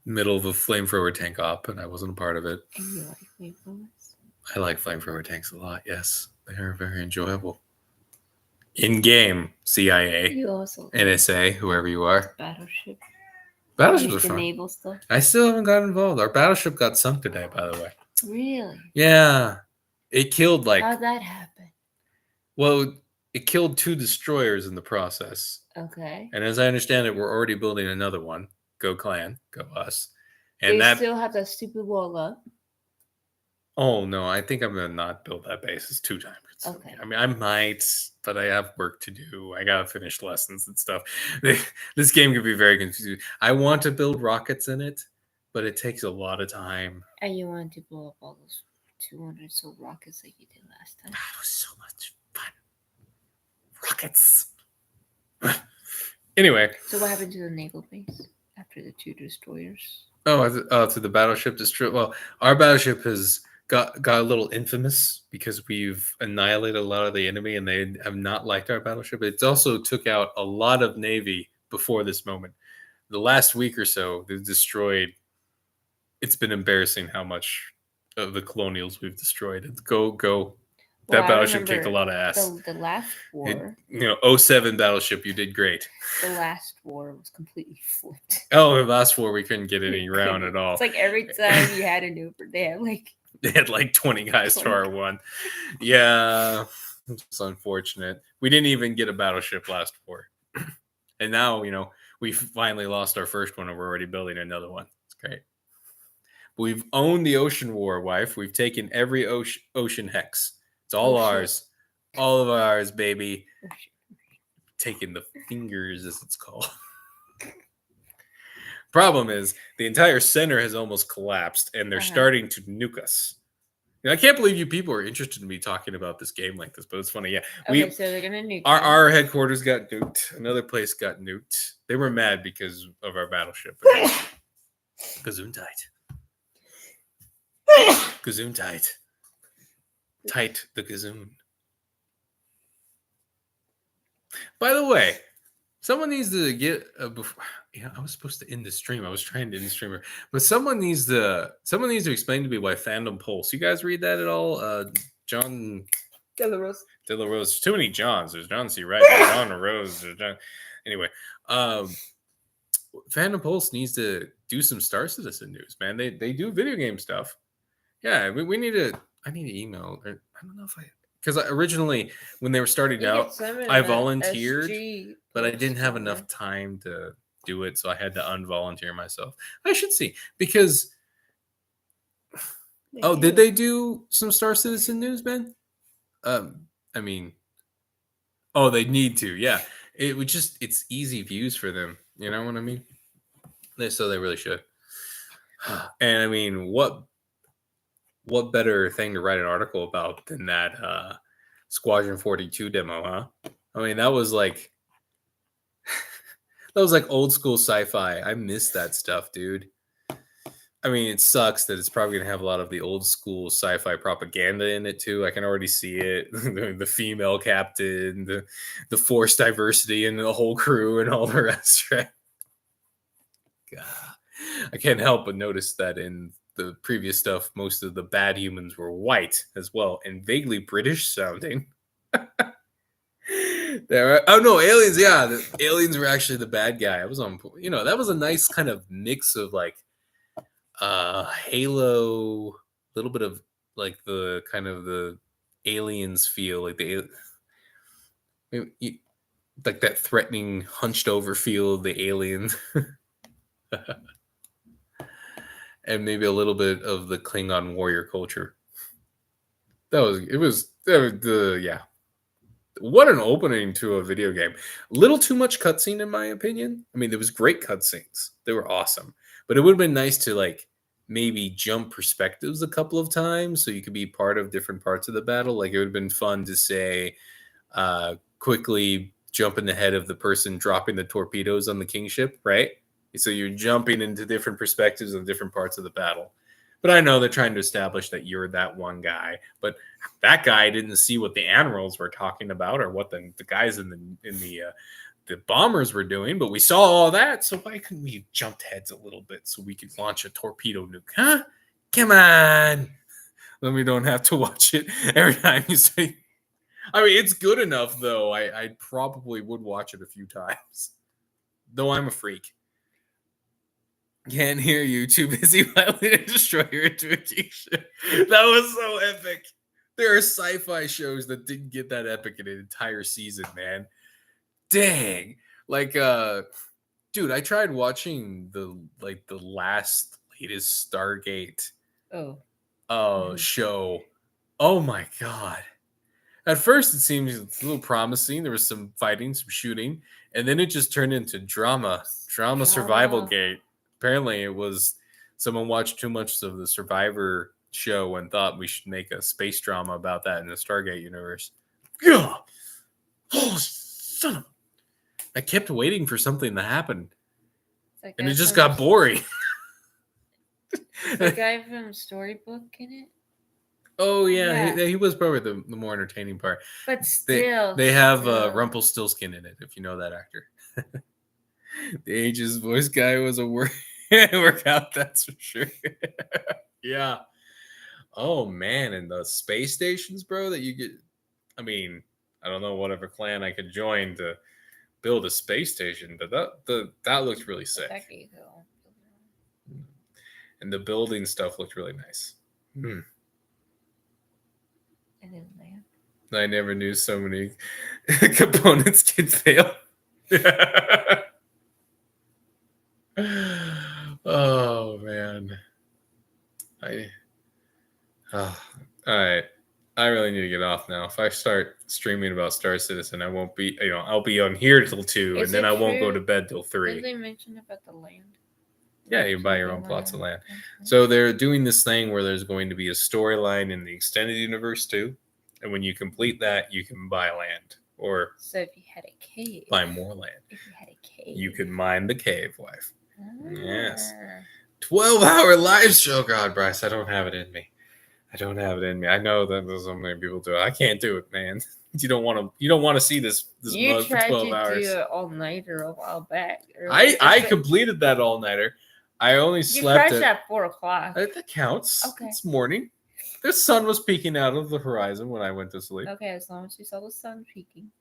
Middle of a flamethrower tank op, and I wasn't a part of it. And you like flamethrowers? I like flamethrower tanks a lot. Yes, they are very enjoyable. In game, CIA, You also like NSA, whoever you are. battleship. Battleships are Like the fun. naval stuff. I still haven't got involved. Our battleship got sunk today, by the way. Really? Yeah, it killed How'd that happen? it killed 2 destroyers in the process. Okay. And as I understand it, we're already building another one go clan, go us. They And that still have that stupid wall up. oh no, I think I'm gonna not build that base. It's too time consuming. Okay. I mean, I might, but I have work to do. I gotta finish lessons and stuff. This game could be very confusing. I want to build rockets in it, but it takes a lot of time. And you wanted to blow up all those 200 so rockets like you did last time. That was so much fun. Rockets. Anyway. So what happened to the naval base after the 2 destroyers? To the battleship destroy. Well, our battleship has got a little infamous because we've annihilated a lot of the enemy, and they have not liked our battleship. It also took out a lot of navy before this moment. The last week or so, they've destroyed. It's been embarrassing how much of the colonials we've destroyed. Go. That battleship kicked a lot of ass. The last war. 07 battleship, you did great. The last war was completely flipped. Oh, the last war, we couldn't get any ground at all. It's like every time you had a maneuver, they had like 20 guys to our one. Yeah, it's unfortunate. We didn't even get a battleship last war. And now, we finally lost our first one and we're already building another one. It's great. We've owned the ocean war, wife. We've taken every ocean hex. It's all ours. All of ours, baby. Taking the fingers, as it's called. Problem is, the entire center has almost collapsed, and they're starting to nuke us. I can't believe you people are interested in me talking about this game like this, but it's funny. Yeah, okay, so they're gonna nuke. Our headquarters got nuked. Another place got nuked. They were mad because of our battleship. Gesundheit. Gesundheit. Tight the gazoon. By the way, someone needs to get I was supposed to end the stream. I was trying to end the streamer, but someone needs to explain to me why Fandom Pulse. You guys read that at all? John De La Rose. There's too many Johns. There's John C. Wright, there's John Rose, there's John. Anyway, Fandom Pulse needs to do some Star Citizen news, man. They do video game stuff. Yeah, we need to. I need to email. I don't know if because originally when they were starting out, I volunteered, but I didn't have enough time to do it, so I had to unvolunteer myself. I should see because. Did they do some Star Citizen news, Ben? I mean, they need to. Yeah, it would it's easy views for them. You know what I mean? So they really should. And I mean, what better thing to write an article about than that Squadron 42 demo, huh? I mean, that was like old school sci-fi. I miss that stuff, dude. I mean, it sucks that it's probably going to have a lot of the old school sci-fi propaganda in it too. I can already see it. The female captain, the forced diversity in the whole crew and all the rest, right? God. I can't help but notice that in the previous stuff, most of the bad humans were white as well and vaguely British sounding. Aliens. Yeah, the aliens were actually the bad guy. I was on. That was a nice kind of mix of like Halo, a little bit of like the kind of the aliens feel, like like that threatening, hunched over feel of the alien. And maybe a little bit of the Klingon warrior culture. Yeah. What an opening to a video game. A little too much cutscene, in my opinion. I mean, there was great cutscenes. They were awesome. But it would have been nice to, like, maybe jump perspectives a couple of times so you could be part of different parts of the battle. Like, it would have been fun to say, quickly jump in the head of the person dropping the torpedoes on the kingship, right? So you're jumping into different perspectives of different parts of the battle. But I know they're trying to establish that you're that one guy. But that guy didn't see what the admirals were talking about or what the guys in the bombers were doing. But we saw all that. So why couldn't we jump heads a little bit so we could launch a torpedo nuke? Huh? Come on. Then we don't have to watch it every time you say. I mean, it's good enough, though. I probably would watch it a few times. Though I'm a freak. Can't hear you. Too busy piloting a destroyer into a kingship. That was so epic. There are sci-fi shows that didn't get that epic in an entire season, man. Dang. Like, Dude, I tried watching the latest Stargate Oh, show. Oh my god. At first, it seemed a little promising. There was some fighting, some shooting, and then it just turned into drama survival gate. Apparently, it was someone watched too much of the Survivor show and thought we should make a space drama about that in the Stargate universe. Yeah. Oh, son of... I kept waiting for something to happen, It's and it just got boring. The guy from Storybook in it. Oh yeah, Yeah. he was probably the more entertaining part. But still, They have Rumpelstiltskin in it, if you know that actor. The Aegis voice guy was a workout, that's for sure. Yeah. Oh man, and the space stations, bro, that you get. I mean, I don't know whatever clan I could join to build a space station, but that looked really sick. And the building stuff looked really nice. And then land. I never knew so many components could fail. Oh man. All right. I really need to get off now. If I start streaming about Star Citizen, I won't be, I'll be on here till 2, and then I won't go to bed till 3. Did they mention about the land? Yeah, you buy your own plots of land. So they're doing this thing where there's going to be a storyline in the extended universe too. And when you complete that, you can buy land. Or so if you had a cave, buy more land. If you had a cave, you could mine the cave, wife. Yes. Ah. 12-hour live show. God, Bryce, I don't have it in me. I know that so many people do it. I can't do it, man. You don't want to see this mug for 12 hours. You tried to do it all nighter a while back. I completed that all nighter. I only slept. You crashed at 4 o'clock. That counts. Okay. It's morning. The sun was peeking out of the horizon when I went to sleep. Okay, as long as you saw the sun peeking.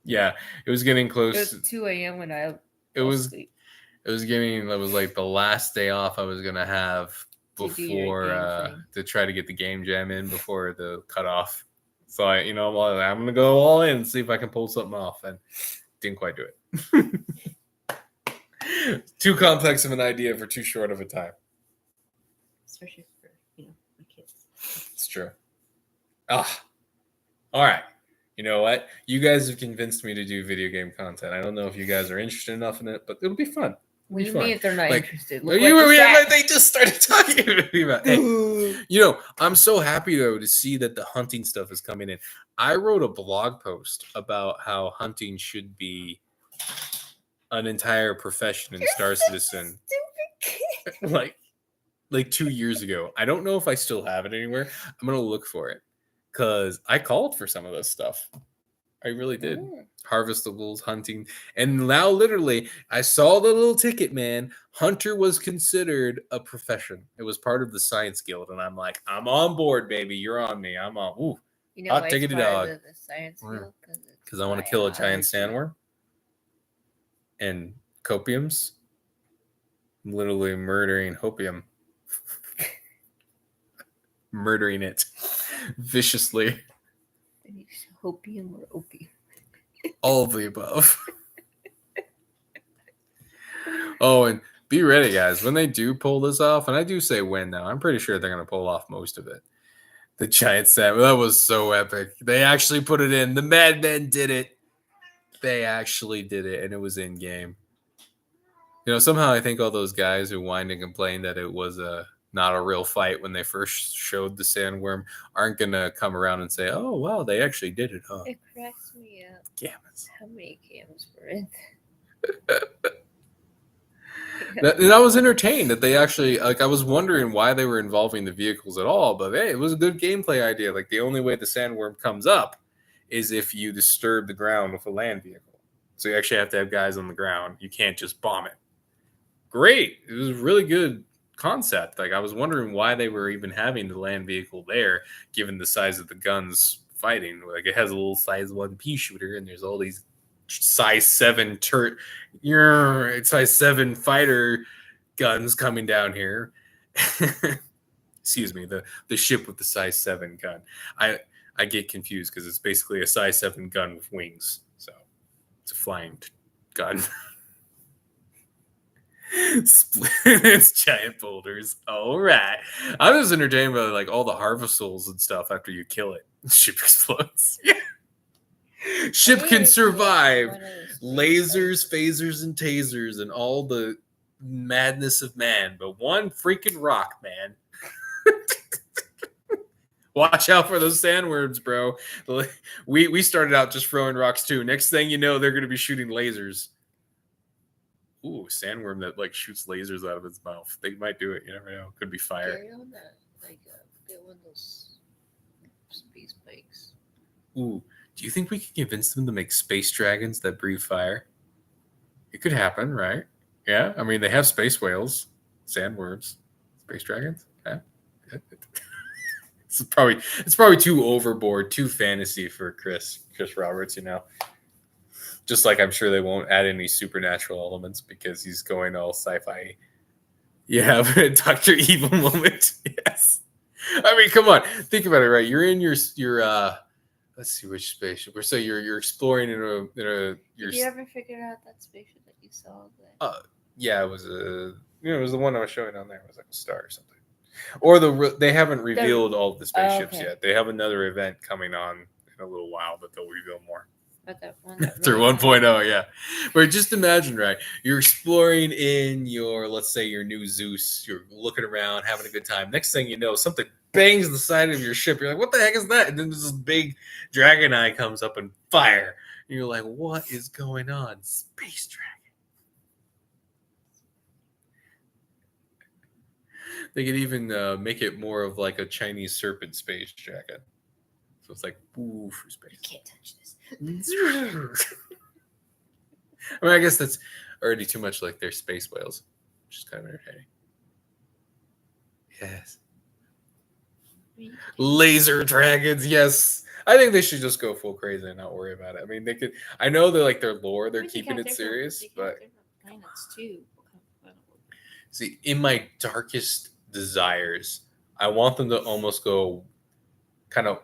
Yeah, it was getting close. It was 2 a.m. when I asleep. It was like the last day off I was gonna have before to try to get the game jam in before the cutoff. So I'm gonna go all in and see if I can pull something off, and didn't quite do it. Too complex of an idea for too short of a time. Especially for my kids. It's true. All right. You know what? You guys have convinced me to do video game content. I don't know if you guys are interested enough in it, but it'll be fun. What do you mean if they're not interested? They just started talking to me about it. I'm so happy, though, to see that the hunting stuff is coming in. I wrote a blog post about how hunting should be an entire profession in Star Citizen. like 2 years ago. I don't know if I still have it anywhere. I'm going to look for it because I called for some of this stuff. I really did. Harvestables, hunting. And now literally I saw the little ticket, man. Hunter was considered a profession. It was part of the Science Guild. And I'm like, I'm on board, baby. You're on me. I'm on. Ooh. Hot tickety dog. Because I want to kill a giant sandworm. And copiums. I'm literally murdering hopium. Murdering it viciously. Hopium or opium? All of the above. Oh, and be ready, guys. When they do pull this off, and I do say when now, I'm pretty sure they're going to pull off most of it. The giant salmon, that was so epic. They actually put it in. The madmen did it. They actually did it, and it was in game. Somehow I think all those guys who whined and complained that it was not a real fight when they first showed the sandworm aren't going to come around and say, oh, wow, they actually did it, huh? It cracks me up. Gammons. How many cams were in And I was entertained that they actually, I was wondering why they were involving the vehicles at all, but hey, it was a good gameplay idea. The only way the sandworm comes up is if you disturb the ground with a land vehicle. So you actually have to have guys on the ground. You can't just bomb it. Great. It was a really good concept. I was wondering why they were even having the land vehicle there, given the size of the guns fighting. It has a little size 1 pea shooter, and there's all these size 7 size 7 fighter guns coming down here. Excuse me, the ship with the size 7 gun. I get confused because it's basically a size 7 gun with wings. So it's a flying gun. Split its giant boulders. All right. I was entertained by like all the harvestals and stuff after you kill it. Ship explodes. Ship can survive lasers, phasers, and tasers, and all the madness of man, but one freaking rock, man. Watch out for those sandworms, bro. We started out just throwing rocks too. Next thing you know, they're going to be shooting lasers. Ooh, sandworm that like shoots lasers out of its mouth. They might do it. You never know. Could be fire. Carry on that, like, get one of those space bikes. Ooh, do you think we could convince them to make space dragons that breathe fire? It could happen, right? Yeah, I mean they have space whales, sandworms, space dragons. Yeah. It's probably too overboard, too fantasy for Chris Roberts, you know. Just like I'm sure they won't add any supernatural elements because he's going all sci-fi. Yeah, Dr. Evil moment. Yes. I mean, come on. Think about it, right? You're in your let's see which spaceship. So you're exploring in a Did you ever figure out that spaceship that you saw? Yeah, it was it was the one I was showing on there. It was like a star or something. Or they haven't revealed all of the spaceships yet. They have another event coming on in a little while, but they'll reveal more. But that one Through 1.0, yeah. But just imagine, right? You're exploring in your, let's say, your new Zeus. You're looking around, having a good time. Next thing you know, something bangs the side of your ship. You're like, what the heck is that? And then this big dragon eye comes up and fire. And you're like, what is going on? Space dragon. They could even make it more of like a Chinese serpent space dragon. So it's like, ooh, for space. You can't touch this. I mean, I guess that's already too much like their space whales, which is kind of entertaining. Yes. Laser dragons, yes. I think they should just go full crazy and not worry about it. I mean, they could. I know they're like their lore; they're keeping it serious, but planets too. See, in my darkest desires, I want them to almost go kind of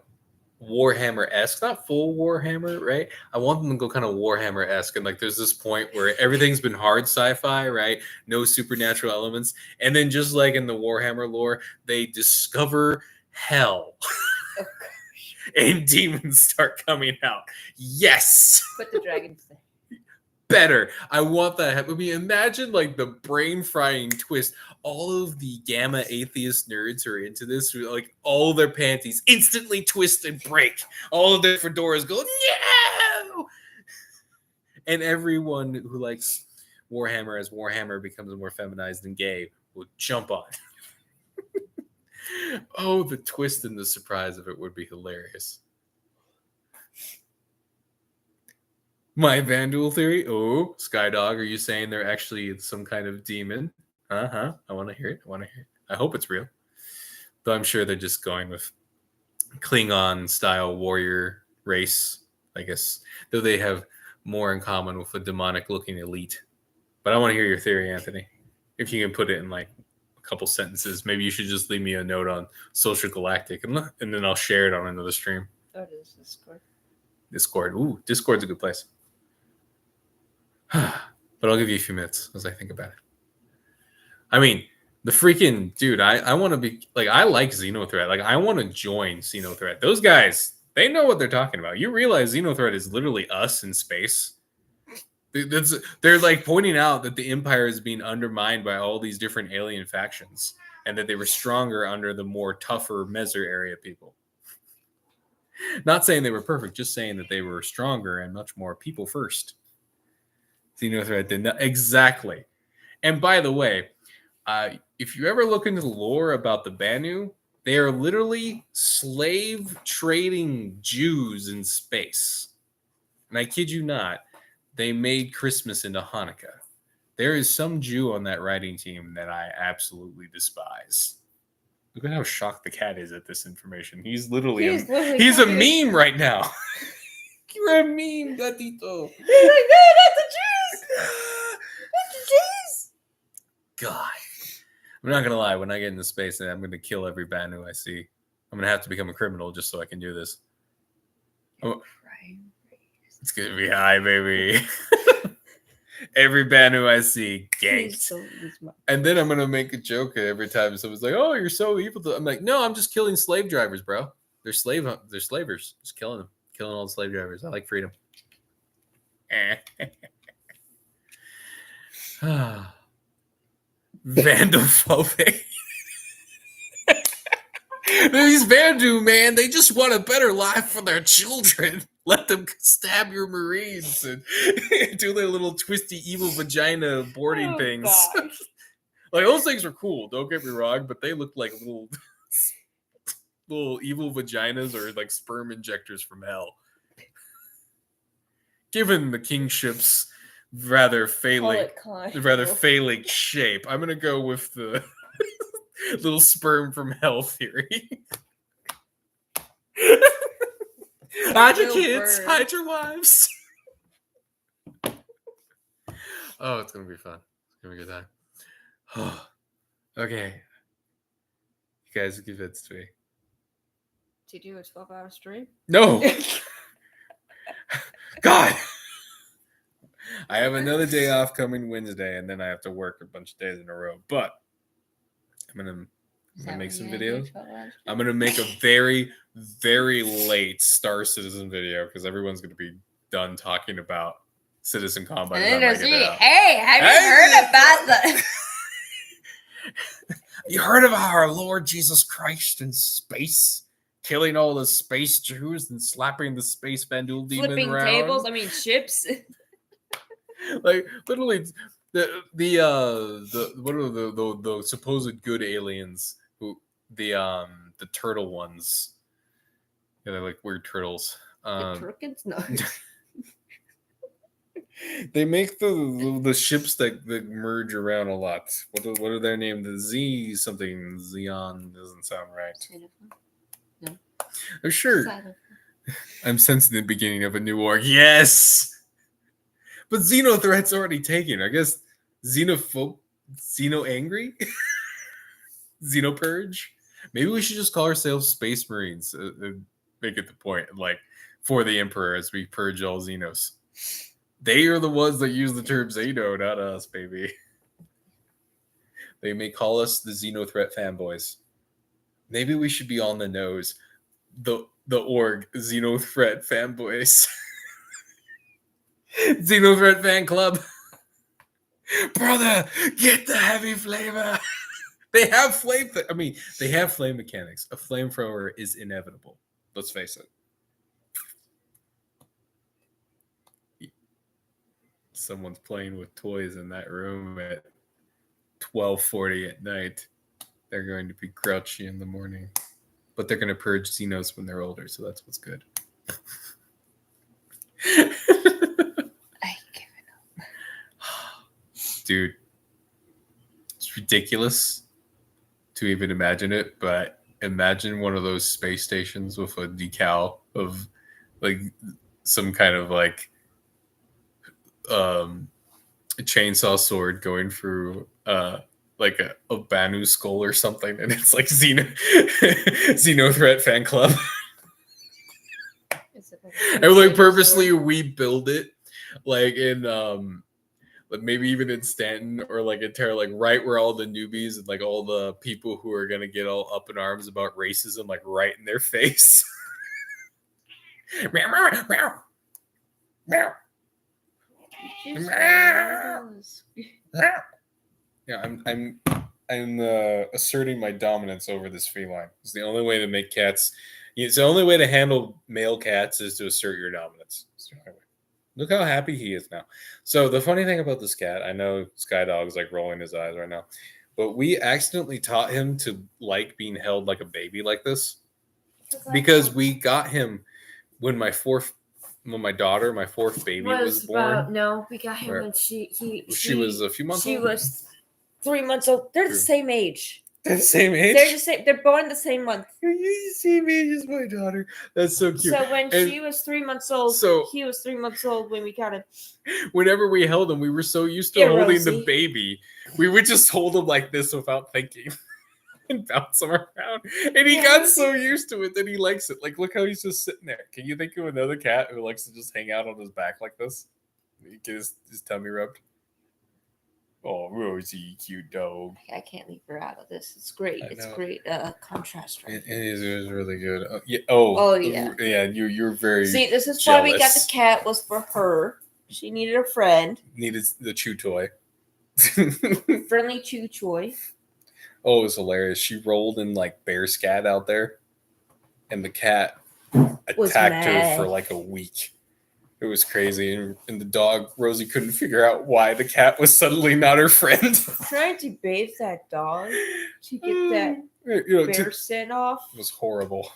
Warhammer-esque, not full Warhammer, right? I want them to go kind of Warhammer-esque, and like there's this point where everything's been hard sci-fi, right? No supernatural elements, and then just like in the Warhammer lore, they discover hell, and demons start coming out. Yes, Put the dragons there. Better. I want that. I mean, imagine like the brain-frying twist. All of the gamma atheist nerds who are into this, who like all their panties instantly twist and break. All of their fedoras go, no! And everyone who likes Warhammer as Warhammer becomes more feminized and gay will jump on. Oh, the twist and the surprise of it would be hilarious. My Vandal theory. Oh, Skydog, are you saying they're actually some kind of demon? I want to hear it. I hope it's real. Though I'm sure they're just going with Klingon style warrior race, I guess. Though they have more in common with a demonic looking elite. But I want to hear your theory, Anthony. If you can put it in like a couple sentences, maybe you should just leave me a note on Social Galactic and then I'll share it on another stream. Oh, it is Discord. Discord. Ooh, Discord's a good place. But I'll give you a few minutes as I think about it. I mean, the freaking dude, I want to be like, I like Xenothreat. Like, I want to join Xenothreat. Those guys, they know what they're talking about. You realize Xenothreat is literally us in space. They're like pointing out that the Empire is being undermined by all these different alien factions and that they were stronger under the more tougher Mezzer area people. Not saying they were perfect, just saying that they were stronger and much more people first. Xenothreat did not exactly. And by the way, if you ever look into the lore about the Banu, they are literally slave trading Jews in space. And I kid you not, they made Christmas into Hanukkah. There is some Jew on that writing team that I absolutely despise. Look at how shocked the cat is at this information. He's a meme right now. You're a meme, gatito. He's like, no, not the Jews. Not the Jews. God. I'm not going to lie. When I get into space, I'm going to kill every Banu I see. I'm going to have to become a criminal just so I can do this. It's going to be high, baby. Every Banu I see, Please ganked. don't use my- And then I'm gonna make a joke every time someone's like, "Oh, you're so evil." I'm like, "No, I'm just killing slave drivers, bro. They're slavers. Just killing them, killing all the slave drivers. I like freedom." Vandophobic. These Vandu, man, they just want a better life for their children. Let them stab your Marines and do their little twisty evil vagina boarding Oh, things. gosh. Like those things are cool, don't get me wrong, but they look like little evil vaginas or like sperm injectors from hell. Given the kingship's rather phallic shape, I'm gonna go with the little sperm from hell theory. Hide your kids, hide your wives. Oh, it's gonna be fun. It's gonna be a good time. Okay. You guys convinced me. Did you do a 12-hour stream? No. God. I have another day off coming Wednesday, and then I have to work a bunch of days in a row. But I'm gonna make some videos. I'm gonna make a very, very late Star Citizen video because everyone's gonna be done talking about Citizen Combat. And then there's me. Hey, Hey, have you heard about the... You heard of our Lord Jesus Christ in space? Killing all the space Jews and slapping the space Vandal demon flipping around? tables? I mean, ships. Like literally, the what are the supposed good aliens who the turtle ones? Yeah, they're like weird turtles. The Turkins? No. They make the ships that merge around a lot. What are their names? The Z something Xeon doesn't sound right. No. I'm sure. I'm sensing the beginning of a new war. Yes. But Xeno threat's already taken. I guess Xeno angry? Xeno purge? Maybe we should just call ourselves Space Marines and make it the point, like, for the Emperor as we purge all Xenos. They are the ones that use the term Xeno, not us, baby. They may call us the Xeno threat fanboys. Maybe we should be on the nose. The org, Xeno threat fanboys. Xeno threat fan club. Brother, get the heavy flavor. They have flame. They have flame mechanics. A flamethrower is inevitable. Let's face it. Someone's playing with toys in that room at 12:40 at night. They're going to be grouchy in the morning, but they're going to purge Xenos when they're older, so that's what's good. I give it up. Dude, it's ridiculous to even imagine it, but imagine one of those space stations with a decal of like some kind of like a chainsaw sword going through like a Banu skull or something, and it's like Xeno threat fan club. And like purposely rebuild it like in like maybe even in Stanton or like in Terra, like right where all the newbies and like all the people who are gonna get all up in arms about racism, like right in their face. Yeah, I'm asserting my dominance over this feline. It's the only way to make cats. It's the only way to handle male cats is to assert your dominance. It's the only way. Look how happy he is now. So the funny thing about this cat, I know Skydog's like rolling his eyes right now, but we accidentally taught him to like being held like a baby like this because we got him when my fourth baby was born. No, we got him when she was a few months old. She was 3 months old. They're the same age. They're the same age? They're the same. They're born the same month. You're the same age as my daughter. That's so cute. So when she was 3 months old, he was 3 months old when we got him. Whenever we held him, we were so used to holding the baby. We would just hold him like this without thinking and bounce him around. And he got so used to it that he likes it. Like, look how he's just sitting there. Can you think of another cat who likes to just hang out on his back like this? He get his tummy rubbed. Oh, Rosie, cute dog. I can't leave her out of this. It's great. I It's know. great contrast. Right It here. is really good. Yeah. Oh, yeah. Yeah. You're very See, this is why we got the jealous. cat. Was for her. She needed a friend. Needed the chew toy. Friendly chew toy. Oh, it was hilarious. She rolled in like bear scat out there, and the cat Was attacked her mad. for like a week. It was crazy, and the dog Rosie couldn't figure out why the cat was suddenly not her friend. Trying to bathe that dog to get that bear scent off. It was horrible.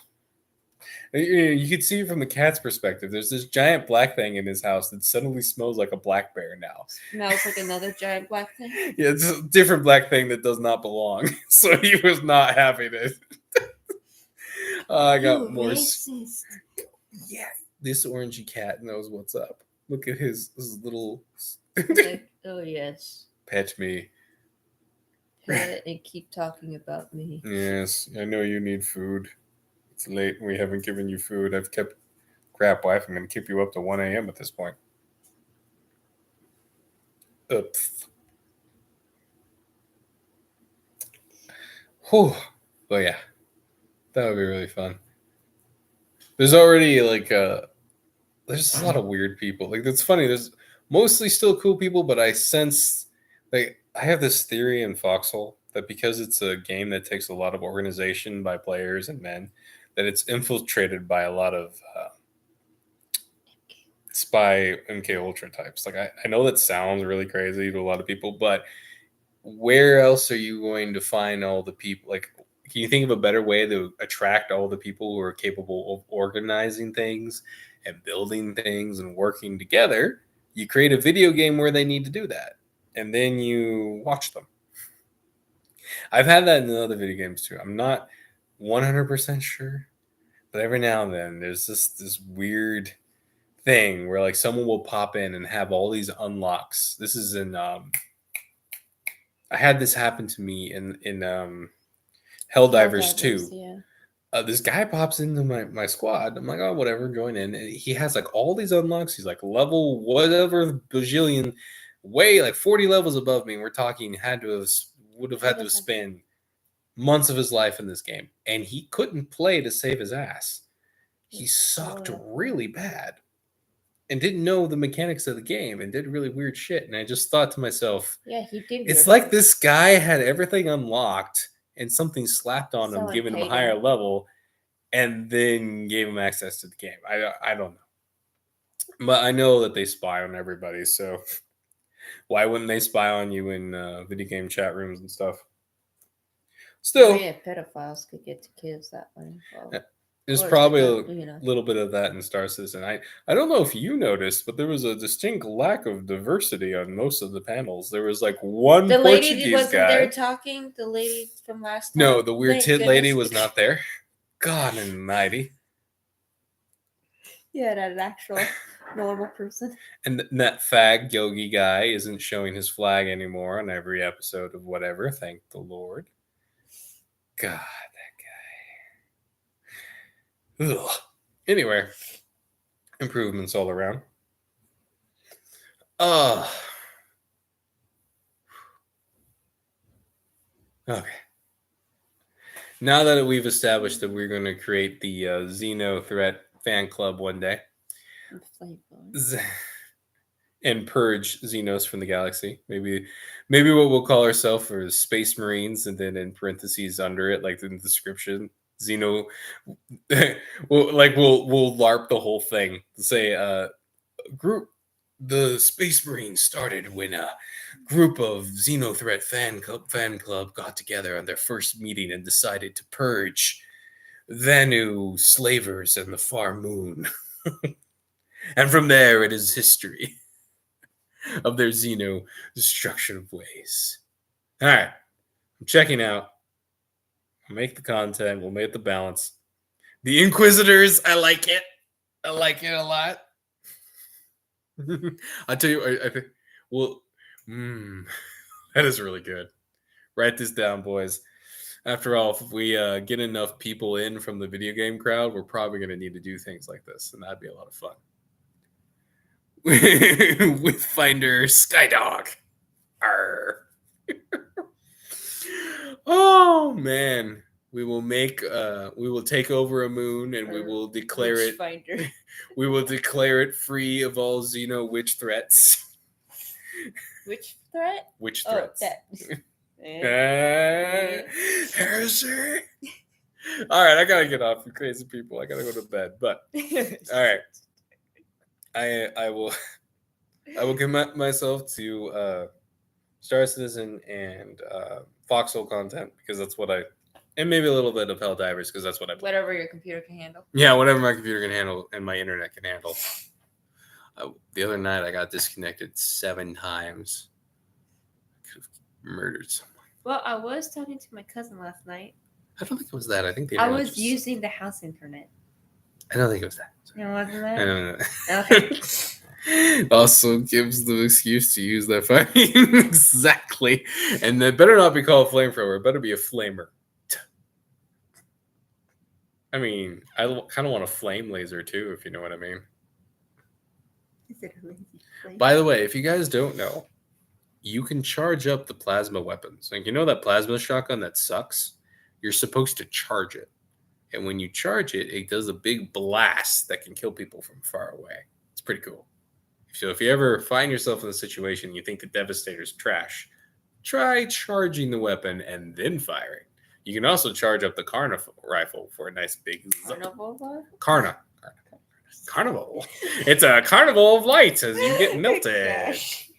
You could see from the cat's perspective. There's this giant black thing in his house that suddenly smells like a black bear now. Smells like another giant black thing. Yeah, it's a different black thing that does not belong. So he was not having it. I got more. Racist. Yeah, this orangey cat knows what's up. Look at his little. Like, oh yes. Pet me. Pet and keep talking about me. Yes, I know you need food. It's late and we haven't given you food. I've kept. Crap, wife, I'm going to keep you up to 1 a.m. at this point. Oops. Whew. But yeah, that would be really fun. There's already like there's a lot of weird people. Like that's funny. There's mostly still cool people, but I sense like I have this theory in Foxhole that because it's a game that takes a lot of organization by players and men, that it's infiltrated by a lot of spy MK Ultra types. Like I know that sounds really crazy to a lot of people, but where else are you going to find all the people? Like, can you think of a better way to attract all the people who are capable of organizing things and building things and working together? You create a video game where they need to do that, and then you watch them. I've had that in other video games too. I'm not 100% sure, but every now and then there's this weird thing where like someone will pop in and have all these unlocks. This is in I had this happen to me in Helldivers 2. Yeah. This guy pops into my squad. I'm like, oh, whatever, join in. And he has like all these unlocks. He's like level whatever bajillion, way like 40 levels above me. We're talking would have had to spend months of his life in this game, and he couldn't play to save his ass. He sucked really bad and didn't know the mechanics of the game and did really weird shit. And I just thought to myself, yeah, he did. It's like this guy had everything unlocked and something slapped on him, giving him a higher level, and then gave him access to the game. I don't know. But I know that they spy on everybody, so why wouldn't they spy on you in video game chat rooms and stuff? Still, yeah, pedophiles could get to kids that way. Well, there's probably a little bit of that in Star Citizen. I don't know if you noticed, but there was a distinct lack of diversity on most of the panels. There was like one the lady Portuguese wasn't guy. there talking. The lady from last time. No, the weird tit lady was not there. God almighty. Yeah, that actual normal person. And that fag Yogi guy isn't showing his flag anymore on every episode of whatever. Thank the Lord. God, that guy. Ugh. Anyway, improvements all around. Okay. Now that we've established that we're going to create the Xeno Threat fan club one day and purge Xenos from the galaxy, maybe what we'll call ourselves is Space Marines, and then in parentheses under it, like in the description, Xeno. we'll LARP the whole thing. Say group. The Space Marines started when a group of Xenothreat fan club got together on their first meeting and decided to purge Vanu slavers and the far moon. And from there, it is history of their Xeno destruction ways. All right, I'm checking out. We'll make the content. We'll make the balance. The Inquisitors, I like it. I like it a lot. I'll tell you, I think, well, that is really good. Write this down, boys. After all, if we get enough people in from the video game crowd, we're probably going to need to do things like this, and that'd be a lot of fun. With Finder Skydog. Arr. Oh man, we will take over a moon and we will declare it. Witchfinder. We will declare it free of all Xeno witch threats. Which threat? Witch Oh, threats. that. Heresy. All right, I gotta get off, you crazy people. I gotta go to bed. But all right, I will commit myself to Star Citizen and Foxhole content because that's what and maybe a little bit of Helldivers because that's what I play. Whatever your computer can handle. Yeah, whatever my computer can handle and my internet can handle. The other night I got disconnected 7 times. I could have murdered someone. Well, I was talking to my cousin last night. I don't think it was that. I think the I internet was using the house internet. I don't think it was that. No, wasn't that? I don't know. Okay. Also gives the excuse to use that fucking exactly. And it better not be called a flamethrower. It better be a flamer. I mean, I kind of want a flame laser too, if you know what I mean. Is it a lazy flame? By the way, if you guys don't know, you can charge up the plasma weapons. Like, you know that plasma shotgun that sucks? You're supposed to charge it. And when you charge it, it does a big blast that can kill people from far away. It's pretty cool. So if you ever find yourself in a situation you think the Devastator's trash, try charging the weapon and then firing. You can also charge up the Carnival rifle for a nice big Carnival? Carnival. It's a carnival of lights as you get melted. Gosh.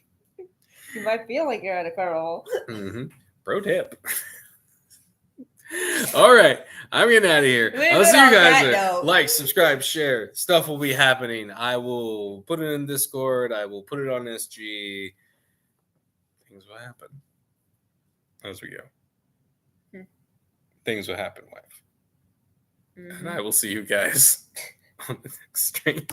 You might feel like you're at a carnival. Mm-hmm. Pro tip. All right, I'm getting out of here. Leave I'll it see you on guys that there. note. Like, subscribe, share. Stuff will be happening. I will put it in Discord. I will put it on SG. Things will happen as we go. Things will happen, wife. And I will see you guys on the next stream.